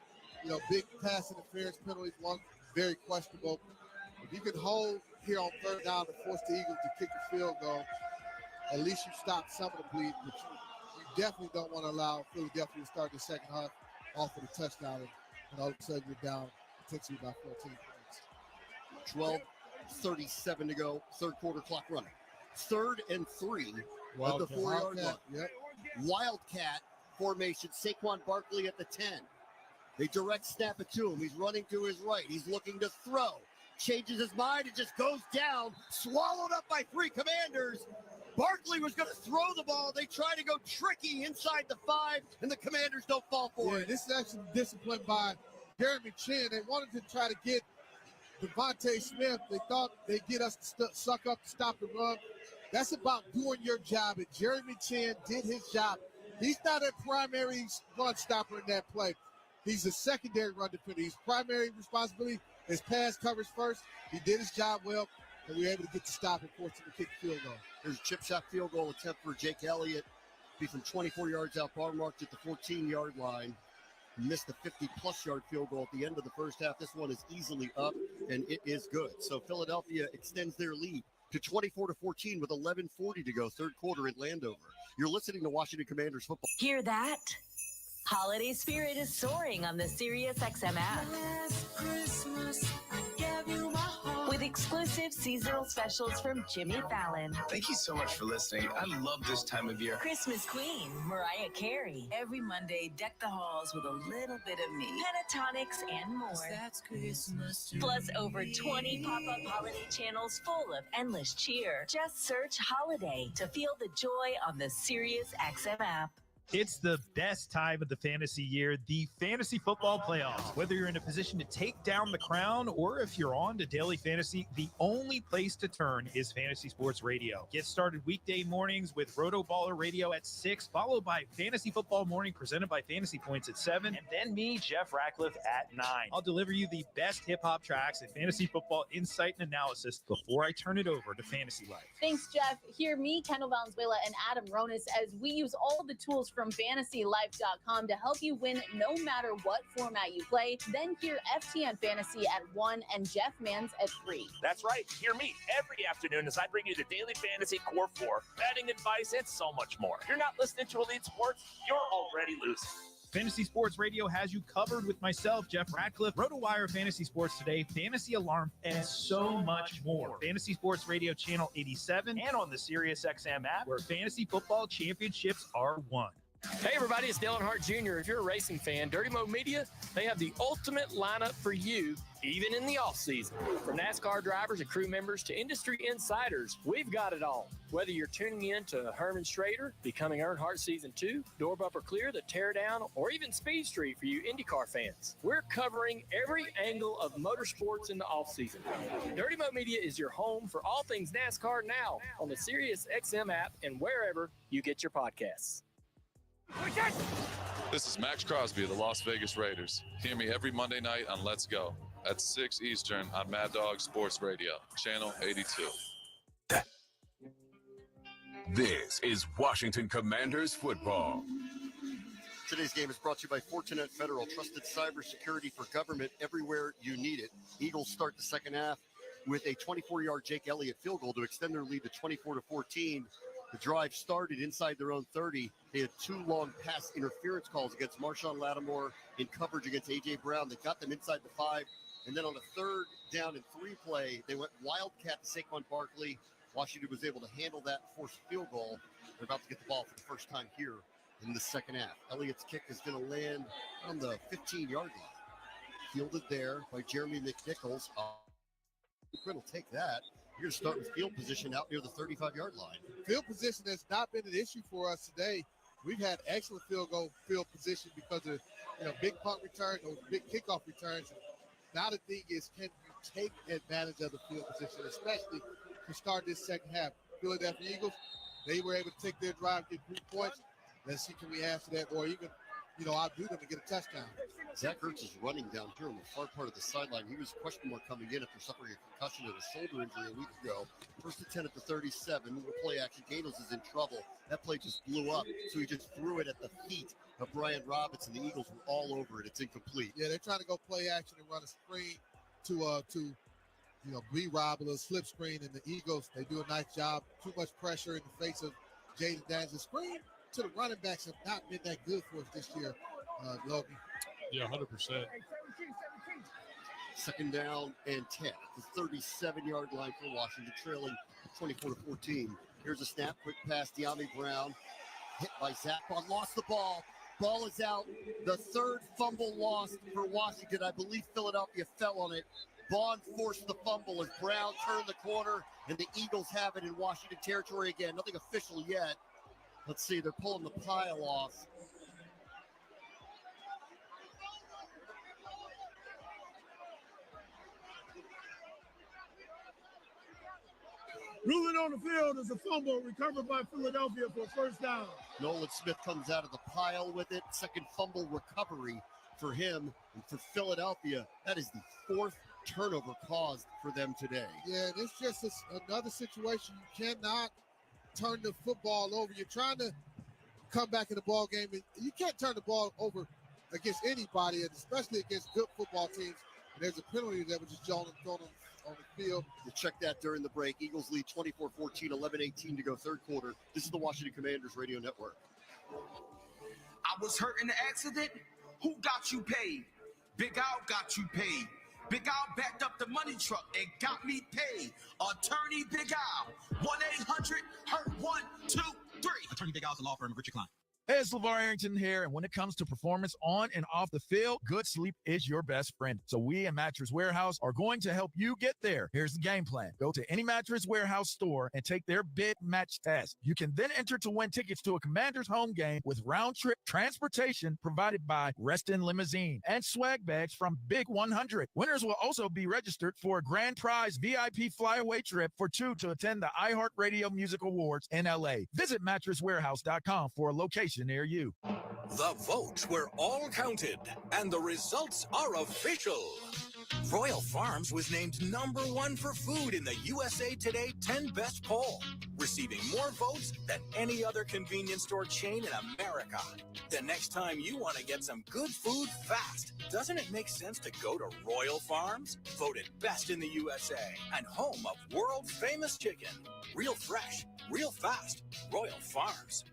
Speaker 1: big pass interference penalties, one very questionable. If you can hold here on 3rd down and force the Eagles to kick a field goal, at least you stop some of the bleeding, but you definitely don't want to allow Philadelphia to start the second half off with a touchdown, and all of a sudden you're down potentially by 14 points.
Speaker 2: 12:37 to go, third quarter clock running. 3rd and 3 at the 4-yard line.
Speaker 1: Yep.
Speaker 2: Wildcat formation, Saquon Barkley at the 10. They direct snap it to him. He's running to his right. He's looking to throw. Changes his mind and just goes down, swallowed up by 3 Commanders. Barkley was going to throw the ball. They try to go tricky inside the 5, and the Commanders don't fall for it.
Speaker 1: This is actually disciplined by Jeremy Chin. They wanted to try to get Devontae Smith. They thought they'd get us to suck up to stop the run. That's about doing your job, and Jeremy Chin did his job. He's not a primary run stopper in that play. He's a secondary run defender. His primary responsibility is pass coverage first. He did his job well, and we were able to get the stop and force him to kick the field goal.
Speaker 2: There's a chip shot field goal attempt for Jake Elliott. Be from 24 yards out, bar marked at the 14-yard line. Missed the 50-plus yard field goal at the end of the first half. This one is easily up, and it is good. So Philadelphia extends their lead to 24-14 with 11:40 to go, third quarter at Landover. You're listening to Washington Commanders football.
Speaker 5: Hear that? Holiday spirit is soaring on the SiriusXM app. Last Christmas, I gave you my heart. With exclusive seasonal specials from Jimmy Fallon.
Speaker 18: Thank you so much for listening. I love this time of year.
Speaker 5: Christmas Queen, Mariah Carey. Every Monday, deck the halls with a little bit of me. Pentatonics and more. That's Christmas. Plus over 20 pop-up holiday channels full of endless cheer. Just search Holiday to feel the joy on the SiriusXM app.
Speaker 19: It's the best time of the fantasy year, the fantasy football playoffs. Whether you're in a position to take down the crown or if you're on to daily fantasy, the only place to turn is Fantasy Sports Radio. Get started weekday mornings with Roto Baller Radio at 6, followed by Fantasy Football Morning presented by Fantasy Points at 7, and then me, Jeff Ratcliffe, at 9. I'll deliver you the best hip-hop tracks and fantasy football insight and analysis before I turn it over to Fantasy Life.
Speaker 20: Thanks, Jeff. Hear me, Kendall Valenzuela, and Adam Ronis as we use all the tools from FantasyLife.com to help you win no matter what format you play. Then hear FTN Fantasy at 1 and Jeff Mans at 3.
Speaker 21: That's right. Hear me every afternoon as I bring you the daily fantasy core 4, betting advice, and so much more. If you're not listening to Elite Sports, you're already losing.
Speaker 19: Fantasy Sports Radio has you covered with myself, Jeff Ratcliffe, RotoWire Fantasy Sports Today, Fantasy Alarm, and so much more. Fantasy Sports Radio Channel 87 and on the SiriusXM app, where fantasy football championships are won.
Speaker 26: Hey everybody, it's Dillon Hart Jr. If you're a racing fan, Dirty Mo Media, they have the ultimate lineup for you, even in the off-season. From NASCAR drivers and crew members to industry insiders, we've got it all. Whether you're tuning in to Herman Schrader, Becoming Earnhardt Season 2, Door Bumper Clear, The Teardown, or even Speed Street for you IndyCar fans, we're covering every angle of motorsports in the off-season. Dirty Mo Media is your home for all things NASCAR now on the SiriusXM app and wherever you get your podcasts.
Speaker 27: This is Max Crosby of the Las Vegas Raiders. Hear me every Monday night on Let's Go at 6 Eastern on Mad Dog Sports Radio, Channel 82.
Speaker 25: This is Washington Commanders football.
Speaker 2: Today's game is brought to you by Fortinet Federal, trusted cybersecurity for government everywhere you need it. Eagles start the second half with a 24-yard Jake Elliott field goal to extend their lead to 24-14. The drive started inside their own 30. They had 2 long pass interference calls against Marshawn Lattimore in coverage against A.J. Brown. They got them inside the 5. And then on a 3rd down and 3 play, they went wildcat to Saquon Barkley. Washington was able to handle that forced field goal. They're about to get the ball for the first time here in the second half. Elliott's kick is going to land on the 15-yard line. Fielded there by Jeremy McNichols. Quinn will take that. You're going to start with field position out near the 35-yard line.
Speaker 1: Field position has not been an issue for us today. We've had excellent field position because of big punt returns or big kickoff returns. Now the thing is, can you take advantage of the field position, especially to start this second half? Philadelphia Eagles, they were able to take their drive, get 3 points. Let's see, can we answer that, or even outdo them and get a touchdown.
Speaker 2: Zach Ertz is running down here on the far part of the sideline. He was question mark coming in after suffering a concussion and a shoulder injury a week ago. First and 10 at the 37. The play action. Ganos is in trouble. That play just blew up, so he just threw it at the feet of Brian Robinson. The Eagles were all over it. It's incomplete.
Speaker 1: Yeah, they're trying to go play action and run a screen to B-Rob, a little slip screen, and the Eagles, they do a nice job. Too much pressure in the face of Jaden Daniels. The screen to the running backs have not been that good for us this year, Logan.
Speaker 4: Yeah, 100%.
Speaker 2: Second down and 10 at the 37-yard line for Washington, trailing 24-14. Here's a snap, quick pass, De'Ami Brown, hit by Zach Bond, lost the ball. Ball is out. The third fumble lost for Washington. I believe Philadelphia fell on it. Bond forced the fumble as Brown turned the corner, and the Eagles have it in Washington territory again. Nothing official yet. Let's see, they're pulling the pile off.
Speaker 3: Ruling on the field is a fumble recovered by Philadelphia for a first down.
Speaker 2: Nolan Smith comes out of the pile with it. Second fumble recovery for him and for Philadelphia. That is the fourth turnover caused for them today.
Speaker 1: Yeah, it's just another situation. You cannot turn the football over. You're trying to come back in the ball game, and you can't turn the ball over against anybody, and especially against good football teams. And there's a penalty that was just thrown on the field.
Speaker 2: We'll check that during the break. Eagles lead 24-14, 11-18 to go third quarter. This is the Washington Commanders Radio Network.
Speaker 6: I was hurt in the accident. Who got you paid? Big Al got you paid. Big Al backed up the money truck and got me paid. Attorney Big Al. 1-800-HURT-123.
Speaker 14: Attorney Big Al is a law firm of Richard Klein.
Speaker 15: Hey, it's LeVar Arrington here, and when it comes to performance on and off the field, good sleep is your best friend. So we at Mattress Warehouse are going to help you get there. Here's the game plan. Go to any Mattress Warehouse store and take their bid match test. You can then enter to win tickets to a Commanders home game with round-trip transportation provided by Reston Limousine and swag bags from Big 100. Winners will also be registered for a grand prize VIP flyaway trip for two to attend the iHeartRadio Music Awards in L.A. Visit mattresswarehouse.com for a location near you.
Speaker 8: The votes were all counted, and the results are official. Royal Farms was named #1 for food in the USA Today 10 Best poll, receiving more votes than any other convenience store chain in America. The next time you want to get some good food fast, doesn't it make sense to go to Royal Farms? Voted best in the USA and home of world-famous chicken. Real fresh, real fast, Royal Farms.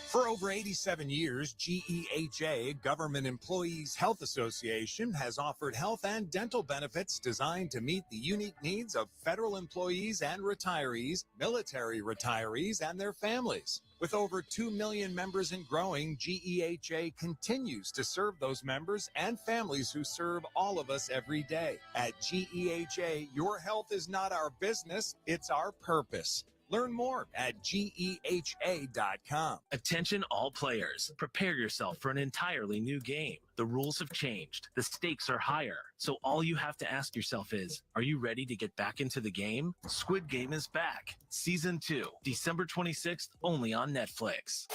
Speaker 17: For over 87 years, GEHA, Government Employees Health Association, has offered health and dental benefits designed to meet the unique needs of federal employees and retirees, military retirees, and their families. With over 2 million members and growing, GEHA continues to serve those members and families who serve all of us every day. At GEHA, your health is not our business, it's our purpose. Learn more at GEHA.com.
Speaker 21: Attention all players. Prepare yourself for an entirely new game. The rules have changed. The stakes are higher. So all you have to ask yourself is, are you ready to get back into the game? Squid Game is back. Season 2, December 26th, only on Netflix.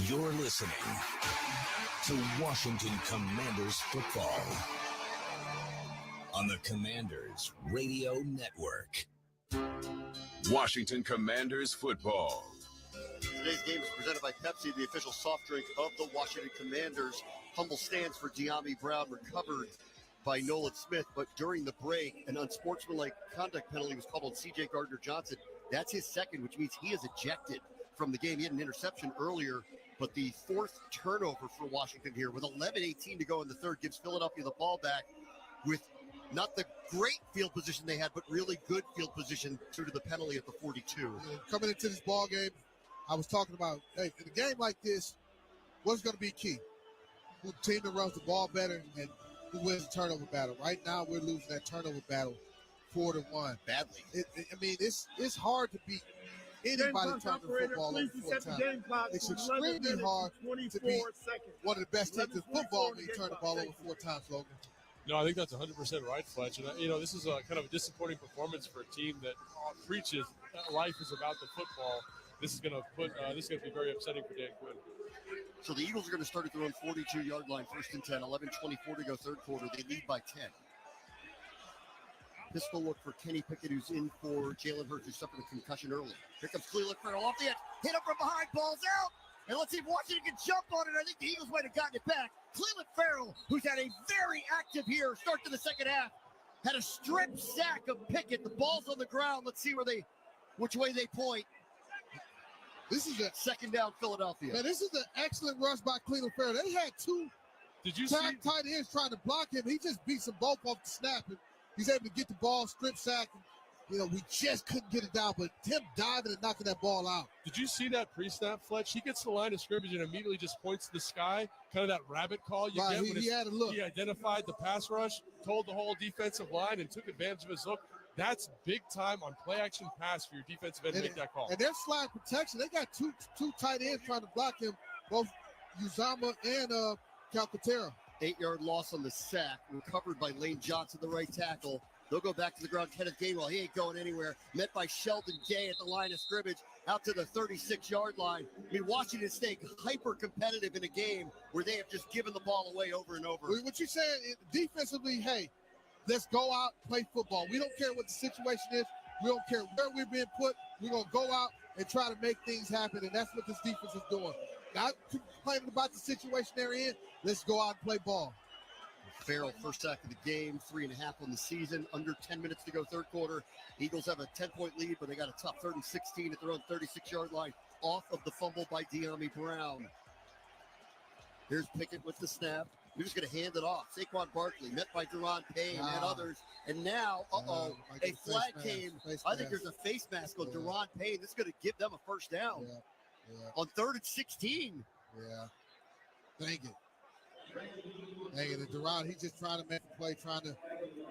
Speaker 8: You're listening to Washington Commanders football on the Commanders Radio Network.
Speaker 16: Washington Commanders football.
Speaker 2: Today's game is presented by Pepsi, the official soft drink of the Washington Commanders. Humble stands for De'Ami Brown, recovered by Nolan Smith, but during the break, an unsportsmanlike conduct penalty was called on C.J. Gardner-Johnson. That's his second, which means he is ejected from the game. He had an interception earlier, but the fourth turnover for Washington here with 11:18 to go in the third gives Philadelphia the ball back with not the great field position they had, but really good field position due to the penalty at the 42.
Speaker 1: Coming into this ball game, I was talking about, hey, in a game like this, what's going to be key? Who team that runs the ball better and who wins the turnover battle? Right now, we're losing that turnover battle 4-1.
Speaker 2: Badly.
Speaker 1: It's hard to beat anybody turning the football over 4 times. It's extremely hard to beat one of the best teams in football when you turn the ball over 4 times, Logan.
Speaker 4: No, I think that's 100% right, Fletch. And, this is a kind of a disappointing performance for a team that preaches that life is about the football. This is going to be very upsetting for Dan Quinn.
Speaker 2: So the Eagles are going to start at their own 42-yard line, 1st and 10, 11:24 to go third quarter. They lead by 10. Pistol look for Kenny Pickett, who's in for Jalen Hurts, who suffered a concussion early. Here comes Cleveland Farrell off the edge. Hit him from behind, ball's out. And let's see if Washington can jump on it. I think the Eagles might have gotten it back. Cleveland Farrell, who's had a very active here, start to the second half, had a strip sack of Pickett. The ball's on the ground. Let's see which way they point.
Speaker 1: This is a
Speaker 2: second down, Philadelphia.
Speaker 1: Man, this is an excellent rush by Cleveland Farrell. They had two
Speaker 4: Did you see?
Speaker 1: Tight ends trying to block him. He just beats them both off the snap, and he's able to get the ball, strip sack. We just couldn't get it down, but him diving and knocking that ball out.
Speaker 4: Did you see that pre-snap, Fletch? He gets to the line of scrimmage and immediately just points to the sky, kind of that rabbit call you get.
Speaker 1: He had a look.
Speaker 4: He identified the pass rush, told the whole defensive line, and took advantage of his look. That's big time on play-action pass for your defensive end to make that call.
Speaker 1: And they're slide protection. They got two tight ends trying to block him, both Uzama and Calcaterra.
Speaker 2: 8-yard loss on the sack, recovered by Lane Johnson, the right tackle. They'll go back to the ground. Kenneth Gainwell, he ain't going anywhere. Met by Sheldon Day at the line of scrimmage, out to the 36-yard line. I mean, Washington State hyper-competitive in a game where they have just given the ball away over and over.
Speaker 1: What you're saying, defensively, hey, let's go out, play football. We don't care what the situation is. We don't care where we're being put. We're going to go out and try to make things happen, and that's what this defense is doing. Not complaining about the situation they're in. Let's go out and play ball.
Speaker 2: Farrell, first sack of the game, 3.5 on the season, under 10 minutes to go third quarter. Eagles have a 10-point lead, but they got a tough 3rd and 16 at their own 36-yard line, off of the fumble by De'Ami Brown. Here's Pickett with the snap. They're just going to hand it off. Saquon Barkley, met by Deron Payne and others. And now, a flag came. I think there's a face mask on Deron Payne. This is going to give them a first down on 3rd and 16.
Speaker 1: Yeah. Dang it. And Deron, he's just trying to make a play, trying to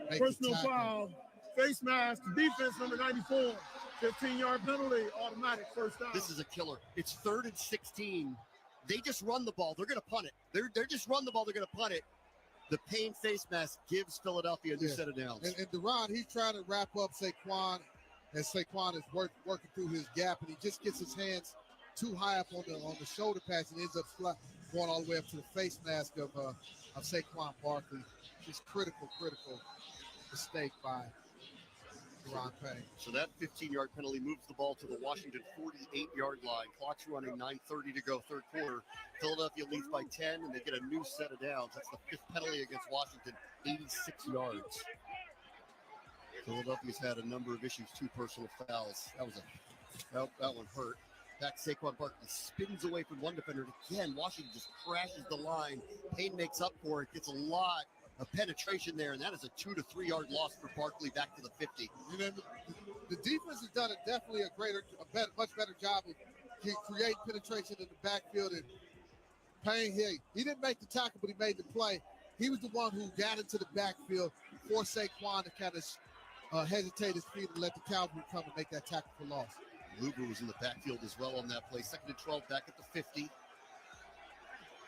Speaker 1: make
Speaker 3: personal foul, face mask, defense number 94, 15-yard penalty, automatic first down.
Speaker 2: This is a killer. It's 3rd and 16. They just run the ball. They're going to punt it. They're just run the ball. They're going to punt it. The Payne face mask gives Philadelphia a new set of downs.
Speaker 1: And Deron, he's trying to wrap up Saquon, and Saquon is working through his gap, and he just gets his hands too high up on the shoulder pads and ends up going all the way up to the face mask of Saquon Barkley. Just critical mistake by Deron Payne.
Speaker 2: So that 15-yard penalty moves the ball to the Washington 48-yard line. Clock's running, 9:30 to go, third quarter. Philadelphia leads by 10, and they get a new set of downs. That's the 5th penalty against Washington, 86 yards. Philadelphia's had a number of issues, 2 personal fouls. That one hurt. Back Saquon Barkley spins away from one defender. And again, Washington just crashes the line. Payne makes up for it, gets a lot of penetration there, and that is a 2 to 3 yard loss for Barkley back to the 50.
Speaker 1: You know, the defense has done definitely much better job of creating penetration in the backfield. And Payne, he didn't make the tackle, but he made the play. He was the one who got into the backfield for Saquon to kind of hesitate his feet and let the Cowboys come and make that tackle for loss.
Speaker 2: Luger was in the backfield as well on that play. 2nd and 12 back at the 50.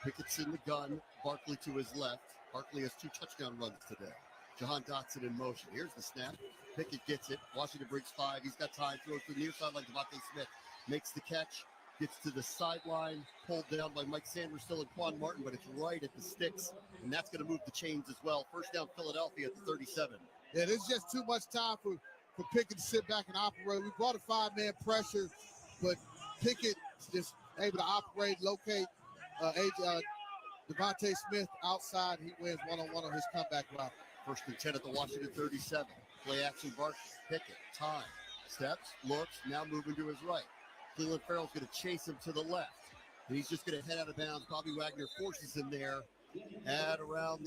Speaker 2: Pickett's in the gun. Barkley to his left. Barkley has 2 touchdown runs today. Jahan Dotson in motion. Here's the snap. Pickett gets it. Washington breaks 5. He's got time. Throws to the near sideline. Devontae Smith makes the catch. Gets to the sideline. Pulled down by Mike Sanders, still in Quan Martin, but it's right at the sticks. And that's going to move the chains as well. First down Philadelphia at the 37.
Speaker 1: Yeah, there's just too much time for Pickett to sit back and operate. We brought a 5-man pressure, but Pickett just able to operate, locate Devontae Smith outside. He wins one-on-one on his comeback route.
Speaker 2: 1st and 10 at the Washington 37. Play action Barkley. Pickett. Time. Steps. Looks. Now moving to his right. Cleveland Farrell's going to chase him to the left. And he's just going to head out of bounds. Bobby Wagner forces him there at around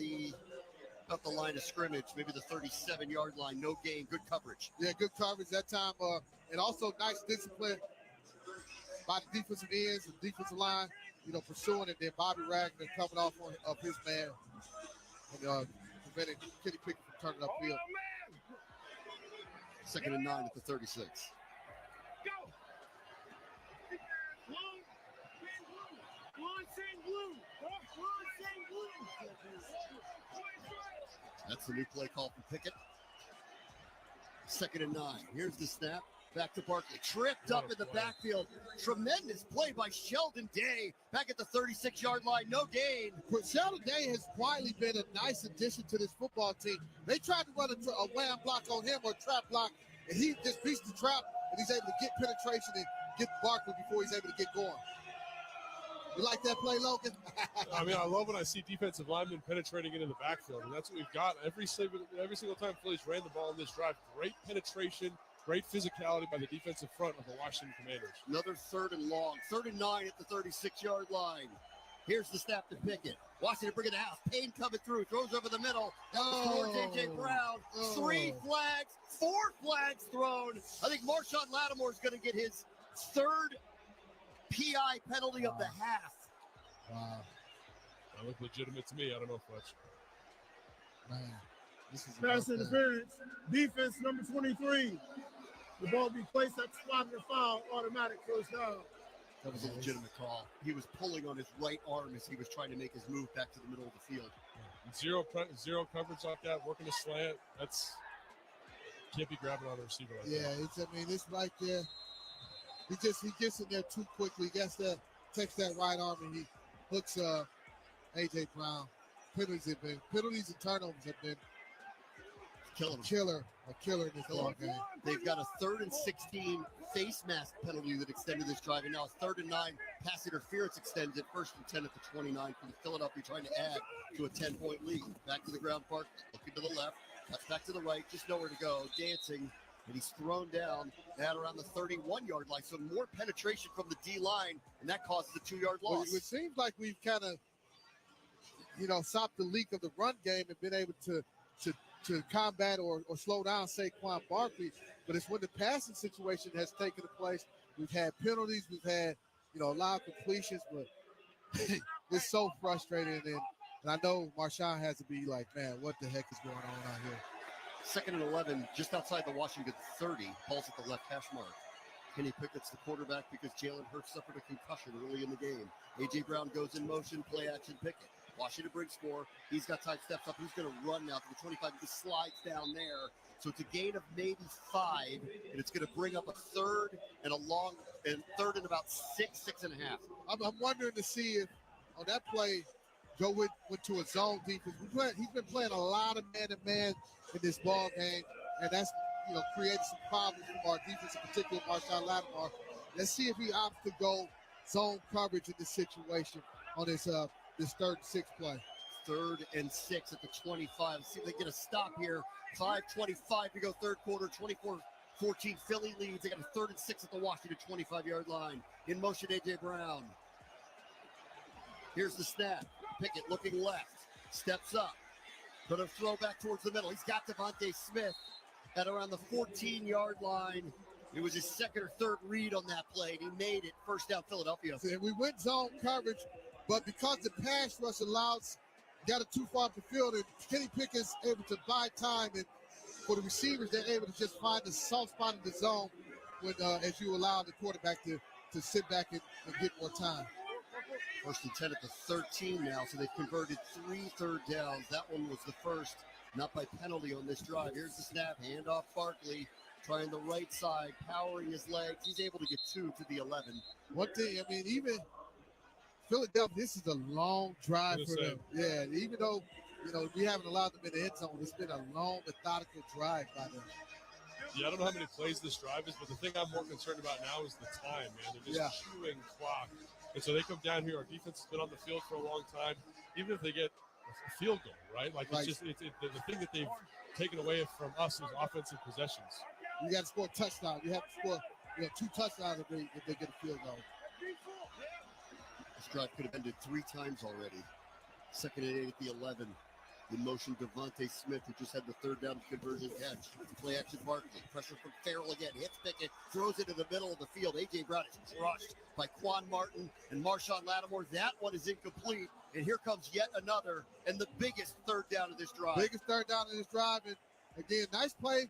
Speaker 2: up the line of scrimmage, maybe the 37-yard line. No gain. Good coverage.
Speaker 1: Yeah, good coverage that time. And also nice discipline by the defensive ends and defensive line, pursuing it. Then Bobby Wagner coming off of his man and preventing Kenny Pickett from turning upfield.
Speaker 2: 2nd and 9 at the 36. That's the new play call from Pickett. 2nd and 9. Here's the snap. Back to Barkley. Tripped up in the backfield. Tremendous play by Sheldon Day. Back at the 36-yard line. No gain.
Speaker 1: But Sheldon Day has quietly been a nice addition to this football team. They tried to run a wham block on him or a trap block, and he just beats the trap, and he's able to get penetration and get Barkley before he's able to get going. You like that play, Logan?
Speaker 4: I mean, I love when I see defensive linemen penetrating into the backfield, and that's what we've got every single time Phillies ran the ball in this drive. Great penetration, great physicality by the defensive front of the Washington Commanders.
Speaker 2: Another 3rd and long. 3rd and 9 at the 36-yard line. Here's the snap to Pickett. Washington bringing the house. Payne coming through. Throws over the middle. Towards A.J. Brown. 3 flags. 4 flags thrown. I think Marshawn Lattimore's going to get his 3rd PI penalty of the half.
Speaker 1: Wow.
Speaker 4: That looked legitimate to me. I don't know, Fletch.
Speaker 1: Man, this is
Speaker 3: Pass interference. Defense number 23. The ball be placed at the spot of the foul. Automatic first down.
Speaker 2: That was a legitimate call. He was pulling on his right arm as he was trying to make his move back to the middle of the field.
Speaker 4: Zero coverage like that, working a slant. That's can't be grabbing on the receiver like that.
Speaker 1: It's right there. He gets in there too quickly. He gets that, takes that right arm, and he hooks A.J. Brown. Penalties and turnovers have been a killer in this ball game.
Speaker 2: They've got a 3rd and 16 face mask penalty that extended this drive, and now a 3rd and 9 pass interference extends it. 1st and 10 at the 29 for the Philadelphia, trying to add to a 10-point lead. Back to the ground, Park looking to the left. That's back to the right, just nowhere to go. Dancing, and he's thrown down at around the 31-yard line. So more penetration from the D-line, and that causes a 2-yard loss.
Speaker 1: Well, it seems like we've kind of, stopped the leak of the run game and been able to combat or slow down Saquon Barkley. But it's when the passing situation has taken place. We've had penalties. We've had, a lot of completions. But it's so frustrating. And I know Marshawn has to be like, man, what the heck is going on out here?
Speaker 2: 2nd and 11, just outside the Washington 30. Ball's at the left hash mark. Kenny Pickett's the quarterback because Jalen Hurts suffered a concussion early in the game. A.J. Brown goes in motion, play action Pickett. Washington brings score. He's got time, steps up. He's going to run now to the 25. He slides down there. So it's a gain of maybe 5, and it's going to bring up a 3rd and third and about 6.5.
Speaker 1: I'm wondering to see if on that play, Joe went to a zone defense. He's been playing a lot of man-to-man in this ball game, and that's created some problems for our defense, in particular Marshawn Lattimore. Let's see if he opts to go zone coverage in this situation on this 3rd and 6 play.
Speaker 2: 3rd and 6 at the 25. Let's see if they get a stop here. 5:25 to go, 3rd quarter. 24-14 Philly leads. They got a 3rd and 6 at the Washington 25-yard line. In motion, A.J. Brown. Here's the snap. Pickett looking left. Steps up. Gonna throw back towards the middle. He's got Devontae Smith at around the 14-yard line. It was his 2nd or 3rd read on that play, and he made it. First down, Philadelphia.
Speaker 1: And we went zone coverage, but because the pass rush got it too far up the field, and Kenny Pickett's able to buy time, and for the receivers, they're able to just find the soft spot in the zone when as you allow the quarterback to sit back and get more time.
Speaker 2: 1st and 10 at the 13 now, so they've converted 3 third downs. That one was the first, not by penalty on this drive. Here's the snap, handoff Barkley, trying the right side, powering his legs. He's able to get 2 to the 11.
Speaker 1: One thing, even Philadelphia, this is a long drive for them. Yeah, even though, we haven't allowed them in the end zone, it's been a long, methodical drive by them.
Speaker 4: Yeah, I don't know how many plays this drive is, but the thing I'm more concerned about now is the time, man. They're just chewing clock. And so they come down here. Our defense has been on the field for a long time. Even if they get a field goal, right? It's the thing that they've taken away from us is offensive possessions.
Speaker 1: You got to score a touchdown. You have to score 2 touchdowns if they get a field goal.
Speaker 2: This drive could have ended 3 times already. 2nd and 8 at the 11. In motion, Devontae Smith, who just had the 3rd down conversion catch. Play action Barkley. Pressure from Farrell again. Hits Pickett. Throws it to the middle of the field. A.J. Brown is crushed by Quan Martin and Marshawn Lattimore. That one is incomplete. And here comes yet another and the biggest 3rd down of this drive.
Speaker 1: Biggest 3rd down of this drive. And again, nice play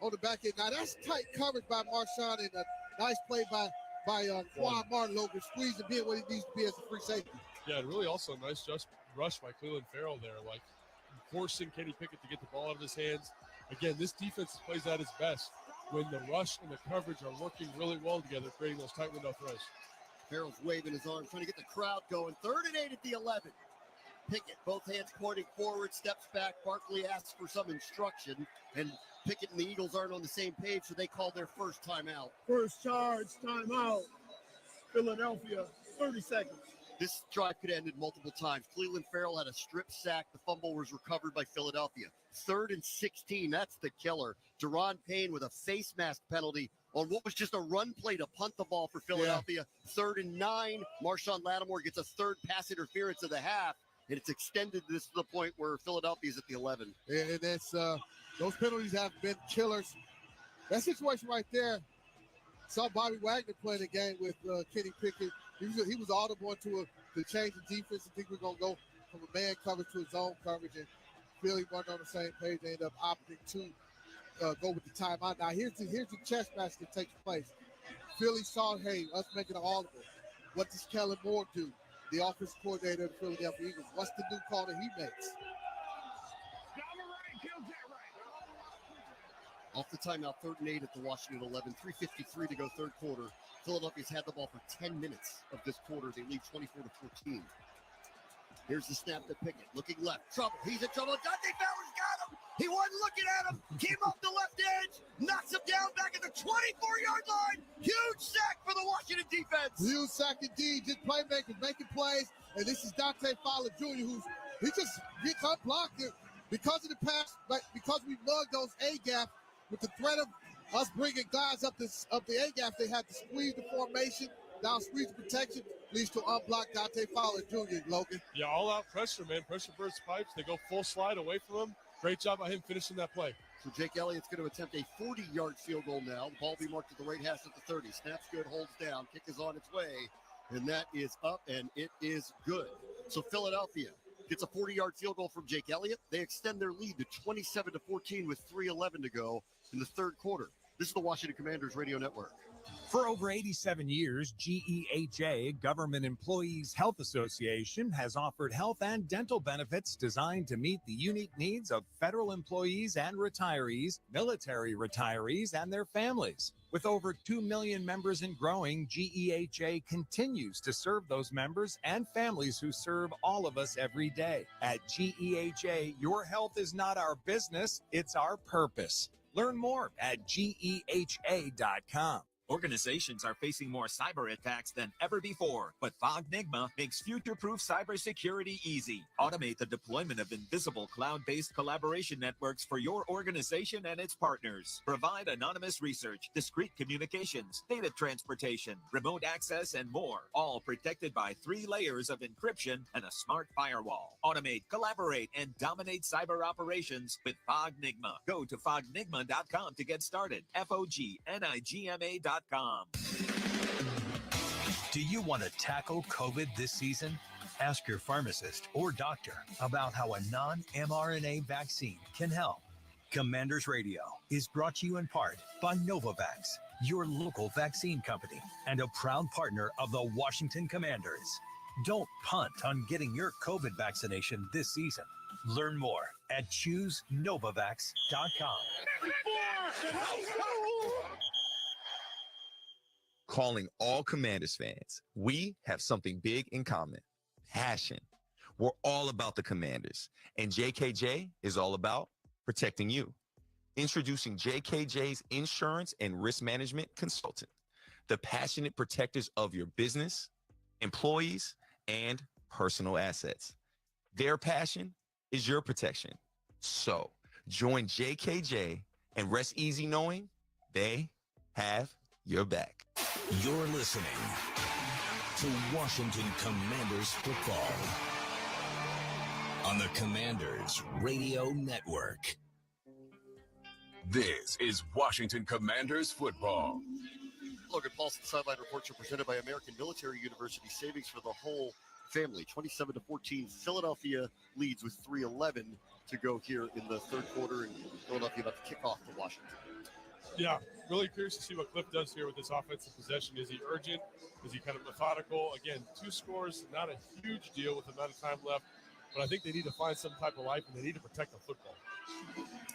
Speaker 1: on the back end. Now, that's tight coverage by Marshawn and a nice play by Quan Martin over squeeze and being what he needs to be as a free safety.
Speaker 4: Yeah, and really also a nice rush by Cleveland Farrell there, forcing Kenny Pickett to get the ball out of his hands. Again, this defense plays at its best when the rush and the coverage are working really well together, creating those tight window throws.
Speaker 2: Farrell's waving his arm, trying to get the crowd going. 3rd and 8 at the 11. Pickett, both hands pointing forward, steps back. Barkley asks for some instruction, and Pickett and the Eagles aren't on the same page, so they call their first timeout.
Speaker 3: First charge, timeout. Philadelphia, 30 seconds.
Speaker 2: This drive could have ended multiple times. Cleveland Farrell had a strip sack. The fumble was recovered by Philadelphia. 3rd and 16. That's the killer. Deron Payne with a face mask penalty on what was just a run play to punt the ball for Philadelphia. 3rd and 9. Marshawn Lattimore gets a third pass interference of the half, and it's extended this to the point where Philadelphia's at the 11.
Speaker 1: And that's those penalties have been killers. That situation right there, saw Bobby Wagner playing the game with Kenny Pickett. He was audible into to change the defense. I think we're going to go from a man coverage to a zone coverage, and Philly weren't on the same page. They ended up opting to go with the timeout. Now, here's the chess match that takes place. Philly saw, hey, us making an audible. What does Kellen Moore do? The offensive coordinator of the Philadelphia Eagles. What's the new call that he makes?
Speaker 2: Off the timeout, 3rd and 8 at the Washington 11. 3:53 to go, third quarter. Philadelphia's had the ball for 10 minutes of this quarter. They lead 24-14. Here's the snap to Pickett. Looking left. Trouble. He's in trouble. Dante Fowler's got him. He wasn't looking at him. Came off the left edge. Knocks him down back at the 24-yard line. Huge sack for the Washington defense.
Speaker 1: Huge sack indeed. Just playmakers making plays. And this is Dante Fowler Jr., he just gets unblocked because of the pass, but because we mugged those A-gaps with the threat of us bringing guys up the A-gaps, they had to squeeze the formation. Down squeeze protection leads to unblocked Dante Fowler Jr., Logan.
Speaker 4: Yeah, all-out pressure, man. Pressure bursts pipes. They go full slide away from him. Great job by him finishing that play.
Speaker 2: So Jake Elliott's going to attempt a 40-yard field goal now. The ball will be marked at the right hash at the 30. Snaps good, holds down. Kick is on its way, and that is up, and it is good. So Philadelphia gets a 40-yard field goal from Jake Elliott. They extend their lead to 27-14 with 3:11 to go in the third quarter. This is the Washington Commanders Radio Network.
Speaker 17: For over 87 years, GEHA, Government Employees Health Association, has offered health and dental benefits designed to meet the unique needs of federal employees and retirees, military retirees, and their families. With over 2 million members and growing, GEHA continues to serve those members and families who serve all of us every day. At GEHA, your health is not our business, it's our purpose. Learn more at GEHA.com.
Speaker 7: Organizations are facing more cyber attacks than ever before, but Fognigma makes future-proof cybersecurity easy. Automate the deployment of invisible cloud-based collaboration networks for your organization and its partners. Provide anonymous research, discrete communications, data transportation, remote access, and more, all protected by 3 layers of encryption and a smart firewall. Automate, collaborate, and dominate cyber operations with Fognigma. Go to fognigma.com to get started. FOGNIGMA.com.
Speaker 10: Do you want to tackle COVID this season? Ask your pharmacist or doctor about how a non-mRNA vaccine can help. Commanders Radio is brought to you in part by Novavax, your local vaccine company, and a proud partner of the Washington Commanders. Don't punt on getting your COVID vaccination this season. Learn more at ChooseNovavax.com.
Speaker 12: Calling all Commanders fans, we have something big in common: passion. We're all about the Commanders, and JKJ is all about protecting you. Introducing JKJ's Insurance and Risk Management Consultant, the passionate protectors of your business, employees, and personal assets. Their passion is your protection. So join JKJ and rest easy knowing they have your back.
Speaker 8: You're listening to Washington Commanders football on the Commanders Radio Network.
Speaker 16: This is Washington Commanders football.
Speaker 2: Logan Paulson sideline reports are presented by American Military University. Savings for the whole family. 27-14. Philadelphia leads with 3:11 to go here in the third quarter, and Philadelphia about to kick off to Washington.
Speaker 4: Yeah, really curious to see what Cliff does here with this offensive possession. Is he urgent? Is he kind of methodical? Again, 2 scores, not a huge deal with the amount of time left, but I think they need to find some type of life, and they need to protect the football.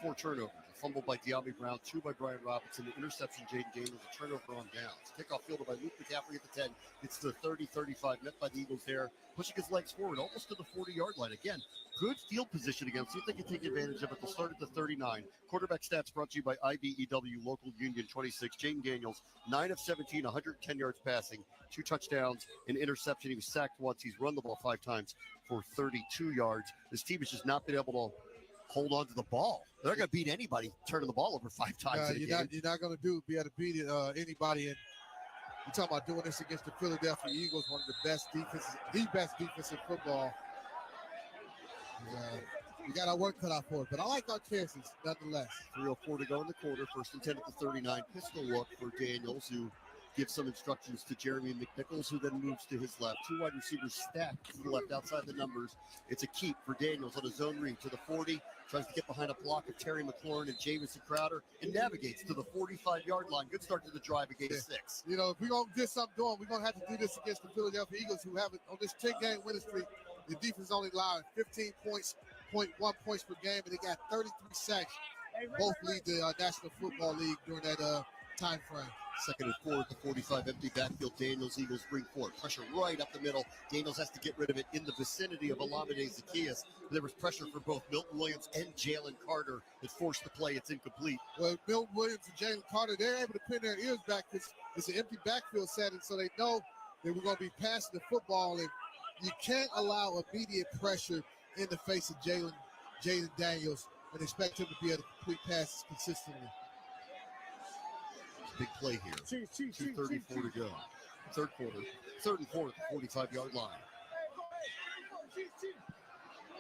Speaker 4: 4
Speaker 2: turnovers. A fumble by De'Ami Brown, 2 by Brian Robinson, an interception, Jaden Daniels, a turnover on downs. Kickoff fielded by Luke McCaffrey at the 10. It's the 30-35, met by the Eagles there, pushing his legs forward almost to the 40-yard line. Again, good field position again. See if they can take advantage of it. They'll start at the 39. Quarterback stats brought to you by IBEW Local Union 26. Jaden Daniels, 9 of 17, 110 yards passing, 2 touchdowns, an interception. He was sacked once. He's run the ball 5 times for 32 yards. This team has just not been able to hold on to the ball. They're not going to beat anybody turning the ball over 5 times in a game.
Speaker 1: You're not going to be able to beat anybody. And you're talking about doing this against the Philadelphia Eagles, one of the best defense in football. We got our work cut out for it, but I like our chances nonetheless.
Speaker 2: 3:04 to go in the quarter. First and 10 at the 39. Pistol look for Daniels, who gives some instructions to Jeremy McNichols, who then moves to his left. 2 wide receivers stacked to the left outside the numbers. It's a keep for Daniels on a zone read to the 40. Tries to get behind a block of Terry McLaurin and Jamison Crowder and navigates to the 45-yard line. Good start to the drive again. 6.
Speaker 1: You know, if we're going to get something going, we're going to have to do this against the Philadelphia Eagles, who have it on this 10-game winning streak. The defense only allowed 15 points, 0.1 points per game, and they got 33 sacks. Both lead the National Football League during that time frame.
Speaker 2: Second and 4 at the 45, empty backfield. Daniels, Eagles bring forward. Pressure right up the middle. Daniels has to get rid of it in the vicinity of Olamide Zaccheaus. There was pressure for both Milton Williams and Jalen Carter that forced the play. It's incomplete.
Speaker 1: Well, Milton Williams and Jalen Carter, they're able to pin their ears back because it's an empty backfield setting, so they know that we're going to be passing the football, and you can't allow immediate pressure in the face of Jaden Daniels and expect him to be able to complete passes consistently.
Speaker 2: Big play here. 2:34 to go. Third quarter. 3rd and 4 at the 45-yard line.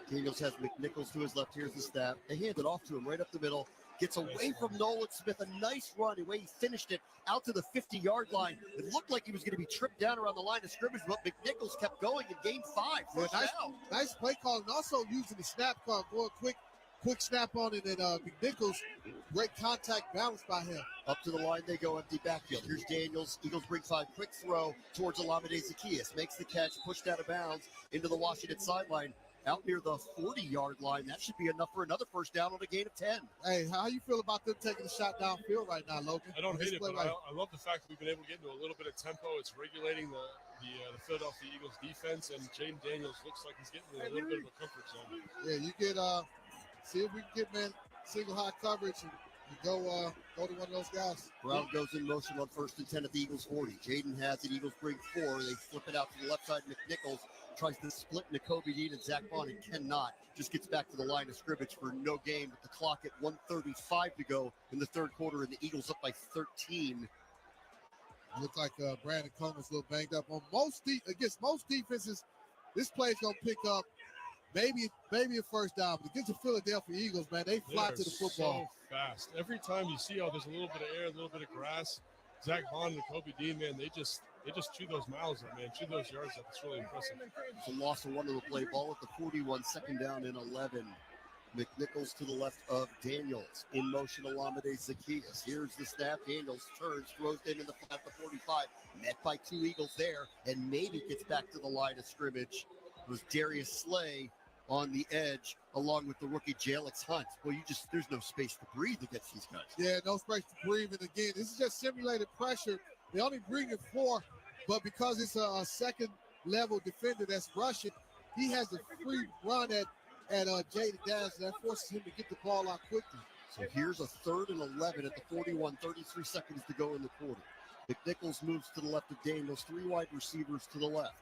Speaker 2: Daniels has McNichols to his left. Here's the snap. They hand it off to him right up the middle. Gets away from Nolan Smith. A nice run. The way he finished it out to the 50-yard line. It looked like he was going to be tripped down around the line of scrimmage, but McNichols kept going and gained 5.
Speaker 1: Nice play call, and also using the snap call, going quick snap on it, and McNichols, great contact balance by him.
Speaker 2: Up to the line they go, empty backfield. Here's Daniels. Eagles bring 5. Quick throw towards Olamide Zaccheaus. Makes the catch, pushed out of bounds into the Washington sideline. Out near the 40-yard line. That should be enough for another first down on a gain of 10.
Speaker 1: Hey, how you feel about them taking the shot downfield right now, Logan?
Speaker 4: I don't hate it, but I love the fact that we've been able to get into a little bit of tempo. It's regulating the Philadelphia Eagles defense, and Jaden Daniels looks like he's getting in a little bit of a comfort zone.
Speaker 1: Yeah, you get see if we can get single high coverage and go to one of those guys.
Speaker 2: Brown goes in motion on 1st and 10 at the Eagles 40. Jaden has it. Eagles bring 4. They flip it out to the left side. McNichols tries to split Nakobe Dean and Zach Bond and cannot. Just gets back to the line of scrimmage for no gain with the clock at 1:35 to go in the 3rd quarter, and the Eagles up by 13.
Speaker 1: Looks like Brandon Coleman's a little banged up. Against most defenses, this play's going to pick up maybe a first down. But against the Philadelphia Eagles, man, they fly to the football.
Speaker 4: So fast. Every time you see there's a little bit of air, a little bit of grass, Zach Bond and Kobe Dean, man, they just chew those miles up, man. Chew those yards up. It's really impressive.
Speaker 2: It's a loss of 1 of the play. Ball at the 41, 2nd down and 11. McNichols to the left of Daniels. In motion, Olamide Zaccheaus. Here's the snap. Daniels turns, throws in the flat, the 45. Met by 2 Eagles there, and maybe gets back to the line of scrimmage. It was Darius Slay on the edge, along with the rookie Jalix Hunt. Well, there's no space to breathe against these guys.
Speaker 1: Yeah, no space to breathe. And again, this is just simulated pressure. They only bring it 4, but because it's a second-level defender that's rushing, he has a free run at Jaden Daniels, and that forces him to get the ball out quickly.
Speaker 2: So here's a 3rd and 11 at the 41, 33 seconds to go in the quarter. McNichols moves to the left of Daniels, 3 wide receivers to the left.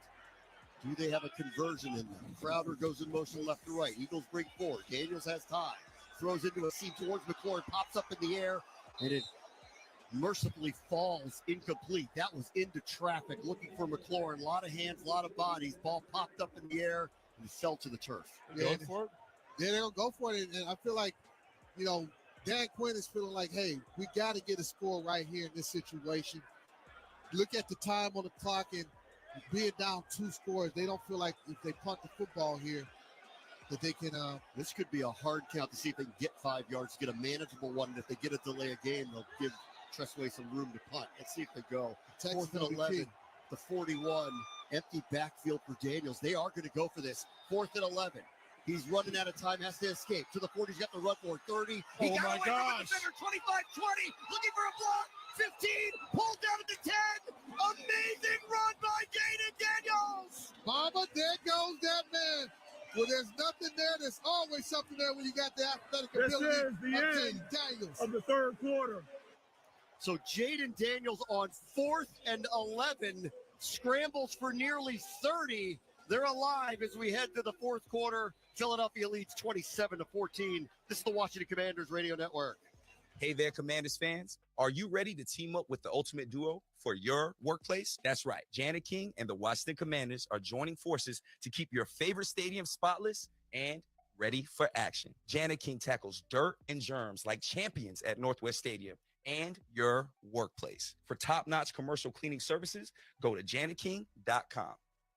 Speaker 2: Do they have a conversion in them? Crowder goes in motion left to right. Eagles bring 4. Daniels has time. Throws into a seam towards McLaurin, pops up in the air, and it mercifully falls incomplete. That was into traffic, looking for McLaurin. A lot of hands, a lot of bodies. Ball popped up in the air and fell to the turf.
Speaker 1: Going for it? Yeah, they'll go for it. And I feel like, Dan Quinn is feeling like, hey, we got to get a score right here in this situation. Look at the time on the clock, and being down 2 scores, they don't feel like if they punt the football here that they can.
Speaker 2: This could be a hard count to see if they can get 5 yards, get a manageable one. And if they get a delay a game, they'll give Tressway some room to punt. Let's see if they go. 4th and 11, the 41, empty backfield for Daniels. They are going to go for this. 4th and 11. He's running out of time, has to escape. To the 40, he's got the run for 30. He got away from the defender, 25, 20, looking for a block. 15, pulled down at the 10. Amazing run by Jaden Daniels.
Speaker 1: Mama, there goes that man. Well, there's nothing there. There's always something there when you got the athletic ability
Speaker 3: of Jaden
Speaker 1: Daniels.
Speaker 3: Of the 3rd quarter.
Speaker 2: So Jaden Daniels on 4th and 11 scrambles for nearly 30 They're alive as we head to the fourth quarter. Philadelphia leads 27-14. This is the Washington Commanders Radio Network.
Speaker 9: Hey there, Commanders fans. Are you ready to team up with the ultimate duo for your workplace? That's right. Janet King and the Washington Commanders are joining forces to keep your favorite stadium spotless and ready for action. Janet King tackles dirt and germs like champions at Northwest Stadium and your workplace. For top-notch commercial cleaning services, go to janetking.com.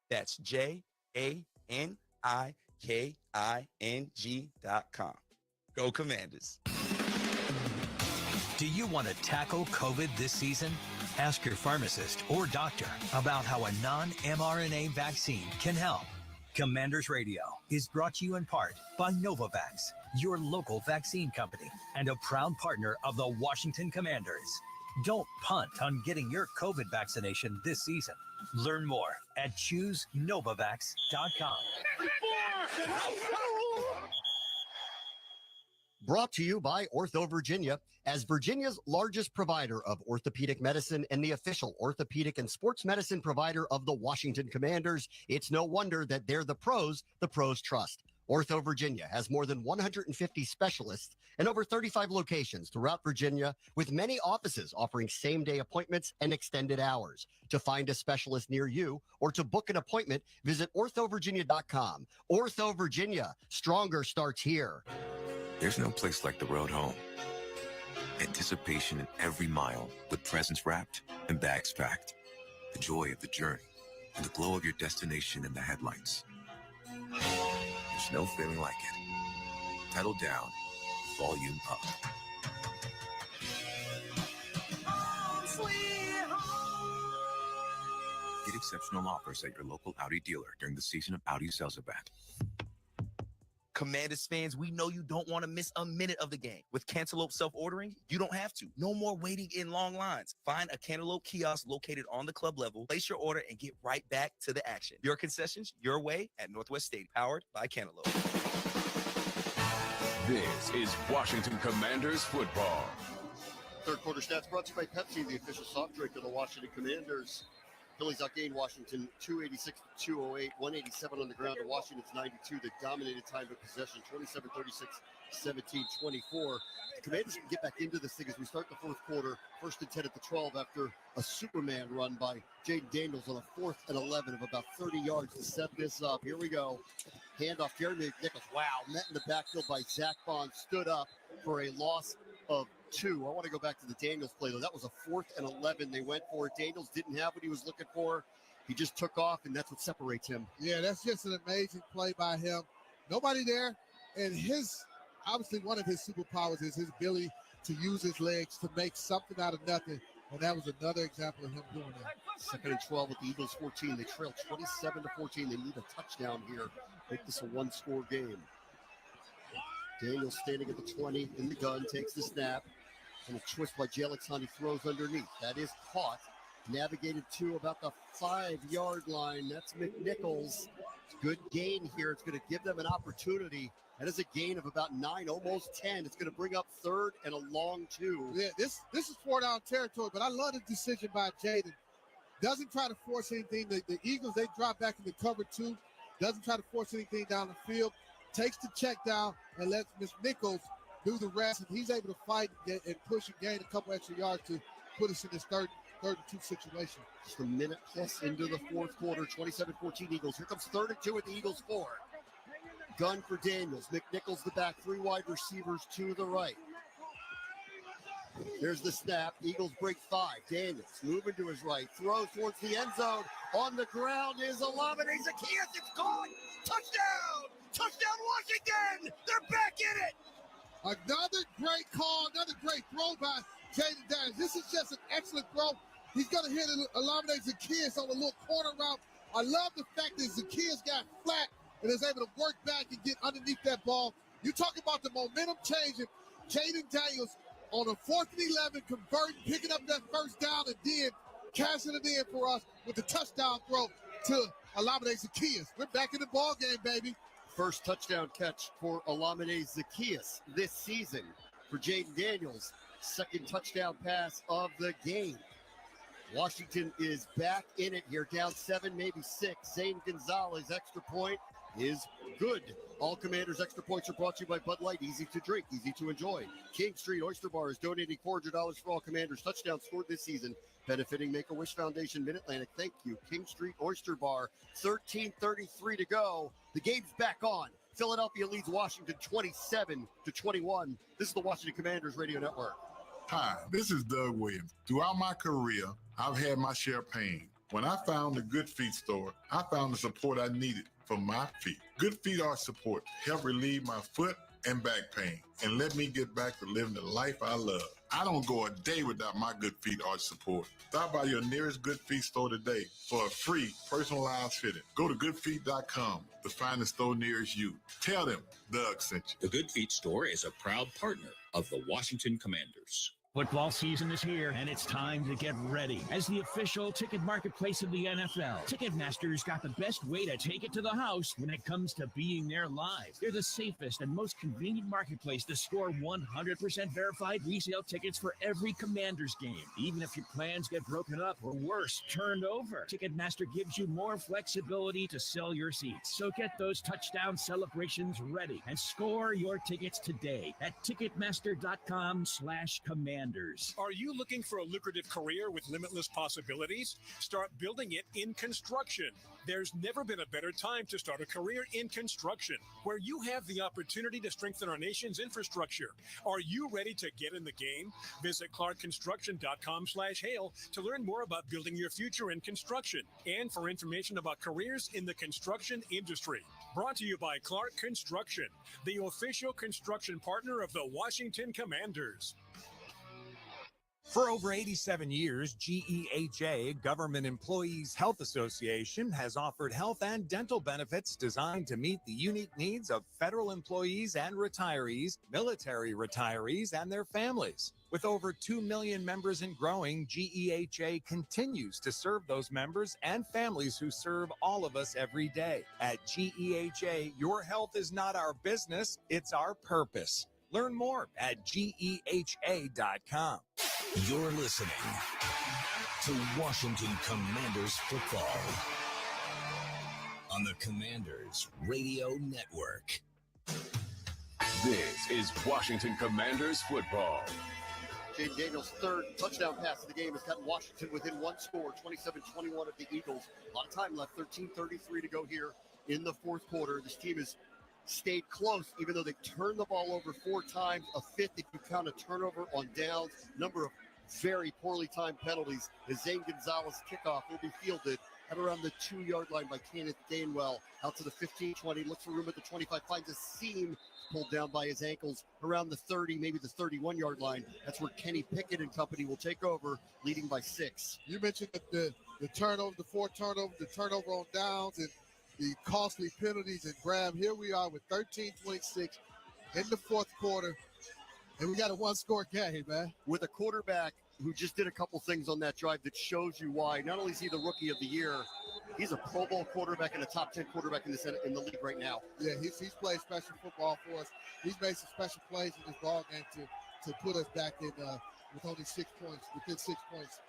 Speaker 9: That's JANIKING.com. Go Commanders.
Speaker 10: Do you want to tackle COVID this season? Ask your pharmacist or doctor about how a non-mRNA vaccine can help. Commanders Radio is brought to you in part by Novavax, your local vaccine company, and a proud partner of the Washington Commanders. Don't punt on getting your COVID vaccination this season. Learn more at ChooseNovavax.com.
Speaker 2: Brought to you by Ortho Virginia. As Virginia's largest provider of orthopedic medicine and the official orthopedic and sports medicine provider of the Washington Commanders, it's no wonder that they're the pros trust. Ortho Virginia has more than 150 specialists and over 35 locations throughout Virginia, with many offices offering same-day appointments and extended hours. To find a specialist near you or to book an appointment, visit orthovirginia.com. Ortho Virginia, stronger starts here.
Speaker 11: There's no place like the road home. Anticipation in every mile with presents wrapped and bags packed. The joy of the journey and the glow of your destination in the headlights. There's no feeling like it. Pedal down, volume up. Get exceptional offers at your local Audi dealer during the season of Audi sales event.
Speaker 9: Commanders fans, we know you don't want to miss a minute of the game. With Cantaloupe self-ordering, you don't have to. No more waiting in long lines. Find a Cantaloupe kiosk located on the club level, place your order, and get right back to the action. Your concessions, your way at Northwest State, powered by Cantaloupe.
Speaker 16: This is Washington Commanders football.
Speaker 2: Third quarter stats brought to you by Pepsi, the official soft drink of the Washington Commanders. Phillies outgained Washington 286-208, 187 on the ground to Washington's 92. They dominated time of possession, 27-36, 17-24. The Commanders can get back into this thing as we start the fourth quarter. First and 10 at the 12 after a Superman run by Jaden Daniels on a 4th and 11 of about 30 yards to set this up. Here we go. Handoff, Jeremy McNichols. Wow, met in the backfield by Zach Bond. Stood up for a loss of 2. I want to go back to the Daniels play, though. That was a 4th and 11. They went for it. Daniels didn't have what he was looking for. He just took off, and that's what separates him.
Speaker 1: Yeah, that's just an amazing play by him. Nobody there, and obviously one of his superpowers is his ability to use his legs to make something out of nothing, and that was another example of him doing that.
Speaker 2: Second and 12 with the Eagles 14. They trail 27-14. They need a touchdown here. Make this a one-score game. Daniels standing at the 20 in the gun, takes the snap. And a twist by Jalix Hunt. He throws underneath. That is caught. Navigated to about the 5-yard line. That's McNichols. Good gain here. It's going to give them an opportunity. That is a gain of about 9, almost 10. It's going to bring up 3rd and a long 2.
Speaker 1: Yeah, this is 4-down territory, but I love the decision by Jaden. Doesn't try to force anything. The Eagles, they drop back into cover 2. Doesn't try to force anything down the field. Takes the check down and lets McNichols do the rest, and he's able to fight and push and gain a couple extra yards to put us in this third and 2 situation.
Speaker 2: Just a minute plus into the fourth quarter, 27-14 Eagles. Here comes 3rd and 2 at the Eagles 4. Gun for Daniels. McNichols the back, 3 wide receivers to the right. There's the snap. Eagles break 5. Daniels moving to his right, throws towards the end zone. On the ground is Olamide Zaccheaus. It's gone. Touchdown! Touchdown Washington! They're back in it!
Speaker 1: Another great call, another great throw by Jaden Daniels. This is just an excellent throw. He's going to hit Olamide Zaccheaus on a little corner route. I love the fact that Zaccheaus got flat and is able to work back and get underneath that ball. You talk about the momentum changing. Jaden Daniels on a 4th and 11, converting, picking up that first down, and then cashing it in for us with the touchdown throw to Olamide Zaccheaus. We're back in the ball game, baby.
Speaker 2: First touchdown catch for Olamide Zaccheaus this season for Jaden Daniels. Second touchdown pass of the game. Washington is back in it here, down 7, maybe 6. Zane Gonzalez, extra point is good. All Commanders extra points are brought to you by Bud Light. Easy to drink, easy to enjoy. King Street Oyster Bar is donating $400 for all Commanders touchdowns scored this season, benefiting Make-A-Wish Foundation Mid-Atlantic. Thank you, King Street Oyster Bar. 13:33 to go. The game's back on. Philadelphia leads Washington 27-21. This is the Washington Commanders Radio Network.
Speaker 5: Hi, this is Doug Williams. Throughout my career, I've had my share of pain. When I found the Good Feet store, I found the support I needed for my feet. Good Feet Arch Support helped relieve my foot and back pain and let me get back to living the life I love. I don't go a day without my Good Feet Arch Support. Stop by your nearest Good Feet store today for a free personalized fitting. Go to goodfeet.com to find the store nearest you. Tell them Doug sent you.
Speaker 13: The Good Feet store is a proud partner of the Washington Commanders.
Speaker 18: Football season is here, and it's time to get ready. As the official ticket marketplace of the NFL, Ticketmaster's got the best way to take it to the house when it comes to being there live. They're the safest and most convenient marketplace to score 100% verified resale tickets for every Commanders game, even if your plans get broken up or worse, turned over. Ticketmaster gives you more flexibility to sell your seats. So get those touchdown celebrations ready and score your tickets today at Ticketmaster.com/Commanders.
Speaker 20: Are you looking for a lucrative career with limitless possibilities? Start building it in construction. There's never been a better time to start a career in construction, where you have the opportunity to strengthen our nation's infrastructure. Are you ready to get in the game? Visit clarkconstruction.com/hail to learn more about building your future in construction and for information about careers in the construction industry. Brought to you by Clark Construction, the official construction partner of the Washington Commanders.
Speaker 17: For over 87 years, GEHA, Government Employees Health Association, has offered health and dental benefits designed to meet the unique needs of federal employees and retirees, military retirees, and their families. With over 2 million members and growing, GEHA continues to serve those members and families who serve all of us every day. At GEHA, your health is not our business, it's our purpose. Learn more at GEHA.com.
Speaker 8: You're listening to Washington Commanders football on the Commanders Radio Network.
Speaker 16: This is Washington Commanders football.
Speaker 2: Jaden Daniels' third touchdown pass of the game has gotten Washington within one score, 27-21 of the Eagles. A lot of time left, 13:33 to go here in the fourth quarter. This team has stayed close, even though they turned the ball over 4 times, a fifth if you count a turnover on downs. Number of very poorly timed penalties. The Zane Gonzalez kickoff will be fielded at around the 2-yard line by Kenneth Gainwell. Out to the 15-20, looks for room at the 25, finds a seam pulled down by his ankles around the 30, maybe the 31-yard line. That's where Kenny Pickett and company will take over, leading by 6.
Speaker 1: You mentioned the turnover, the 4 turnovers, the turnover on downs, and the costly penalties and grab. Here we are with 13:26 in the fourth quarter, and we got a one-score game, man.
Speaker 2: With a quarterback who just did a couple things on that drive that shows you why. Not only is he the rookie of the year, he's a Pro Bowl quarterback and a top 10 quarterback in the league right now.
Speaker 1: Yeah, he's played special football for us. He's made some special plays in this ball game to put us back in with only 6 points, within 6 points,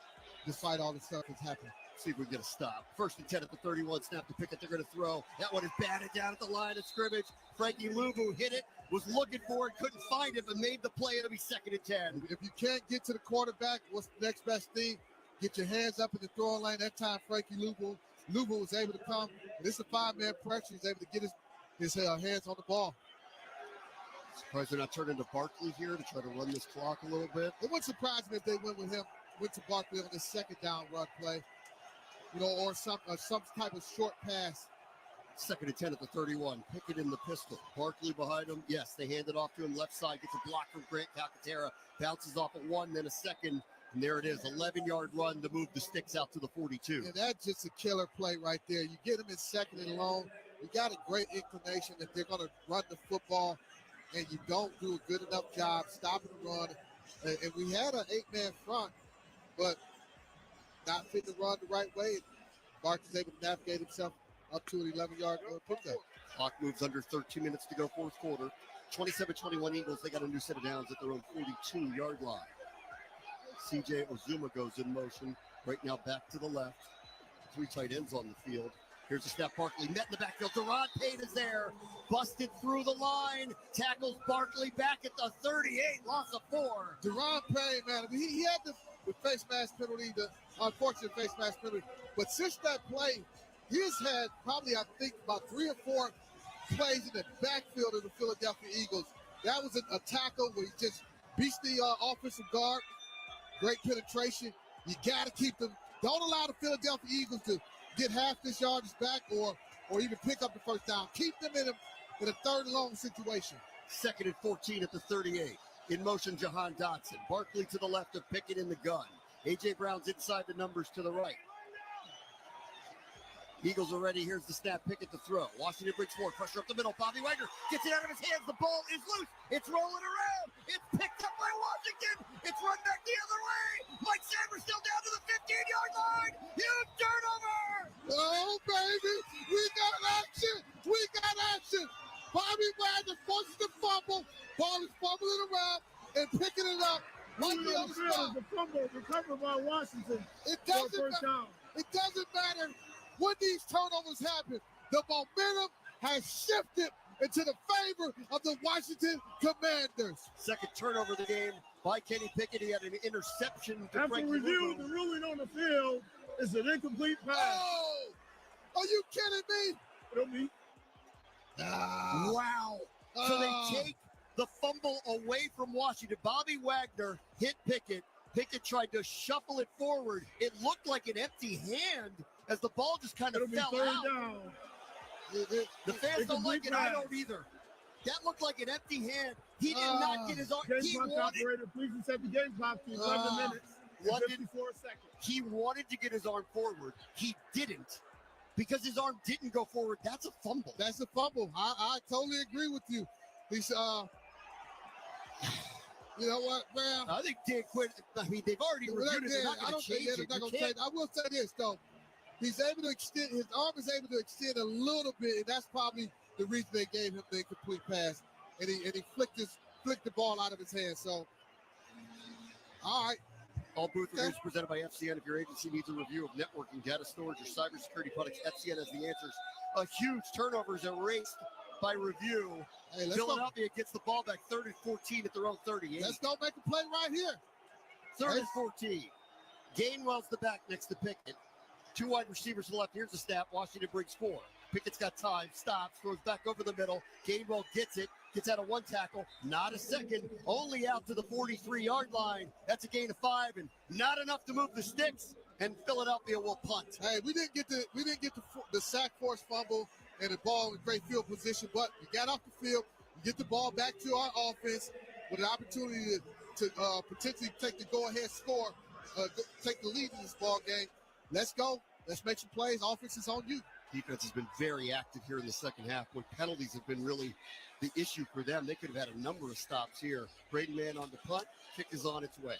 Speaker 1: despite all the stuff that's happened.
Speaker 2: See if we can get a stop. 1st and 10 at the 31. Snap to Pickett. They're going to throw. That one is batted down at the line of scrimmage. Frankie Luvu hit it, was looking for it, couldn't find it, but made the play. It'll be 2nd and 10.
Speaker 1: If you can't get to the quarterback, what's the next best thing? Get your hands up in the throwing line. That time, Frankie Luvu was able to come. This is a 5-man pressure. He's able to get his hands on the ball.
Speaker 2: Surprised they're not turning to Barkley here to try to run this clock a little bit.
Speaker 1: It wouldn't surprise me if they went to Barkley on this 2nd down run play. Or some type of short pass.
Speaker 2: 2nd and 10 at the 31. Pickett in the pistol. Barkley behind him. Yes, they hand it off to him. Left side gets a block from Grant Calcaterra. Bounces off at 1, then a 2nd. And there it is. 11-yard run to move the sticks out to the 42.
Speaker 1: And that's just a killer play right there. You get them in 2nd and long. You got a great inclination that they're going to run the football, and you don't do a good enough job stopping the run. And we had an 8-man front, but not fit to run the right way. Barkley's able to navigate himself up to an 11-yard putback.
Speaker 2: Clock moves under 13 minutes to go, fourth quarter. 27-21 Eagles. They got a new set of downs at their own 42-yard line. CJ Ozuma goes in motion. Right now back to the left. 3 tight ends on the field. Here's a snap. Barkley met in the backfield. Deron Payne is there. Busted through the line. Tackles Barkley back at the 38. Loss of 4.
Speaker 1: Deron Payne, man, he had the face mask penalty, the unfortunate face mask penalty. But since that play, he's had probably, I think, about 3 or 4 plays in the backfield of the Philadelphia Eagles. That was a tackle where he just beats the offensive guard. Great penetration. You got to keep them. Don't allow the Philadelphia Eagles to get half this yardage back or even pick up the first down. Keep them in a third and long situation.
Speaker 2: 2nd and 14 at the 38. In motion, Jahan Dotson. Barkley to the left of Pickett in the gun. A.J. Brown's inside the numbers to the right. Eagles are ready. Here's the snap. Pickett to throw. Washington brings forward. Pressure up the middle. Bobby Wagner gets it out of his hands. The ball is loose. It's rolling around. It's picked up by Washington. It's run back the other way. Mike Sanders still down to the 15-yard line. Huge turnover.
Speaker 1: Oh, baby. We got action. We got action. Bobby Wagner forces the fumble. Ball is fumbling around and picking it up. Like the other spot.
Speaker 3: The fumble recovered by Washington.
Speaker 1: It doesn't matter when these turnovers happen. The momentum has shifted into the favor of the Washington Commanders.
Speaker 2: Second turnover of the game by Kenny Pickett. He had an interception.
Speaker 3: After review, the ruling on the field is an incomplete pass.
Speaker 1: Oh! Are you kidding me?
Speaker 3: It'll be.
Speaker 2: Wow. So they take the fumble away from Washington. Bobby Wagner hit Pickett. Pickett tried to shuffle it forward. It looked like an empty hand as the ball just kind of fell out.
Speaker 3: Down.
Speaker 2: The fans don't like it. I don't either. That looked like an empty hand. He did not get his arm.
Speaker 3: Operator, please set the game clock to 11 minutes and 54 seconds.
Speaker 2: He wanted to get his arm forward. He didn't because his arm didn't go forward. That's a fumble.
Speaker 1: That's a fumble. I totally agree with you. He's you know what, man?
Speaker 2: I think Dan Quinn, I mean, they've already reviewed it. They're not going to change it.
Speaker 1: I will say this, though. He's able to extend, his arm is able to extend a little bit, and that's probably the reason they gave him the incomplete pass. And he flicked the ball out of his hand. So, all right.
Speaker 2: All booth reviews presented by FCN. If your agency needs a review of networking, data storage, or cybersecurity products, FCN has the answers. A huge turnovers erased by review.
Speaker 1: Hey,
Speaker 2: Philadelphia gets the ball back 3rd and 14 at their own 38.
Speaker 1: Let's go make a play right here.
Speaker 2: 3rd and 14. Gainwell's the back next to Pickett. 2 wide receivers to the left. Here's the snap. Washington brings 4. Pickett's got time. Stops. Throws back over the middle. Gainwell gets it. Gets out of 1 tackle. Not a second. Only out to the 43-yard line. That's a gain of 5 and not enough to move the sticks. And Philadelphia will punt.
Speaker 1: Hey, we didn't get the sack force fumble and the ball in great field position, but we got off the field. We get the ball back to our offense with an opportunity to potentially take the go-ahead score, take the lead in this ball game. Let's go. Let's make some plays. Offense is on you.
Speaker 2: Defense has been very active here in the second half. When penalties have been really the issue for them, they could have had a number of stops here. Brady man on the punt. Kick is on its way.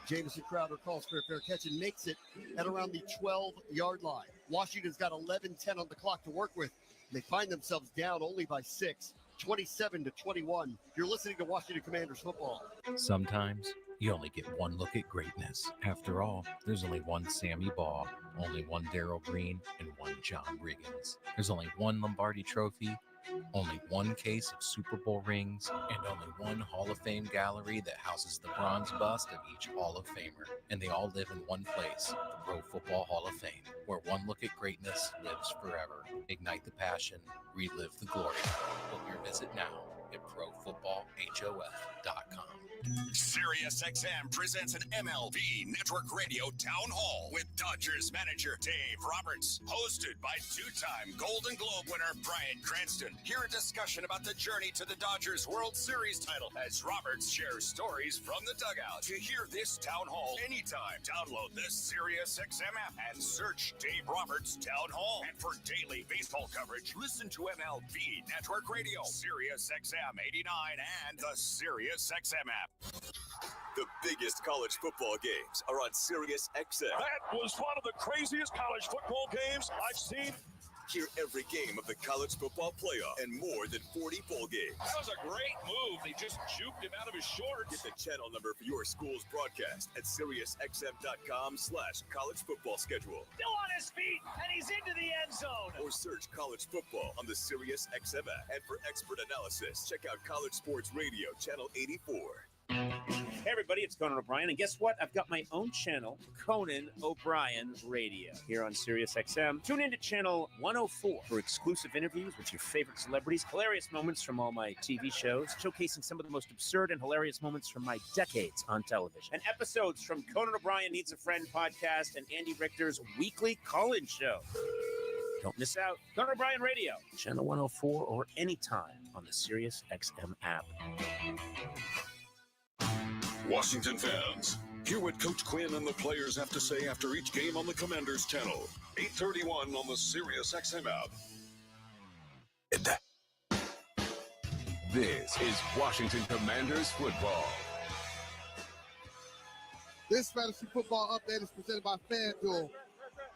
Speaker 2: Jamison Crowder calls for a fair catch and makes it at around the 12-yard line. Washington's got 11:10 on the clock to work with. They find themselves down only by 6, 27-21. You're listening to Washington Commanders football.
Speaker 19: Sometimes you only get one look at greatness. After all, there's only one Sammy Baugh, only one Darryl Green, and one John Riggins. There's only one Lombardi Trophy, only one case of Super Bowl rings, and only one Hall of Fame gallery that houses the bronze bust of each Hall of Famer. And they all live in one place, the Pro Football Hall of Fame, where one look at greatness lives forever. Ignite the passion, relive the glory. Book your visit now at ProFootballHOF.com.
Speaker 22: SiriusXM presents an MLB Network Radio Town Hall with Dodgers manager Dave Roberts, hosted by 2-time Golden Globe winner Bryan Cranston. Hear a discussion about the journey to the Dodgers World Series title as Roberts shares stories from the dugout. To hear this Town Hall anytime, download the SiriusXM app and search Dave Roberts Town Hall. And for daily baseball coverage, listen to MLB Network Radio, SiriusXM 89, and the SiriusXM app.
Speaker 23: The biggest college football games are on SiriusXM.
Speaker 16: That was one of the craziest college football games I've seen
Speaker 23: Hear every game of the college football playoff and more than 40 bowl games.
Speaker 6: That was a great move. They just juked him out of his shorts.
Speaker 23: Get the channel number for your school's broadcast at SiriusXM.com/college football schedule.
Speaker 6: Still on his feet, and he's into the end zone.
Speaker 23: Or search college football on the SiriusXM app. And for expert analysis, check out College Sports Radio, Channel 84.
Speaker 14: Hey everybody, it's Conan O'Brien, and guess what? I've got my own channel, Conan O'Brien Radio, here on SiriusXM. Tune in to channel 104 for exclusive interviews with your favorite celebrities, hilarious moments from all my TV shows, showcasing some of the most absurd and hilarious moments from my decades on television, and episodes from Conan O'Brien Needs a Friend podcast and Andy Richter's weekly call-in show. Don't miss out. Conan O'Brien Radio, channel 104, or anytime on the SiriusXM app.
Speaker 16: Washington fans, hear what Coach Quinn and the players have to say after each game on the Commanders channel. 8:31 on the SiriusXM app.
Speaker 15: This is Washington Commanders football.
Speaker 1: This fantasy football update is presented by FanDuel.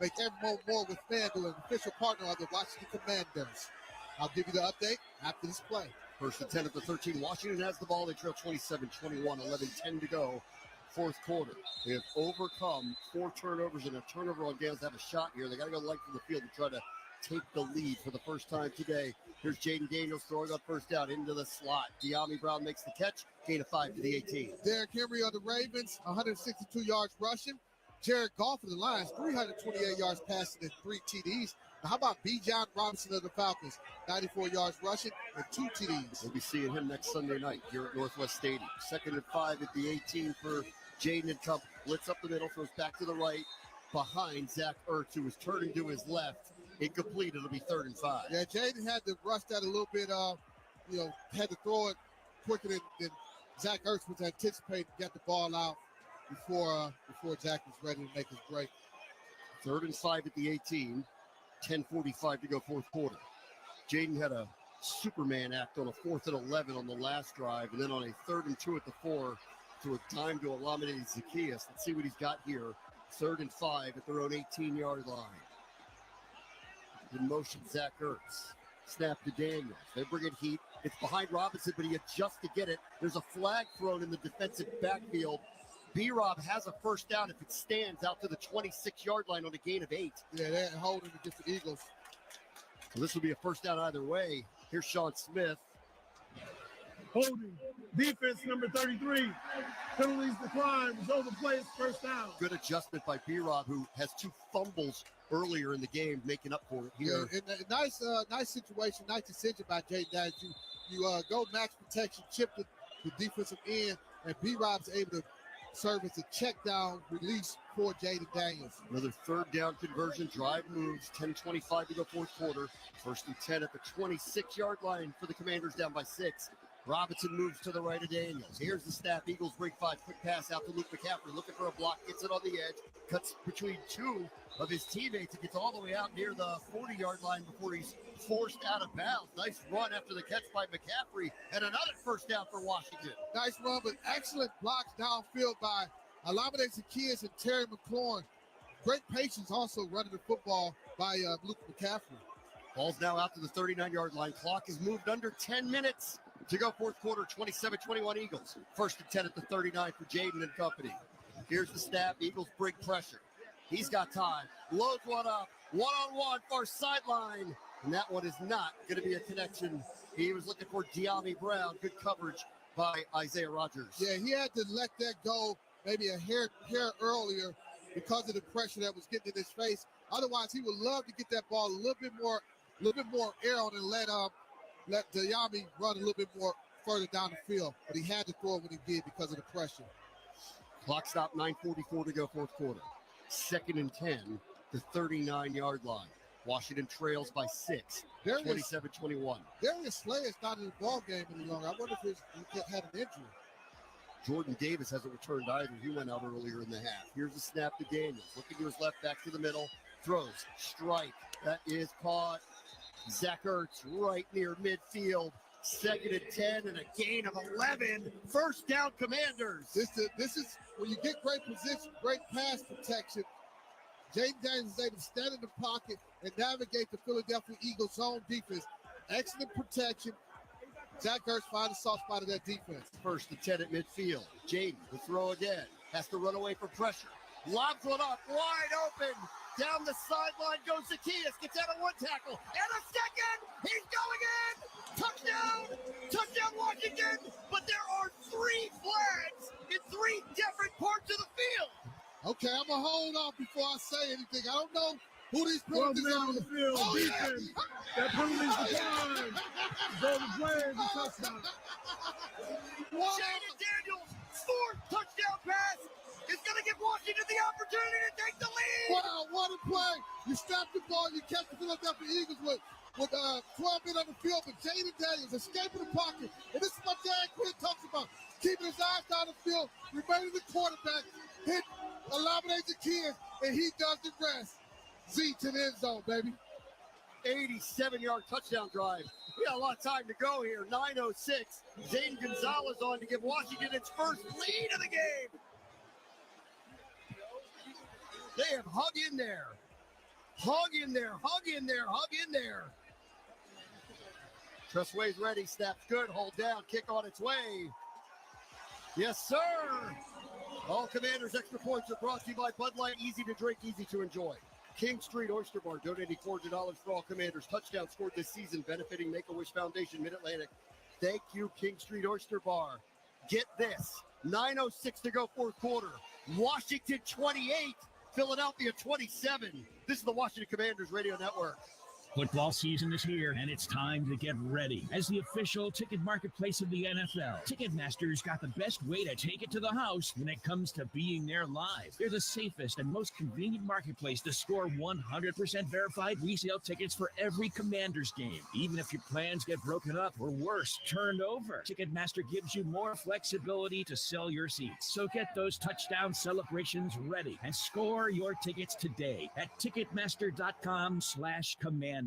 Speaker 1: Make every moment more with FanDuel, an official partner of the Washington Commanders. I'll give you the update after this play.
Speaker 2: First and 10 at the 13. Washington has the ball. They trail 27-21, 11-10 to go. Fourth quarter. They have overcome 4 turnovers and a turnover on downs to have a shot here. They got to go length of the field to try to take the lead for the first time today. Here's Jaden Daniels throwing on first down into the slot. De'Ami Brown makes the catch. Gain of 5 to the 18.
Speaker 1: Derrick Henry of the Ravens, 162 yards rushing. Jared Goff of the Lions, 328 yards passing and 3 TDs. Now, how about B. John Robinson of the Falcons, 94 yards rushing and 2 TDs.
Speaker 2: We'll be seeing him next Sunday night here at Northwest Stadium. 2nd and 5 at the 18 for Jaden and Cup. Blitz up the middle, throws back to the right behind Zach Ertz, who is turning to his left. Incomplete. It'll be 3rd and 5.
Speaker 1: Yeah, Jaden had to rush that a little bit, had to throw it quicker than Zach Ertz was anticipating to get the ball out before Zach was ready to make his break.
Speaker 2: 3rd and 5 at the 18. 10:45 to go fourth quarter. Jaden had a Superman act on a 4th and 11 on the last drive, and then on a 3rd and 2 at the 4 to a dime to Olamide Zaccheaus. Let's see what he's got here. 3rd and 5 at their own 18-yard line. In motion, Zach Ertz. Snap to Daniels. They bring in heat. It's behind Robinson, but he adjusts to get it. There's a flag thrown in the defensive backfield. B-Rob has a first down if it stands out to the 26-yard line on a gain of 8.
Speaker 1: Yeah, they're holding against the Eagles.
Speaker 2: Well, this will be a first down either way. Here's Sean Smith.
Speaker 3: Holding. Defense number 33. Penalties decline. Result of play is first down.
Speaker 2: Good adjustment by B-Rob, who has 2 fumbles earlier in the game, making up for it here.
Speaker 1: Yeah, and nice situation, nice decision by Jay Daniels. You go max protection, chip the defensive end, and B-Rob's able to serve as a check down release for Jaden Daniels.
Speaker 2: Another 3rd down conversion, drive moves, 10:25 to go fourth quarter. 1st and 10 at the 26-yard line for the Commanders, down by 6. Robinson moves to the right of Daniels. Here's the snap. Eagles break 5. Quick pass out to Luke McCaffrey. Looking for a block. Gets it on the edge. Cuts between 2 of his teammates. It gets all the way out near the 40-yard line before he's forced out of bounds. Nice run after the catch by McCaffrey. And another first down for Washington.
Speaker 1: Nice run, but excellent blocks downfield by Olamide Zaccheaus and Terry McLaurin. Great patience also running the football by Luke McCaffrey.
Speaker 2: Ball's now out to the 39-yard line. Clock is moved under 10 minutes to go fourth quarter. 27-21 Eagles. 1st and 10 at the 39 for Jaden and company. Here's the snap. Eagles break pressure. He's got time. Loads one up. One-on-one, far sideline. And that one is not going to be a connection. He was looking for De'Ami Brown. Good coverage by Isaiah Rodgers.
Speaker 1: Yeah, he had to let that go maybe a hair earlier because of the pressure that was getting in his face. Otherwise, he would love to get that ball a little bit more air on and let De'Ami run a little bit more further down the field. But he had to throw it when he did because of the pressure.
Speaker 2: Clock stop, 9:44 to go fourth quarter. 2nd and 10, the 39-yard line. Washington trails by 6, 27-21.
Speaker 1: Darius Slay is not in the ball game any longer. I wonder if he had an injury.
Speaker 2: Jordan Davis hasn't returned either. He went out earlier in the half. Here's the snap to Daniels. Looking to his left, back to the middle. Throws, strike. That is caught. Zach Ertz right near midfield. 2nd and 10 and a gain of 11. First down, Commanders.
Speaker 1: This is when you get great position, great pass protection. Jaden Daniels is able to stand in the pocket and navigate the Philadelphia Eagles zone defense. Excellent protection. Zach Ertz finds a soft spot of that defense.
Speaker 2: First and 10 at midfield. Jaden, the throw again. Has to run away from pressure. Lobs one up, wide open. Down the sideline goes Zacchaeus. Gets out of one tackle. And a second. He's going in. Touchdown. Touchdown Washington. But there are 3 flags in 3 different parts of the field.
Speaker 1: Okay, I'm going to hold off before I say anything. I don't know who these penalties are.
Speaker 3: On the field, defense. That penalty's declined. Golden Flags, a touchdown.
Speaker 2: Jaden Daniels, 4th touchdown pass, is going to give Washington the opportunity to take the lead.
Speaker 1: Wow, what a play. You snap the ball, you catch the Philadelphia Eagles with 12 men on the field, but Jaden Daniels escaping the pocket. And this is what Dan Quinn talks about, keeping his eyes down the field, remaining the quarterback, hit eliminate the kids, and he does the rest. Z to the end zone, baby.
Speaker 2: 87-yard touchdown drive. We got a lot of time to go here. 9:06. Zane Gonzalez on to give Washington its first lead of the game. They have hung in there. Hung in there, hung in there, hung in there. Tressway's ready. Snaps good. Hold down. Kick on its way. Yes, sir. All Commanders extra points are brought to you by Bud Light. Easy to drink, easy to enjoy. King Street Oyster Bar donating $400 for all Commanders. Touchdown scored this season, benefiting Make-A-Wish Foundation, Mid-Atlantic. Thank you, King Street Oyster Bar. Get this, 9:06 to go, 4th quarter. Washington 28, Philadelphia 27. This is the Washington Commanders Radio Network.
Speaker 18: Football season is here, and it's time to get ready. As the official ticket marketplace of the NFL, Ticketmaster's got the best way to take it to the house when it comes to being there live. They're the safest and most convenient marketplace to score 100% verified resale tickets for every Commanders game, even if your plans get broken up or worse, turned over. Ticketmaster gives you more flexibility to sell your seats. So get those touchdown celebrations ready and score your tickets today at Ticketmaster.com/Commanders.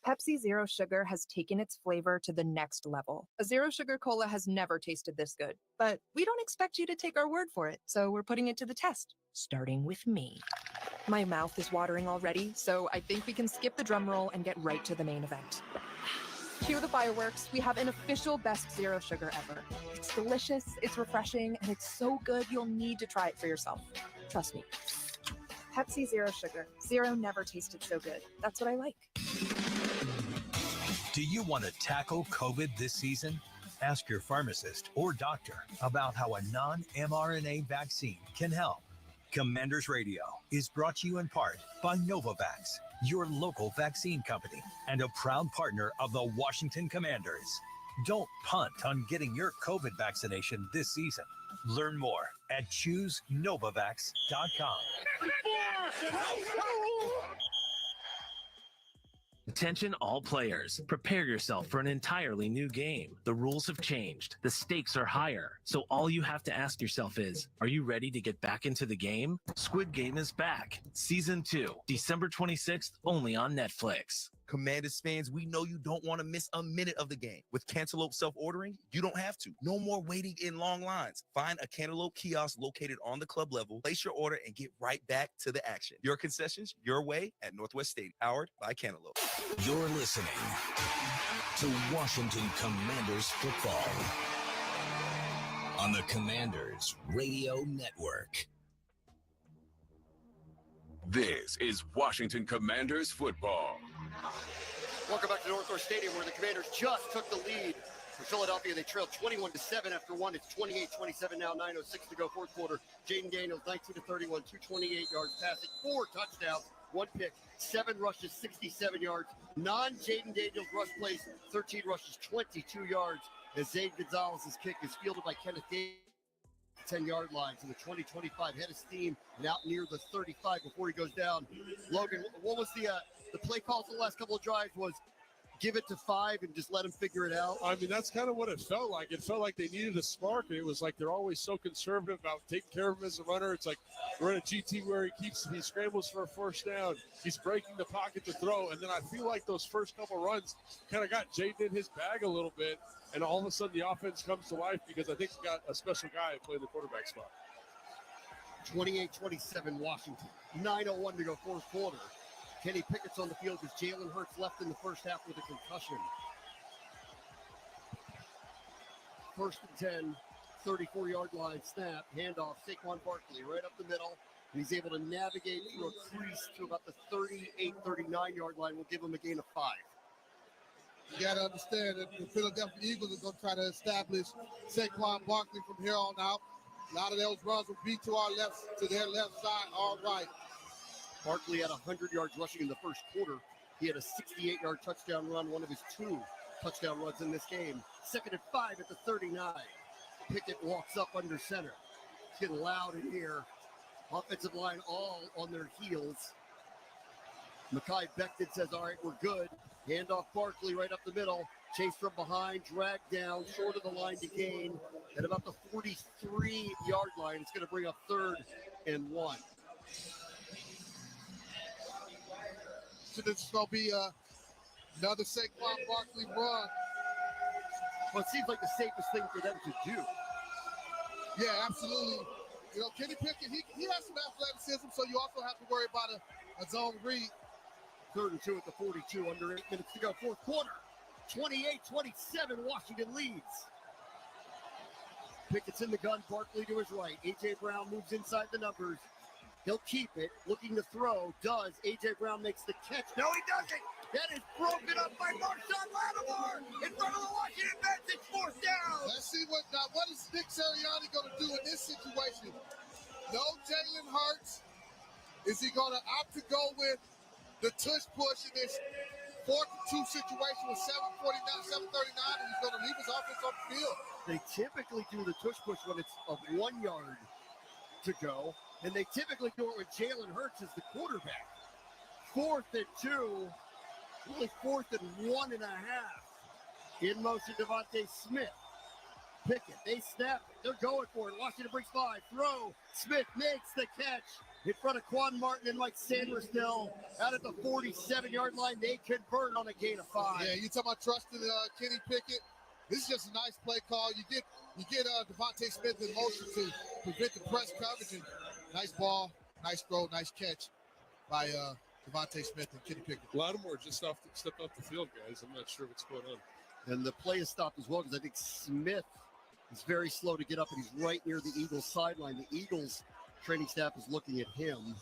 Speaker 7: Pepsi Zero Sugar has taken its flavor to the next level. A zero sugar cola has never tasted this good, but we don't expect you to take our word for it, so we're putting it to the test, starting with me. My mouth is watering already, so I think we can skip the drum roll and get right to the main event. Cue the fireworks. We have an official best zero sugar ever. It's delicious, it's refreshing, and it's so good you'll need to try it for yourself. Trust me. Pepsi Zero Sugar. Zero never tasted so good. That's what I like.
Speaker 10: Do you want to tackle COVID this season? Ask your pharmacist or doctor about how a non-mRNA vaccine can help. Commanders Radio is brought to you in part by Novavax, your local vaccine company, and a proud partner of the Washington Commanders. Don't punt on getting your COVID vaccination this season. Learn more at ChooseNovavax.com.
Speaker 12: Attention all players, prepare yourself for an entirely new game. The rules have changed, the stakes are higher, so all you have to ask yourself is, are you ready to get back into the game? Squid Game is back. Season 2, December 26th, only on Netflix.
Speaker 9: Commanders fans, we know you don't want to miss a minute of the game. With Cantaloupe self-ordering, you don't have to. No more waiting in long lines. Find a Cantaloupe kiosk located on the club level, place your order, and get right back to the action. Your concessions, your way at Northwest Stadium, powered by Cantaloupe.
Speaker 8: You're listening to Washington Commanders football on the Commanders Radio Network.
Speaker 16: This is Washington Commanders football.
Speaker 2: Welcome back to Northwest Stadium, where the Commanders just took the lead for Philadelphia. They trailed 21-7 after one. It's 28-27 now, 9:06 to go, 4th quarter. Jaden Daniels, 19-31, 228 yards passing, 4 touchdowns, 1 pick, 7 rushes, 67 yards. Non-Jaden Daniels rush plays, 13 rushes, 22 yards. As Zane Gonzalez's kick is fielded by Kenneth Davis. 10-yard line to the 20-25, head of steam and out near the 35 before he goes down. Logan, what was the play call for the last couple of drives? Was give it to 5 and just let him figure it out?
Speaker 4: I mean, that's kind of what it felt like. It felt like they needed a spark. It was like they're always so conservative about taking care of him as a runner. It's like we're in a GT where he scrambles for a first down. He's breaking the pocket to throw. And then I feel like those first couple runs kind of got Jaden in his bag a little bit. And all of a sudden the offense comes to life because I think we got a special guy playing the quarterback spot.
Speaker 2: 28-27 Washington. 9:01 to go fourth quarter. Kenny Pickett's on the field because Jalen Hurts left in the first half with a concussion. First and 10, 34-yard line snap, handoff, Saquon Barkley right up the middle. And he's able to navigate through a crease to about the 38, 39-yard line. We'll give him a gain of 5.
Speaker 1: You got to understand that the Philadelphia Eagles are going to try to establish Saquon Barkley from here on out. A lot of those runs will be to our left, to their left side, all right.
Speaker 2: Barkley had 100 yards rushing in the first quarter. He had a 68-yard touchdown run, one of his 2 touchdown runs in this game. Second and 5 at the 39. Pickett walks up under center. It's getting loud in here. Offensive line all on their heels. Mekhi Becton says, all right, we're good. Handoff Barkley right up the middle. Chase from behind, dragged down, short of the line to gain. At about the 43-yard line, it's going to bring up 3rd and 1.
Speaker 1: So this is going to be another Saquon Barkley run.
Speaker 2: Well, it seems like the safest thing for them to do.
Speaker 1: Yeah, absolutely. You know, Kenny Pickett, he has some athleticism, so you also have to worry about a zone read.
Speaker 2: 3rd and 2 at the 42, under 8 minutes to go, fourth quarter. 28-27, Washington leads. Pickett's in the gun, Barkley to his right. A.J. Brown moves inside the numbers. He'll keep it, looking to throw. Does. A.J. Brown makes the catch. No, he doesn't. That is broken up by Marshawn Lattimore in front of the Washington bench. It's 4th down.
Speaker 1: Let's see what is Nick Sirianni going to do in this situation. No Jalen Hurts. Is he going to opt to go with the tush push in this 4th and 2 situation with 7:39, and he's going to leave his offense on the field?
Speaker 2: They typically do the tush push when it's of 1 yard to go, and they typically do it when Jalen Hurts is the quarterback. 4th and 2, really 4th and 1.5. In motion, Devontae Smith. Pickett, they snap it. They're going for it. Washington brings 5. Throw. Smith makes the catch in front of Quan Martin and Mike Sandersville out at the 47-yard line. They convert on a gain of 5.
Speaker 1: Yeah, you talking about trusting Kenny Pickett. This is just a nice play call. You get Devontae Smith in motion to prevent the press coverage. And nice ball, nice throw, nice catch by Devontae Smith and Kenny Pickett.
Speaker 4: Lattimore just stepped off the field, guys. I'm not sure what's going on.
Speaker 2: And the play is stopped as well because I think Smith is very slow to get up, and he's right near the Eagles sideline. The Eagles training staff is looking at him.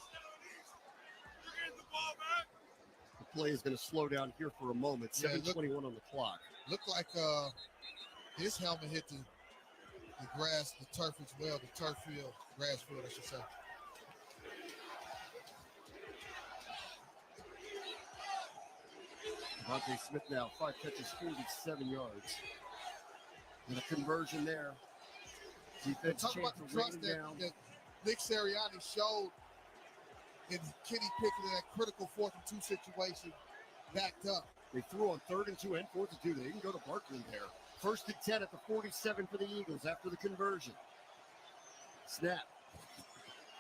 Speaker 2: The play is going to slow down here for a moment. 7:21 on the clock.
Speaker 1: Looked like his helmet hit the grass, the turf as well, the turf field, grass field, I should say.
Speaker 2: Devontae Smith now, 5 catches, 47 yards. And a conversion there. Defense
Speaker 1: talk about the trust that Nick Sirianni showed in Kenny Pickett in that critical 4th and 2 situation, backed up.
Speaker 2: They threw on 3rd and 2 and 4th and 2. They didn't go to Barkley there. 1st and 10 at the 47 for the Eagles after the conversion. Snap.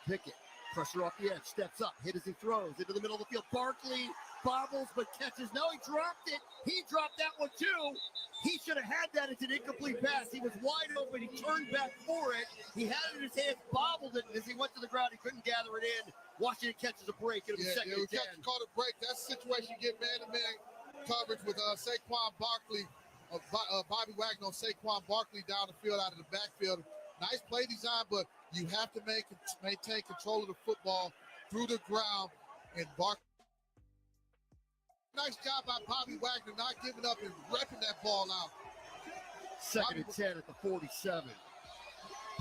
Speaker 2: Pickett, pressure off the edge, steps up, hit as he throws into the middle of the field. Barkley bobbles but catches. No, he dropped it. He dropped that one too. He should have had that. It's an incomplete pass. He was wide open. He turned back for it. He had it in his hands, bobbled it, and as he went to the ground, he couldn't gather it in. Washington catches a break. It'll be second and 10.
Speaker 1: Caught a break. That's the situation you get man-to-man coverage with Saquon Barkley, Bobby Wagner on Saquon Barkley down the field out of the backfield. Nice play design, but you have to maintain control of the football through the ground. And Barkley, nice job by Bobby Wagner not giving up and repping that ball out.
Speaker 2: Second and 10 at the 47.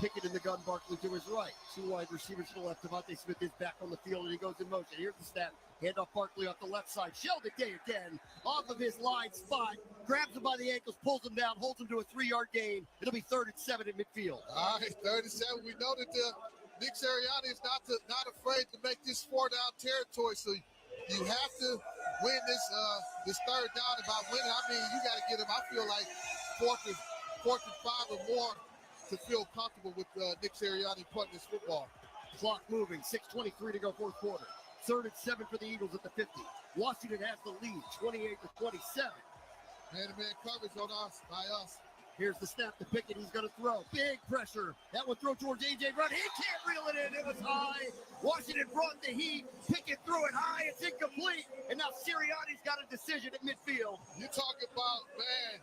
Speaker 2: Pickett in the gun, Barkley to his right. 2 wide receivers to the left. Devontae Smith is back on the field, and he goes in motion. Here's the snap. Hand off Barkley off the left side. Shelled it day again. Off of his line spot. Grabs him by the ankles, pulls him down, holds him to a 3-yard gain. It'll be 3rd and 7 at midfield.
Speaker 1: All right, 3rd and 7. We know that Nick Sirianni is not afraid to make this 4-down territory. So you have to win this 3rd down. And by winning, I mean you got to get him. I feel like 4th and 5 or more to feel comfortable with Nick Sirianni punting this football.
Speaker 2: Clock moving. 6:23 to go, fourth quarter. 3rd and 7 for the Eagles at the 50. Washington has the lead, 28-27.
Speaker 1: Man-to-man coverage on us by us.
Speaker 2: Here's the snap to Pickett. He's going to throw. Big pressure. That one throw towards A.J. Brown. He can't reel it in. It was high. Washington brought the heat. Pickett threw it high. It's incomplete. And now Sirianni's got a decision at midfield.
Speaker 1: You talking about, man,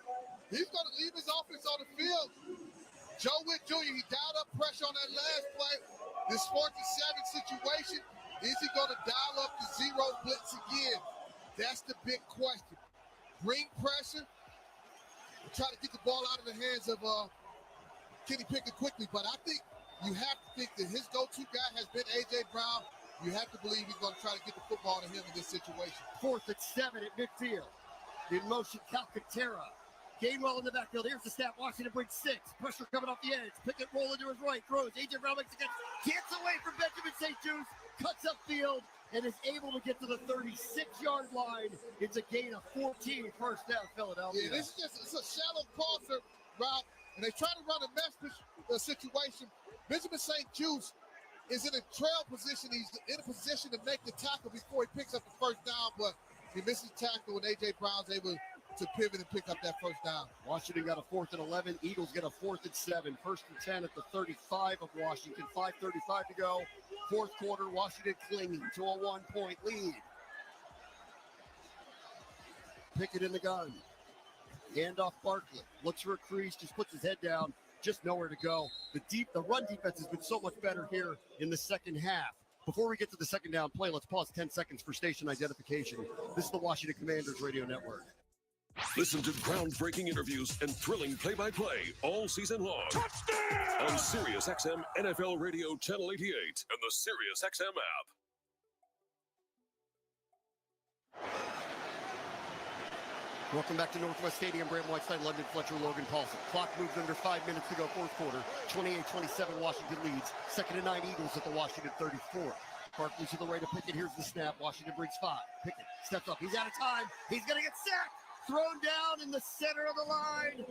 Speaker 1: he's going to leave his offense on the field. Joe Witt Jr., he dialed up pressure on that last play. This 4th and 7 situation, is he going to dial up the zero blitz again? That's the big question. Bring pressure. Try to get the ball out of the hands of Kenny Pickett quickly, but I think you have to think that his go-to guy has been A.J. Brown. You have to believe he's going to try to get the football to him in this situation.
Speaker 2: 4th and 7 at midfield. In motion, Calcaterra. Gainwell in the backfield. Here's the snap. Washington brings 6. Pressure coming off the edge. Pickett rolling to his right. Throws. A.J. Brown makes a catch. Gets away from Benjamin St. Juice. Cuts upfield and is able to get to the 36-yard line. It's a gain of 14, first down, Philadelphia.
Speaker 1: Yeah, this is just it's a shallow crosser route, and they try to run a mesh situation. Benjamin St. Juice is in a trail position. He's in a position to make the tackle before he picks up the first down, but he misses the tackle, and A.J. Brown's able to pivot and pick up that first down.
Speaker 2: Washington got a 4th and 11. Eagles get a 4th and 7. 1st and 10 at the 35 of Washington. 5:35 to go. 4th quarter, Washington clinging to a 1-point lead. Pickett in the gun. Hand off Barkley. Looks for a crease, just puts his head down. Just nowhere to go. The run defense has been so much better here in the second half. Before we get to the second down play, let's pause 10 seconds for station identification. This is the Washington Commanders Radio Network.
Speaker 16: Listen to groundbreaking interviews and thrilling play-by-play all season long. Touchdown! On SiriusXM NFL Radio Channel 88 and the SiriusXM app.
Speaker 2: Welcome back to Northwest Stadium. Bram Whiteside, London Fletcher, Logan Paulson. Clock moves under 5 minutes to go, 4th quarter. 28-27, Washington leads. 2nd and 9, Eagles at the Washington 34. Barkley to the right of Pickett. Here's the snap. Washington brings 5. Pickett steps up. He's out of time. He's going to get sacked. Thrown down in the center of the line.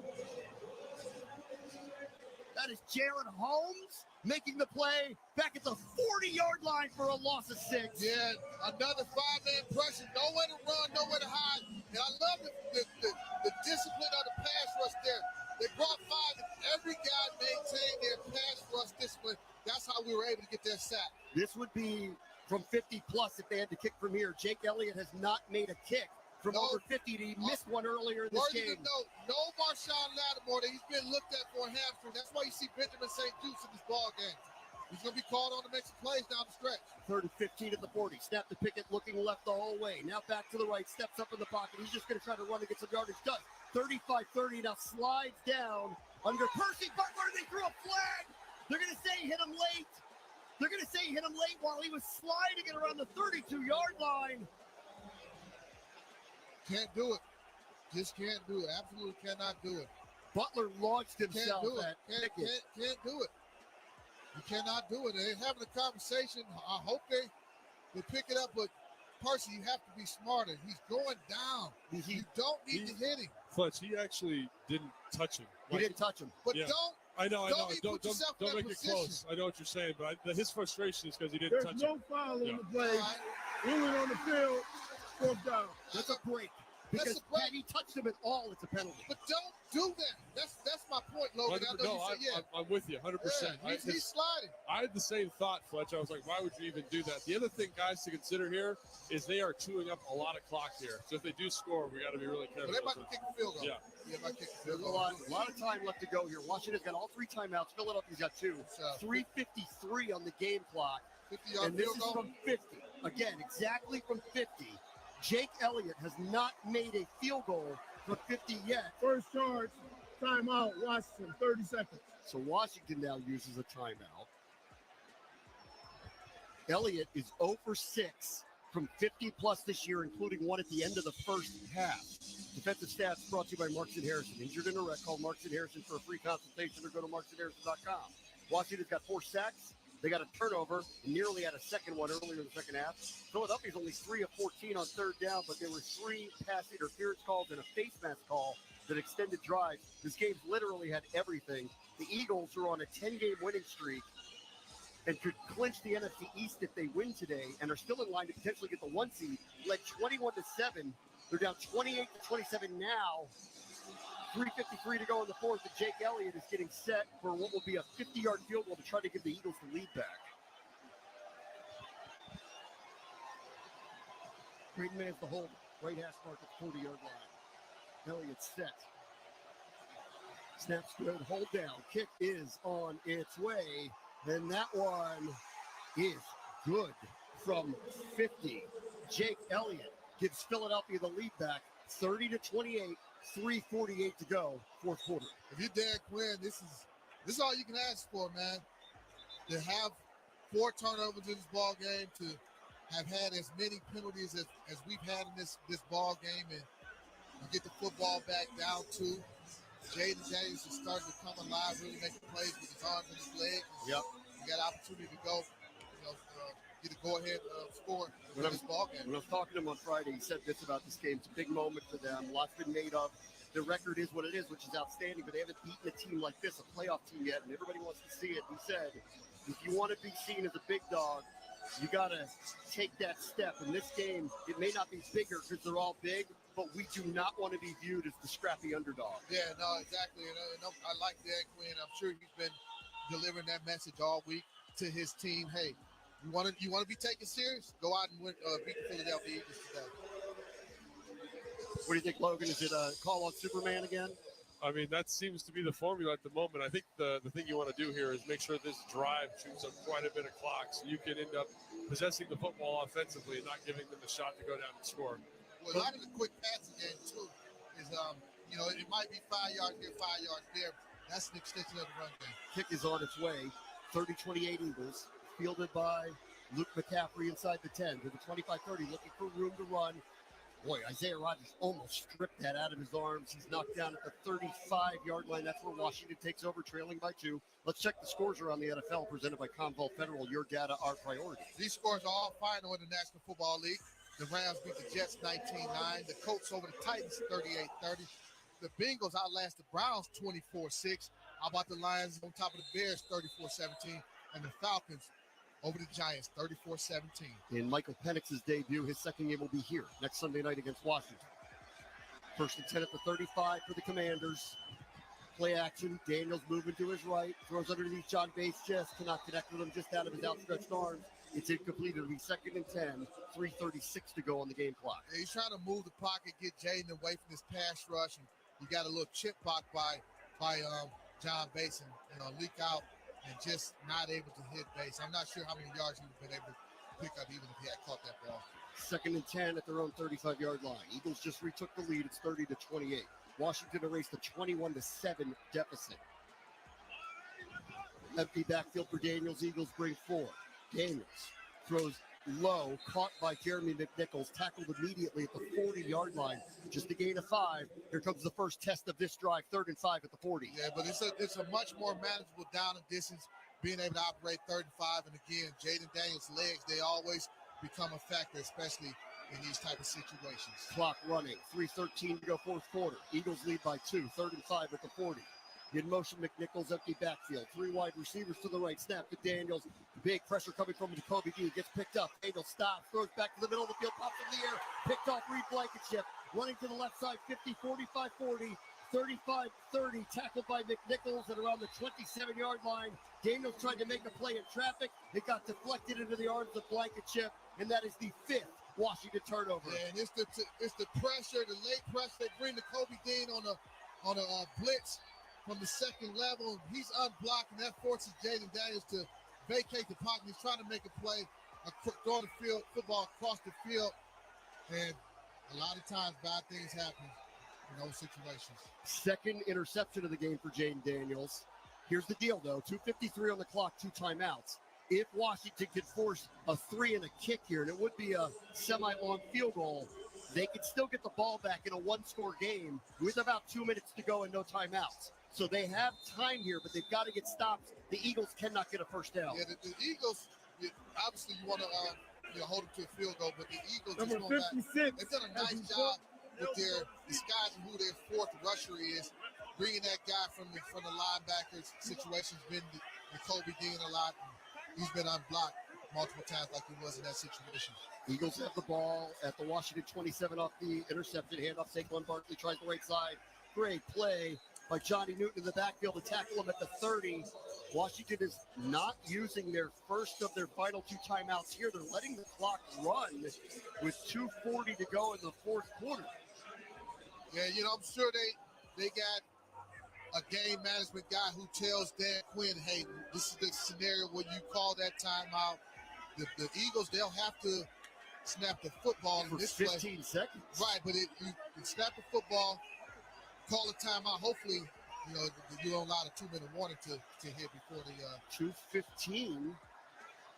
Speaker 2: That is Jalen Holmes making the play back at the 40-yard line for a loss of 6.
Speaker 1: Yeah, another 5-man pressure. Nowhere to run, nowhere to hide. And I love the discipline of the pass rush there. They brought 5, and every guy maintained their pass rush discipline. That's how we were able to get that sack.
Speaker 2: This would be from 50-plus if they had to kick from here. Jake Elliott has not made a kick from over 50. He missed one earlier in this game.
Speaker 1: No Marshawn Lattimore. He's been looked at for a hamstring. That's why you see Benjamin St. Juice in this ball game. He's going to be called on to make some plays down the stretch.
Speaker 2: 3rd and 15 at the 40. Snap to Pickett, looking left the whole way. Now back to the right, steps up in the pocket. He's just going to try to run and get some yardage. Does. 35-30, now slides down under Percy Butler. They threw a flag. They're going to say he hit him late. They're going to say he hit him late while he was sliding it around the 32-yard line.
Speaker 1: Can't do it. Just can't do it. Absolutely cannot do it.
Speaker 2: Butler launched himself at Pickett.
Speaker 1: Can't do it. You cannot do it. They're having a conversation. I hope they pick it up, but Percy, you have to be smarter. He's going down. You don't need to hit him.
Speaker 4: Fletch, he actually didn't touch him.
Speaker 2: He didn't touch him.
Speaker 1: But
Speaker 4: Yeah.
Speaker 1: don't.
Speaker 4: I know.
Speaker 1: Don't
Speaker 4: Don't make it close. I know what you're saying, but his frustration is because he didn't touch
Speaker 3: There's no
Speaker 4: him.
Speaker 3: foul on the play. Ruling on the field. 4th down.
Speaker 2: That's a break. Because had he touched him at all, it's a penalty.
Speaker 1: But don't do that. That's my point, Logan. I know you said,
Speaker 4: I'm with you 100%.
Speaker 1: Yeah, he's sliding.
Speaker 4: I had the same thought, Fletch. I was like, why would you even do that? The other thing, guys, to consider here is they are chewing up a lot of clock here. So if they do score, we got to be really careful.
Speaker 1: But they might kick the field goal.
Speaker 4: Yeah.
Speaker 1: They might kick the
Speaker 2: There's
Speaker 1: field goal.
Speaker 2: a lot of time left to go here. Washington's got all 3 timeouts. Philadelphia's got 2. 3:53 on the game clock.
Speaker 1: 50-yard
Speaker 2: And this
Speaker 1: field
Speaker 2: is
Speaker 1: goal.
Speaker 2: from 50. Again, exactly from 50. Jake Elliott has not made a field goal from 50 yet.
Speaker 3: First charge, timeout, Washington, 30 seconds.
Speaker 2: So Washington now uses a timeout. Elliott is 0 for 6 from 50-plus this year, including one at the end of the first half. Defensive stats brought to you by Marks & Harrison. Injured in a wreck, call Marks & Harrison for a free consultation or go to marksandharrison.com. Washington's got 4 sacks. They got a turnover, nearly had a second one earlier in the second half. Philadelphia's only 3 of 14 on 3rd down, but there were 3 pass interference calls and a face mask call that extended drives. This game's literally had everything. The Eagles are on a 10-game winning streak and could clinch the NFC East if they win today and are still in line to potentially get the 1 seed. Led 21-7. They're down 28-27 now. 3:53 to go in the fourth, and Jake Elliott is getting set for what will be a 50-yard field goal to try to give the Eagles the lead back. Great man's the hold. Right hash mark at the 40-yard line. Elliott set. Snaps good. Hold down. Kick is on its way. And that one is good from 50. Jake Elliott gives Philadelphia the lead back. 30-28. 3:48 to go. Fourth quarter.
Speaker 1: If you're Dan Quinn, this is all you can ask for, man. To have 4 turnovers in this ball game, to have had as many penalties as we've had in this ball game, and you get the football back down 2. Jaden Daniels is starting to come alive, really making plays with his arms and his legs.
Speaker 2: Yep.
Speaker 1: You got opportunity to go, get a go-ahead score in this ball game.
Speaker 2: When I was talking to him on Friday, he said this about this game. It's a big moment for them. Lots been made of. The record is what it is, which is outstanding, but they haven't beaten a team like this, a playoff team yet, and everybody wants to see it. He said, if you want to be seen as a big dog, you got to take that step. In this game, it may not be bigger because they're all big, but we do not want to be viewed as the scrappy underdog.
Speaker 1: Yeah, no, exactly. And I like Dan Quinn. I'm sure he's been delivering that message all week to his team. Hey, you want to be taken serious? Go out and win, beat the Philadelphia Eagles today.
Speaker 2: What do you think, Logan? Is it a call on Superman again?
Speaker 4: I mean, that seems to be the formula at the moment. I think the thing you want to do here is make sure this drive chews up quite a bit of clock so you can end up possessing the football offensively and not giving them the shot to go down and score.
Speaker 1: Well, a lot of the quick passing game, too, is, it might be 5 yards here, 5 yards there. That's an extension of the run game.
Speaker 2: Kick is on its way. 30-28 Eagles, fielded by Luke McCaffrey inside the 10 to the 25-30, looking for room to run. Boy, Isaiah Rodgers almost stripped that out of his arms. He's knocked down at the 35-yard line. That's where Washington takes over, trailing by 2. Let's check the scores around the NFL, presented by Commvault Federal. Your data, our priority.
Speaker 1: These scores are all final in the National Football League. The Rams beat the Jets 19-9. The Colts over the Titans 38-30. The Bengals outlast the Browns 24-6. How about the Lions on top of the Bears 34-17? And the Falcons over the Giants, 34-17.
Speaker 2: In Michael Penix's debut, his second game will be here next Sunday night against Washington. First and 10 at the 35 for the Commanders. Play action. Daniels moving to his right. Throws underneath John Bates. Just cannot connect with him just out of his outstretched arms. It's incomplete. It'll be second and 10. 3:36 to go on the game clock.
Speaker 1: Yeah, he's trying to move the pocket, get Jaden away from this pass rush. And you got a little chip block by John Bates and leak out and just not able to hit base. I'm not sure how many yards he would have been able to pick up even if he had caught that ball.
Speaker 2: Second and 10 at their own 35-yard line. Eagles just retook the lead. It's 30-28. Washington erased a 21-7 deficit. Empty backfield for Daniels. Eagles bring 4. Daniels throws low, caught by Jeremy McNichols, tackled immediately at the 40-yard line. Just a gain of 5. Here comes the first test of this drive, 3rd and 5 at the 40.
Speaker 1: Yeah, but it's a much more manageable down and distance, being able to operate 3rd and 5. And again, Jaden Daniels' legs, they always become a factor, especially in these type of situations.
Speaker 2: Clock running, 3:13 to go fourth quarter. Eagles lead by 2, 3rd and 5 at the 40. In motion, McNichols, empty backfield. 3 wide receivers to the right. Snap to Daniels. Big pressure coming from Jacoby Dean. Gets picked up. Daniels stops. Throws back to the middle of the field. Pops in the air. Picked off Reed Blankenship. Running to the left side. 50, 45, 40. 35, 30. Tackled by McNichols at around the 27-yard line. Daniels tried to make a play in traffic. It got deflected into the arms of Blankenship. And that is the 5th Washington turnover.
Speaker 1: Yeah, and it's the pressure, the late pressure. They bring the Kobe Dean on a blitz from the second level. He's unblocked, and that forces Jaden Daniels to vacate the pocket. He's trying to make a play, throw the football across the field, and a lot of times bad things happen in those situations.
Speaker 2: Second interception of the game for Jaden Daniels. Here's the deal, though. 2:53 on the clock, 2 timeouts. If Washington could force a 3 and a kick here, and it would be a semi-long field goal, they could still get the ball back in a 1-score game with about 2 minutes to go and no timeouts. So they have time here, but they've got to get stops. The Eagles cannot get a first down.
Speaker 1: Yeah, the Eagles, obviously you want to hold them to a field goal, but the Eagles
Speaker 3: Number
Speaker 1: just going back.
Speaker 3: 56.
Speaker 1: They've done a nice job with their disguising who their 4th rusher is, bringing that guy from the linebackers situations, been the Kobe Dean a lot. He's been unblocked multiple times like he was in that situation.
Speaker 2: Eagles have the ball at the Washington 27 off the interception. Handoff, Saquon Barkley tries the right side. great play by Johnny Newton in the backfield to tackle him at the 30. Washington is not using their first of their final 2 timeouts here. They're letting the clock run with 2:40 to go in the fourth quarter.
Speaker 1: Yeah, I'm sure they got a game management guy who tells Dan Quinn, hey, this is the scenario where you call that timeout. The Eagles, they'll have to snap the football in this
Speaker 2: 15 seconds.
Speaker 1: Right, but you snap the football, call a timeout. Hopefully, you don't allow the 2-minute warning to hit before the
Speaker 2: 2:15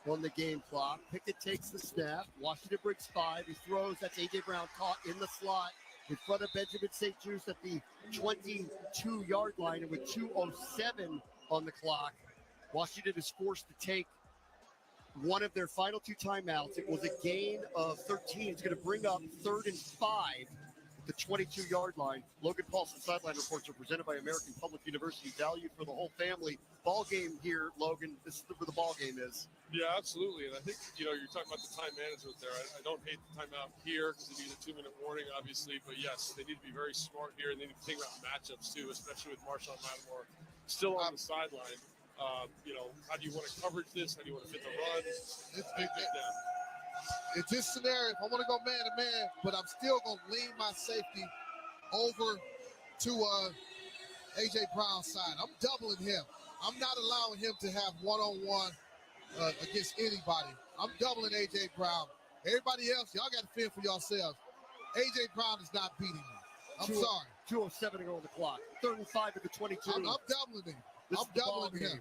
Speaker 2: on the game clock. Pickett takes the snap. Washington brings 5. He throws. That's A.J. Brown caught in the slot in front of Benjamin St. Juste at the 22-yard line. And with 2:07 on the clock, Washington is forced to take one of their final 2 timeouts. It was a gain of 13. It's going to bring up 3rd and 5 at the 22-yard line. Logan Paulson sideline reports are presented by American Public University. Value for the whole family. Ball game here, Logan. This is where the ball game is.
Speaker 4: Yeah, absolutely. And I think, you're talking about the time management there. I don't hate the timeout here because they need a 2-minute warning, obviously. But, yes, they need to be very smart here. And they need to think about matchups, too, especially with Marshawn Lattimore still on the sideline. How do you want to coverage this? How do you want to fit the run? It's big down.
Speaker 1: In this scenario, if I want to go man-to-man, but I'm still going to lean my safety over to A.J. Brown's side. I'm doubling him. I'm not allowing him to have one-on-one against anybody. I'm doubling A.J. Brown. Everybody else, y'all got to fend for yourselves. A.J. Brown is not beating me. I'm sorry.
Speaker 2: 2:07 to go on the clock. 3rd and 5 at the 22.
Speaker 1: I'm doubling him. I'm doubling him.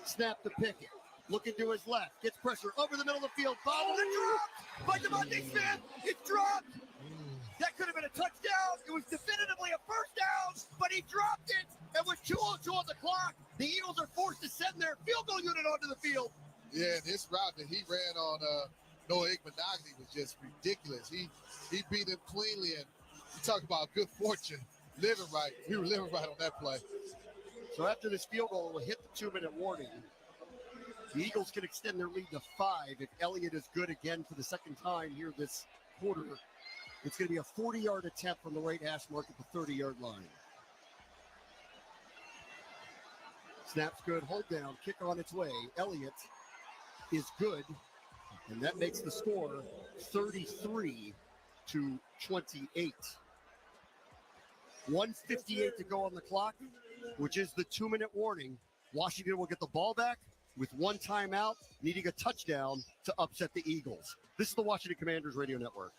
Speaker 2: Snap to Pickett. Looking to his left. Gets pressure over the middle of the field. Ball and dropped by Devontae Smith. It's dropped. That could have been a touchdown. It was definitively a first down, but he dropped it. And with 2:02 on the clock, the Eagles are forced to send their field goal unit onto the field.
Speaker 1: Yeah, this route that he ran on Noah Igbenogany was just ridiculous. He beat him cleanly, and you talk about good fortune. Living right. We were living right on that play.
Speaker 2: So after this field goal, we'll hit the 2-minute warning. The Eagles can extend their lead to 5 if Elliott is good again for the second time here this quarter. It's going to be a 40-yard attempt from the right hash mark at the 30-yard line. Snap's good, hold down, kick on its way. Elliott is good, and that makes the score 33-28. 1:58 to go on the clock, which is the 2-minute warning. Washington will get the ball back with 1 timeout, needing a touchdown to upset the Eagles. This is the Washington Commanders Radio Network.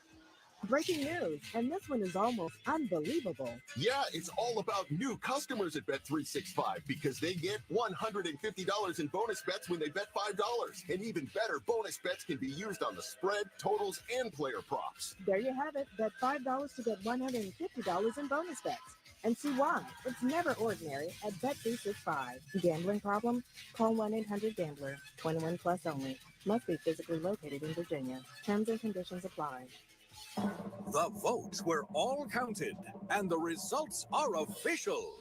Speaker 5: Breaking news, and this one is almost unbelievable.
Speaker 11: Yeah, it's all about new customers at Bet365 because they get $150 in bonus bets when they bet $5. And even better, bonus bets can be used on the spread, totals, and player props.
Speaker 5: There you have it. Bet $5 to get $150 in bonus bets. And see why. It's never ordinary at Bet365. Gambling problem? Call 1-800-GAMBLER. 21 plus only. Must be physically located in Virginia. Terms and conditions apply.
Speaker 8: The votes were all counted, and the results are official.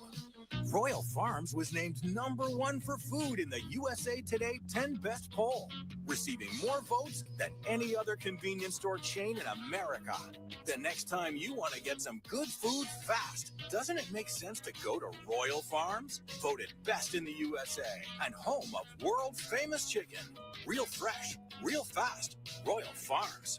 Speaker 8: Royal Farms was named #1 for food in the USA Today 10 Best poll, receiving more votes than any other convenience store chain in America. The next time you want to get some good food fast, doesn't it make sense to go to Royal Farms? Voted best in the USA and home of world-famous chicken. Real fresh, real fast. Royal Farms.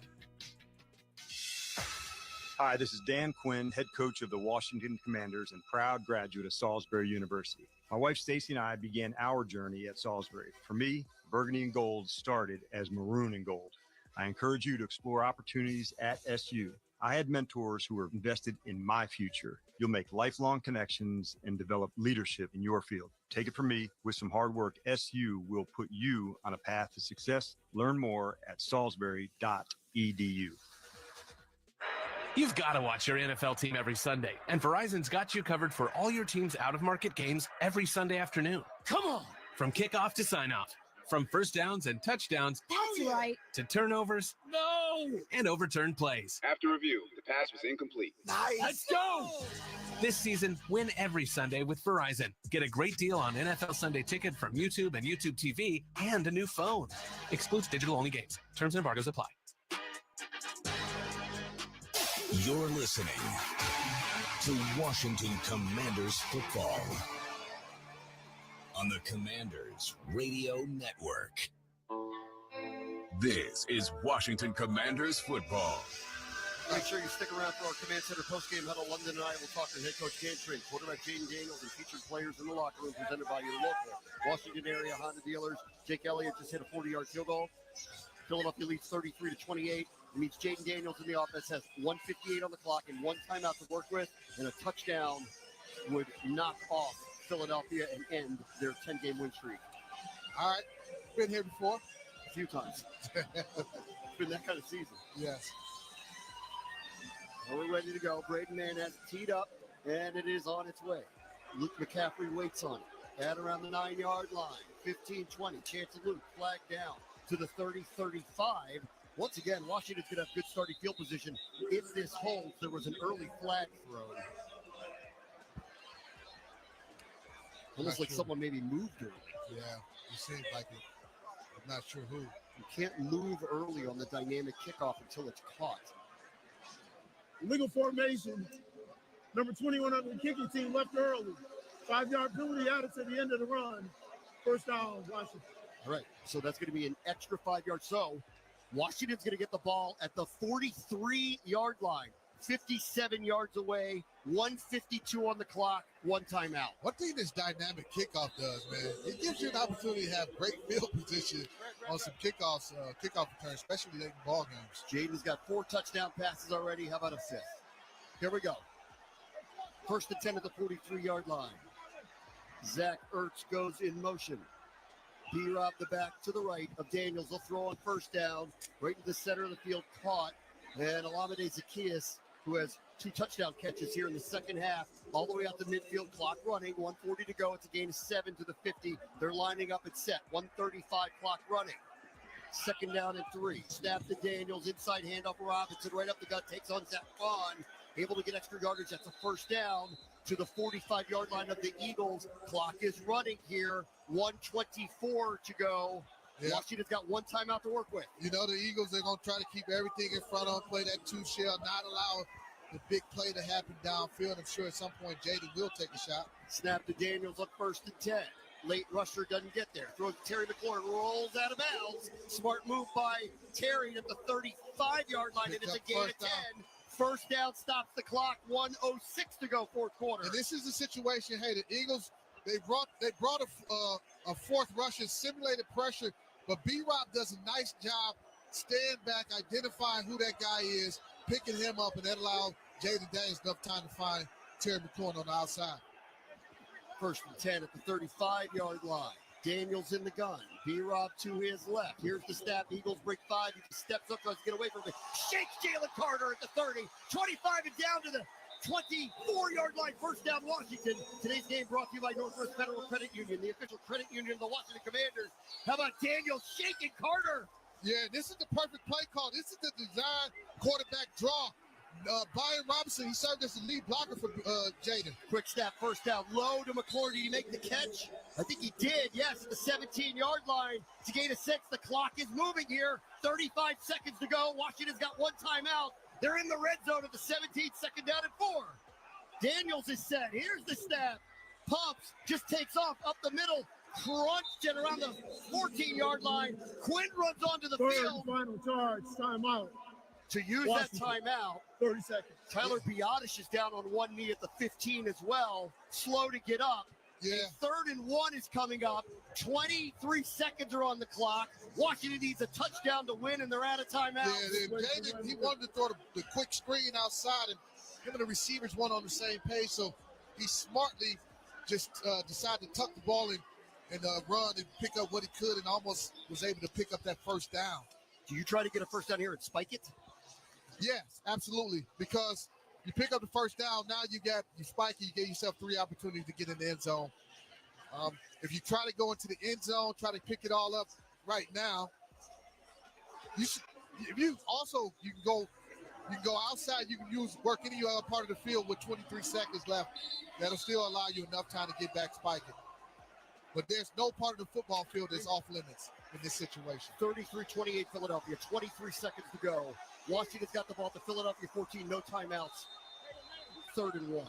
Speaker 21: Hi, this is Dan Quinn, head coach of the Washington Commanders and proud graduate of Salisbury University. My wife Stacy and I began our journey at Salisbury. For me, Burgundy and Gold started as Maroon and Gold. I encourage you to explore opportunities at SU. I had mentors who were invested in my future. You'll make lifelong connections and develop leadership in your field. Take it from me, with some hard work, SU will put you on a path to success. Learn more at salisbury.edu.
Speaker 12: You've got to watch your NFL team every Sunday, and Verizon's got you covered for all your team's out-of-market games every Sunday afternoon. Come on! From kickoff to sign-off, from first downs and touchdowns,
Speaker 5: That's right,
Speaker 12: to turnovers, and overturned plays.
Speaker 24: After review, the pass was incomplete.
Speaker 12: Nice! Let's go! This season, win every Sunday with Verizon. Get a great deal on NFL Sunday Ticket from YouTube and YouTube TV, and a new phone. Excludes digital-only games. Terms and embargoes apply.
Speaker 8: You're listening to Washington Commanders football on the Commanders Radio Network.
Speaker 15: This is Washington Commanders football.
Speaker 2: Make sure you stick around for our Command Center postgame huddle. London and I will talk to head coach Dan Trent, quarterback Jaden Daniels, and featured players in the locker room presented by your local Washington area Honda dealers. Jake Elliott just hit a 40-yard field goal. Philadelphia leads 33-28. It means Jaden Daniels in the offense has 1:58 on the clock and one timeout to work with, and a touchdown would knock off Philadelphia and end their 10-game win streak.
Speaker 1: All right. Been here before.
Speaker 2: A few times. It's been that kind of season.
Speaker 1: Yes.
Speaker 2: Are we ready to go? Braden Mann has it teed up, and it is on its way. Luke McCaffrey waits on it at around the 9-yard line. 15-20. Chance of Luke. Flag down to the 30-35. Once again, Washington's going to have good starting field position. If this holds, there was an early flag thrown. Almost like someone maybe moved early.
Speaker 1: Yeah, it seems like it. I'm not sure who.
Speaker 2: You can't move early on the dynamic kickoff until it's caught.
Speaker 3: Legal formation. Number 21 on the kicking team left early. 5-yard penalty added to the end of the run. First down, Washington.
Speaker 2: All right, so that's going to be an extra 5 yards. So Washington's going to get the ball at the 43-yard line. 57 yards away, 1:52 on the clock, one timeout.
Speaker 1: One thing this dynamic kickoff does, man, it gives you an opportunity to have great field position on some kickoff returns, especially late in ball games.
Speaker 2: Jaden's got 4 touchdown passes already. How about a 5th? Here we go. First and 10 at the 43-yard line. Zach Ertz goes in motion. B-Rob the back to the right of Daniels. They'll throw on first down, right into the center of the field, caught. And Olamide Zaccheaus, who has 2 touchdown catches here in the second half, all the way out the midfield, clock running, 1:40 to go. It's a gain of 7 to the 50. They're lining up at set, 1:35 clock running. Second down and 3. Snap to Daniels, inside handoff Robinson, right up the gut, takes on Zach Vaughn. Able to get extra yardage. That's a first down to the 45-yard line of the Eagles. Clock is running here, 1:24 to go. Yeah. Washington's got one timeout to work with.
Speaker 1: You know, the Eagles, they're going to try to keep everything in front of them, play that 2-shell, not allow the big play to happen downfield. I'm sure at some point Jaden will take a shot.
Speaker 2: Snap to Daniels on first and 10. Late rusher doesn't get there. Throws to Terry McLaurin, rolls out of bounds. Smart move by Terry at the 35-yard line, and it's a gain of 10. First down stops the clock, 1:06 to go, fourth quarter.
Speaker 1: And this is the situation, hey, the Eagles, they brought a fourth rusher, simulated pressure, but B-Rob does a nice job staying back, identifying who that guy is, picking him up, and that allowed Jaden Daniels enough time to find Terry McLaurin on the outside.
Speaker 2: First and 10 at the 35-yard line. Daniels in the gun. B-Rob to his left. Here's the snap. Eagles break 5. He steps up, tries to get away from it. Shakes Jalen Carter at the 30. 25 and down to the 24-yard line. First down, Washington. Today's game brought to you by Northwest Federal Credit Union, the official credit union of the Washington Commanders. How about Daniels shaking Carter?
Speaker 1: Yeah, this is the perfect play call. This is the design quarterback draw. Byron Robinson, he served as the lead blocker for Jaden.
Speaker 2: Quick snap, first down, low to McClure. Did he make the catch? I think he did, yes, at the 17-yard line. It's a gain of 6. The clock is moving here. 35 seconds to go. Washington's got one timeout. They're in the red zone at the 17, second down and 4. Daniels is set. Here's the snap. Pumps, just takes off up the middle. Crunched it around the 14-yard line. Quinn runs onto the field.
Speaker 3: Final charge, timeout.
Speaker 2: To use Washington. That timeout,
Speaker 3: 30 seconds.
Speaker 2: Tyler Biotish is down on one knee at the 15 as well. Slow to get up.
Speaker 1: Yeah.
Speaker 2: Third and 1 is coming up. 23 seconds are on the clock. Washington needs a touchdown to win, and they're out of timeout.
Speaker 1: Yeah, Jaden, he wanted to throw the quick screen outside, and him and the receivers weren't on the same page, so he smartly just decided to tuck the ball in and run and pick up what he could, and almost was able to pick up that first down.
Speaker 2: Do you try to get a first down here and spike it?
Speaker 1: Yes, absolutely, because you pick up the first down, now you spike it, you get yourself 3 opportunities to get in the end zone. If you try to go into the end zone, try to pick it all up right now, you can go outside, you can work any other part of the field with 23 seconds left. That'll still allow you enough time to get back spiking. But there's no part of the football field that's off limits in this situation.
Speaker 2: 33-28 Philadelphia, 23 seconds to go. Washington's got the ball at the Philadelphia 14, no timeouts. 3rd and 1.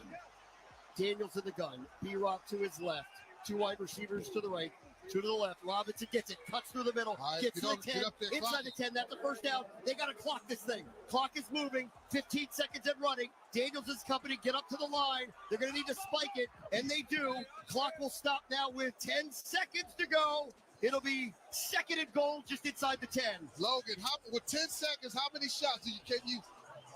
Speaker 2: Daniels in the gun. B-Rock to his left. 2 wide receivers to the right. 2 to the left. Robinson gets it. Cuts through the middle. Gets to the 10. Inside the 10. That's the first down. They got to clock this thing. Clock is moving. 15 seconds and running. Daniels' company get up to the line. They're going to need to spike it, and they do. Clock will stop now with 10 seconds to go. It'll be 2nd and goal just inside the 10.
Speaker 1: Logan, with 10 seconds, how many shots can you?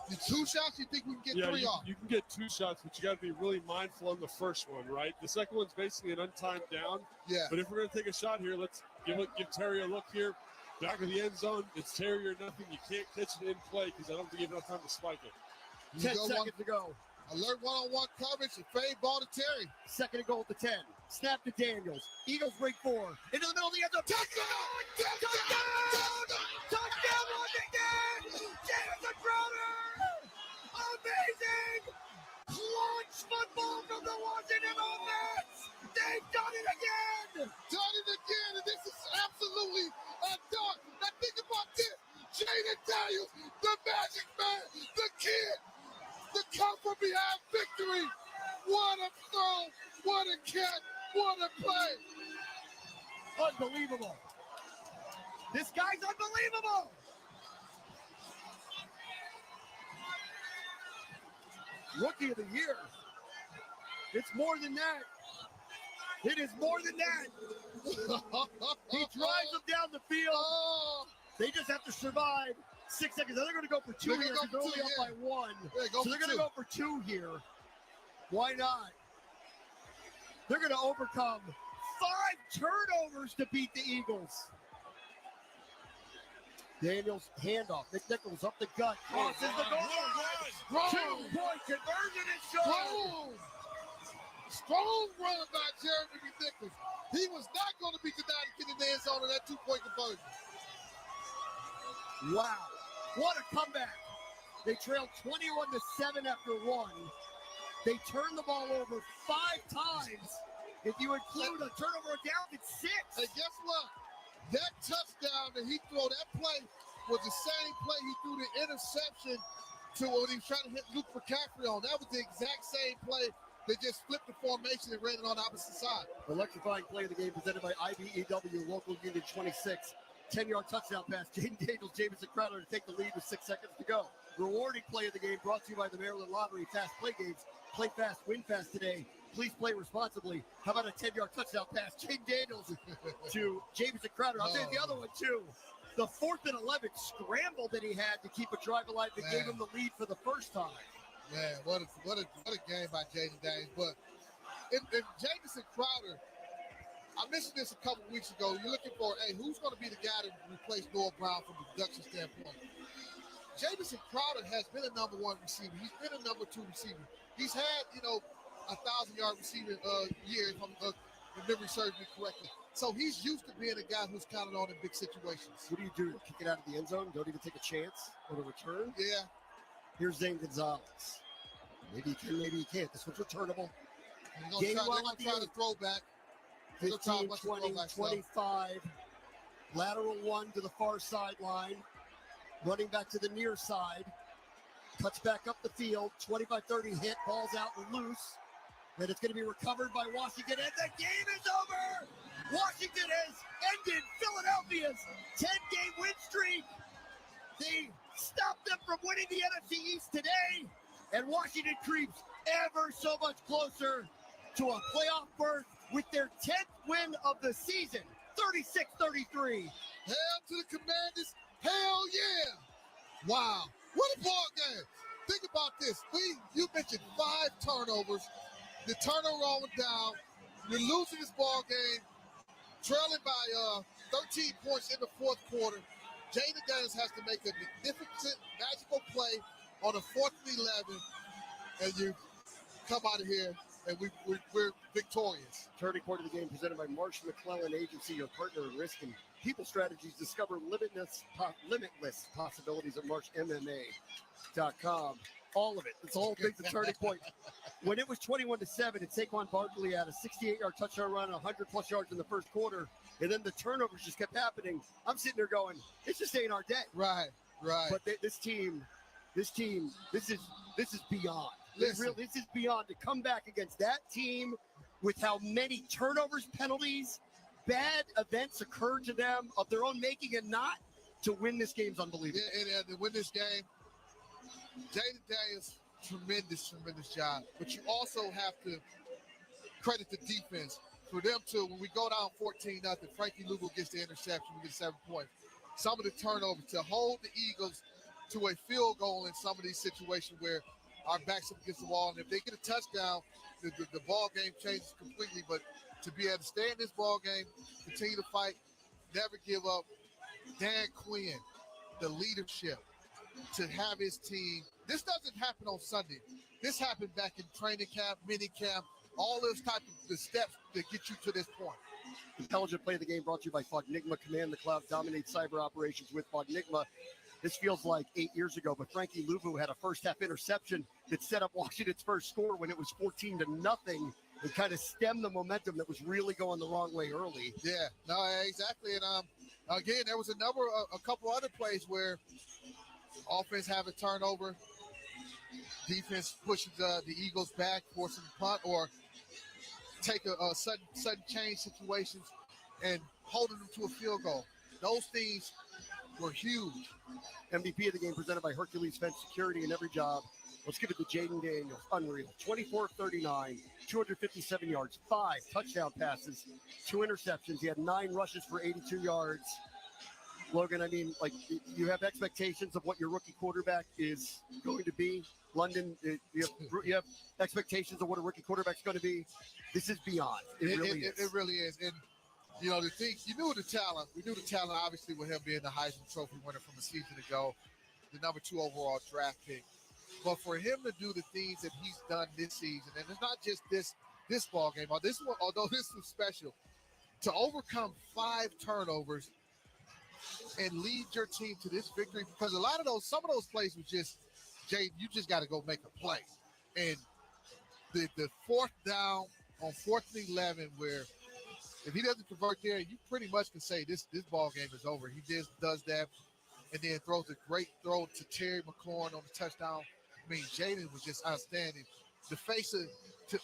Speaker 1: The 2 shots, you think we can get 3 off?
Speaker 4: You can get 2 shots, but you got to be really mindful on the first one, right? The second one's basically an untimed down.
Speaker 1: Yeah.
Speaker 4: But if we're going to take a shot here, let's give Terry a look here. Back of the end zone, it's Terry or nothing. You can't catch it in play because I don't think you have enough time to spike it.
Speaker 2: 10 seconds to go.
Speaker 1: Alert one-on-one coverage and fade ball to Terry.
Speaker 2: 2nd and goal at the 10. Snap to Daniels. Eagles break 4. Into the middle of the end zone. Touchdown! Touchdown, Washington! Jameson Crowder! Amazing! Clutch football from the Washington offense! They've done it again!
Speaker 1: And this is absolutely a dunk. Now think about this. Jaden Daniels, the magic man, the kid, the come from behind victory. What a throw, what a catch, what a play.
Speaker 2: Unbelievable. This guy's unbelievable. Rookie of the year. It's more than that. It is more than that. He drives them down the field. They just have to survive 6 seconds. They're going to go for 2 here. They're only up by 1. So they're going to go for 2 here. Why not? They're going to overcome 5 turnovers to beat the Eagles. Daniels handoff. Nick Nichols up the gut. Crosses the goal. 2-point conversion is short.
Speaker 1: Strong run by Jeremy Nichols. He was not going to be denied to get in the end zone of that 2-point conversion.
Speaker 2: Wow. What a comeback. They trailed 21-7 after 1. They turned the ball over 5 times. If you include a turnover down, it's 6.
Speaker 1: Hey, guess what? That touchdown that he threw, that play was the same play he threw the interception to when he was trying to hit Luke McCaffrey on. That was the exact same play. They just flipped the formation and ran it on the opposite side.
Speaker 2: Electrifying play of the game presented by IBEW Local Union 26. 10-yard touchdown pass. Jaden Daniels, Jamison Crowder to take the lead with 6 seconds to go. Rewarding play of the game brought to you by the Maryland Lottery. Fast play games. Play fast, win fast today. Please play responsibly. How about a 10-yard touchdown pass? Jaden Daniels to Jamison Crowder. I'll tell you the other one, too. The 4th and 11 scramble that he had to keep a drive alive that gave him the lead for the first time.
Speaker 1: Man, what a game by Jaden Daniels. But if Jamison Crowder, I mentioned this a couple weeks ago. You're looking for, who's going to be the guy to replace Noah Brown from a production standpoint? Jamison Crowder has been a number 1 receiver. He's been a number 2 receiver. He's had, 1,000-yard receiving year, if memory serves me correctly. So he's used to being a guy who's counted on in big situations.
Speaker 2: What do you do? Kick it out of the end zone? Don't even take a chance on a return?
Speaker 1: Yeah.
Speaker 2: Here's Zane Gonzalez. Maybe he can, maybe he can't. This one's returnable.
Speaker 1: They're going to try to throw back.
Speaker 2: 15, 20, 25. Lateral 1 to the far sideline. Running back to the near side. Cuts back up the field. 25-30 hit. Ball's out and loose. And it's going to be recovered by Washington. And the game is over! Washington has ended Philadelphia's 10-game win streak. They stopped them from winning the NFC East today. And Washington creeps ever so much closer to a playoff berth with their 10th win of the season. 36-33.
Speaker 1: Hell to the Commanders. Hell yeah. Wow. What a ball game. Think about this. You mentioned 5 turnovers. The turnover on down. You're losing this ball game, trailing by 13 points in the 4th quarter. Jaden Daniels has to make a magnificent, magical play on a 4th and 11, and you come out of here, and we're victorious.
Speaker 2: Turning point of the game presented by Marsh McClellan Agency, your partner in risk and people strategies. Discover limitless possibilities at MarshMMA.com. All of it. It's the whole thing's the turning point. When it was 21-7, and Saquon Barkley had a 68-yard touchdown run, 100-plus yards in the first quarter, and then the turnovers just kept happening. I'm sitting there going, it just ain't our day.
Speaker 1: Right. Right.
Speaker 2: But this team, this is beyond. This is beyond to come back against that team with how many turnovers, penalties, bad events occurred to them of their own making and not to win this game's unbelievable.
Speaker 1: Yeah, and to win this game, Jaden Daniels, tremendous job. But you also have to credit the defense for them to, when we go down 14-0, Frankie Lugo gets the interception, we get 7 points. Some of the turnovers to hold the Eagles to a field goal in some of these situations where our backs up against the wall, and if they get a touchdown, the ball game changes completely. But to be able to stay in this ball game, continue to fight, never give up. Dan Quinn, the leadership, to have his team. This doesn't happen on Sunday. This happened back in training camp, mini camp, all those type of the steps that get you to this point.
Speaker 2: Intelligent Play of the Game brought to you by Fognigma. Command the cloud, dominate cyber operations with Fognigma. This feels like 8 years ago, but Frankie Luvu had a first-half interception that set up Washington's first score when it was 14-0 and kind of stemmed the momentum that was really going the wrong way early.
Speaker 1: Yeah, no, exactly. And again, there was a couple other plays where offense have a turnover, defense pushes the Eagles back, forcing the punt, or take a sudden change situations and holding them to a field goal. Those things were huge.
Speaker 2: MVP of the game presented by Hercules Fence Security in every job. Let's give it to Jaden Daniels. Unreal. 24-39, 257 yards, 5 touchdown passes, 2 interceptions. He had 9 rushes for 82 yards. Logan, I mean, like, you have expectations of what your rookie quarterback is going to be. London, you have expectations of what a rookie quarterback's going to be. This is beyond. It
Speaker 1: really is. And, you know, the thing, you knew the talent. We knew the talent, obviously, with him being the Heisman Trophy winner from a season ago, the number 2 overall draft pick. But for him to do the things that he's done this season, and it's not just this ball game, although this was special, to overcome 5 turnovers and lead your team to this victory, because some of those plays was just, Jay, you just got to go make a play. And the 4th down on 4th and 11, where if he doesn't convert there, you pretty much can say this ball game is over. He just does that, and then throws a great throw to Terry McLaurin on the touchdown. I mean, Jaden was just outstanding.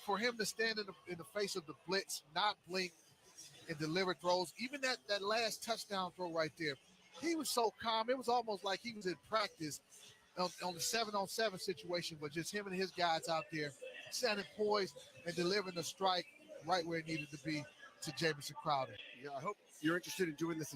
Speaker 1: For him to stand in the face of the blitz, not blink, and deliver throws, even that last touchdown throw right there, he was so calm. It was almost like he was in practice on the 7-on-7 situation, but just him and his guys out there standing poised and delivering the strike right where it needed to be to Jamison Crowder.
Speaker 2: Yeah, I hope you're interested in doing this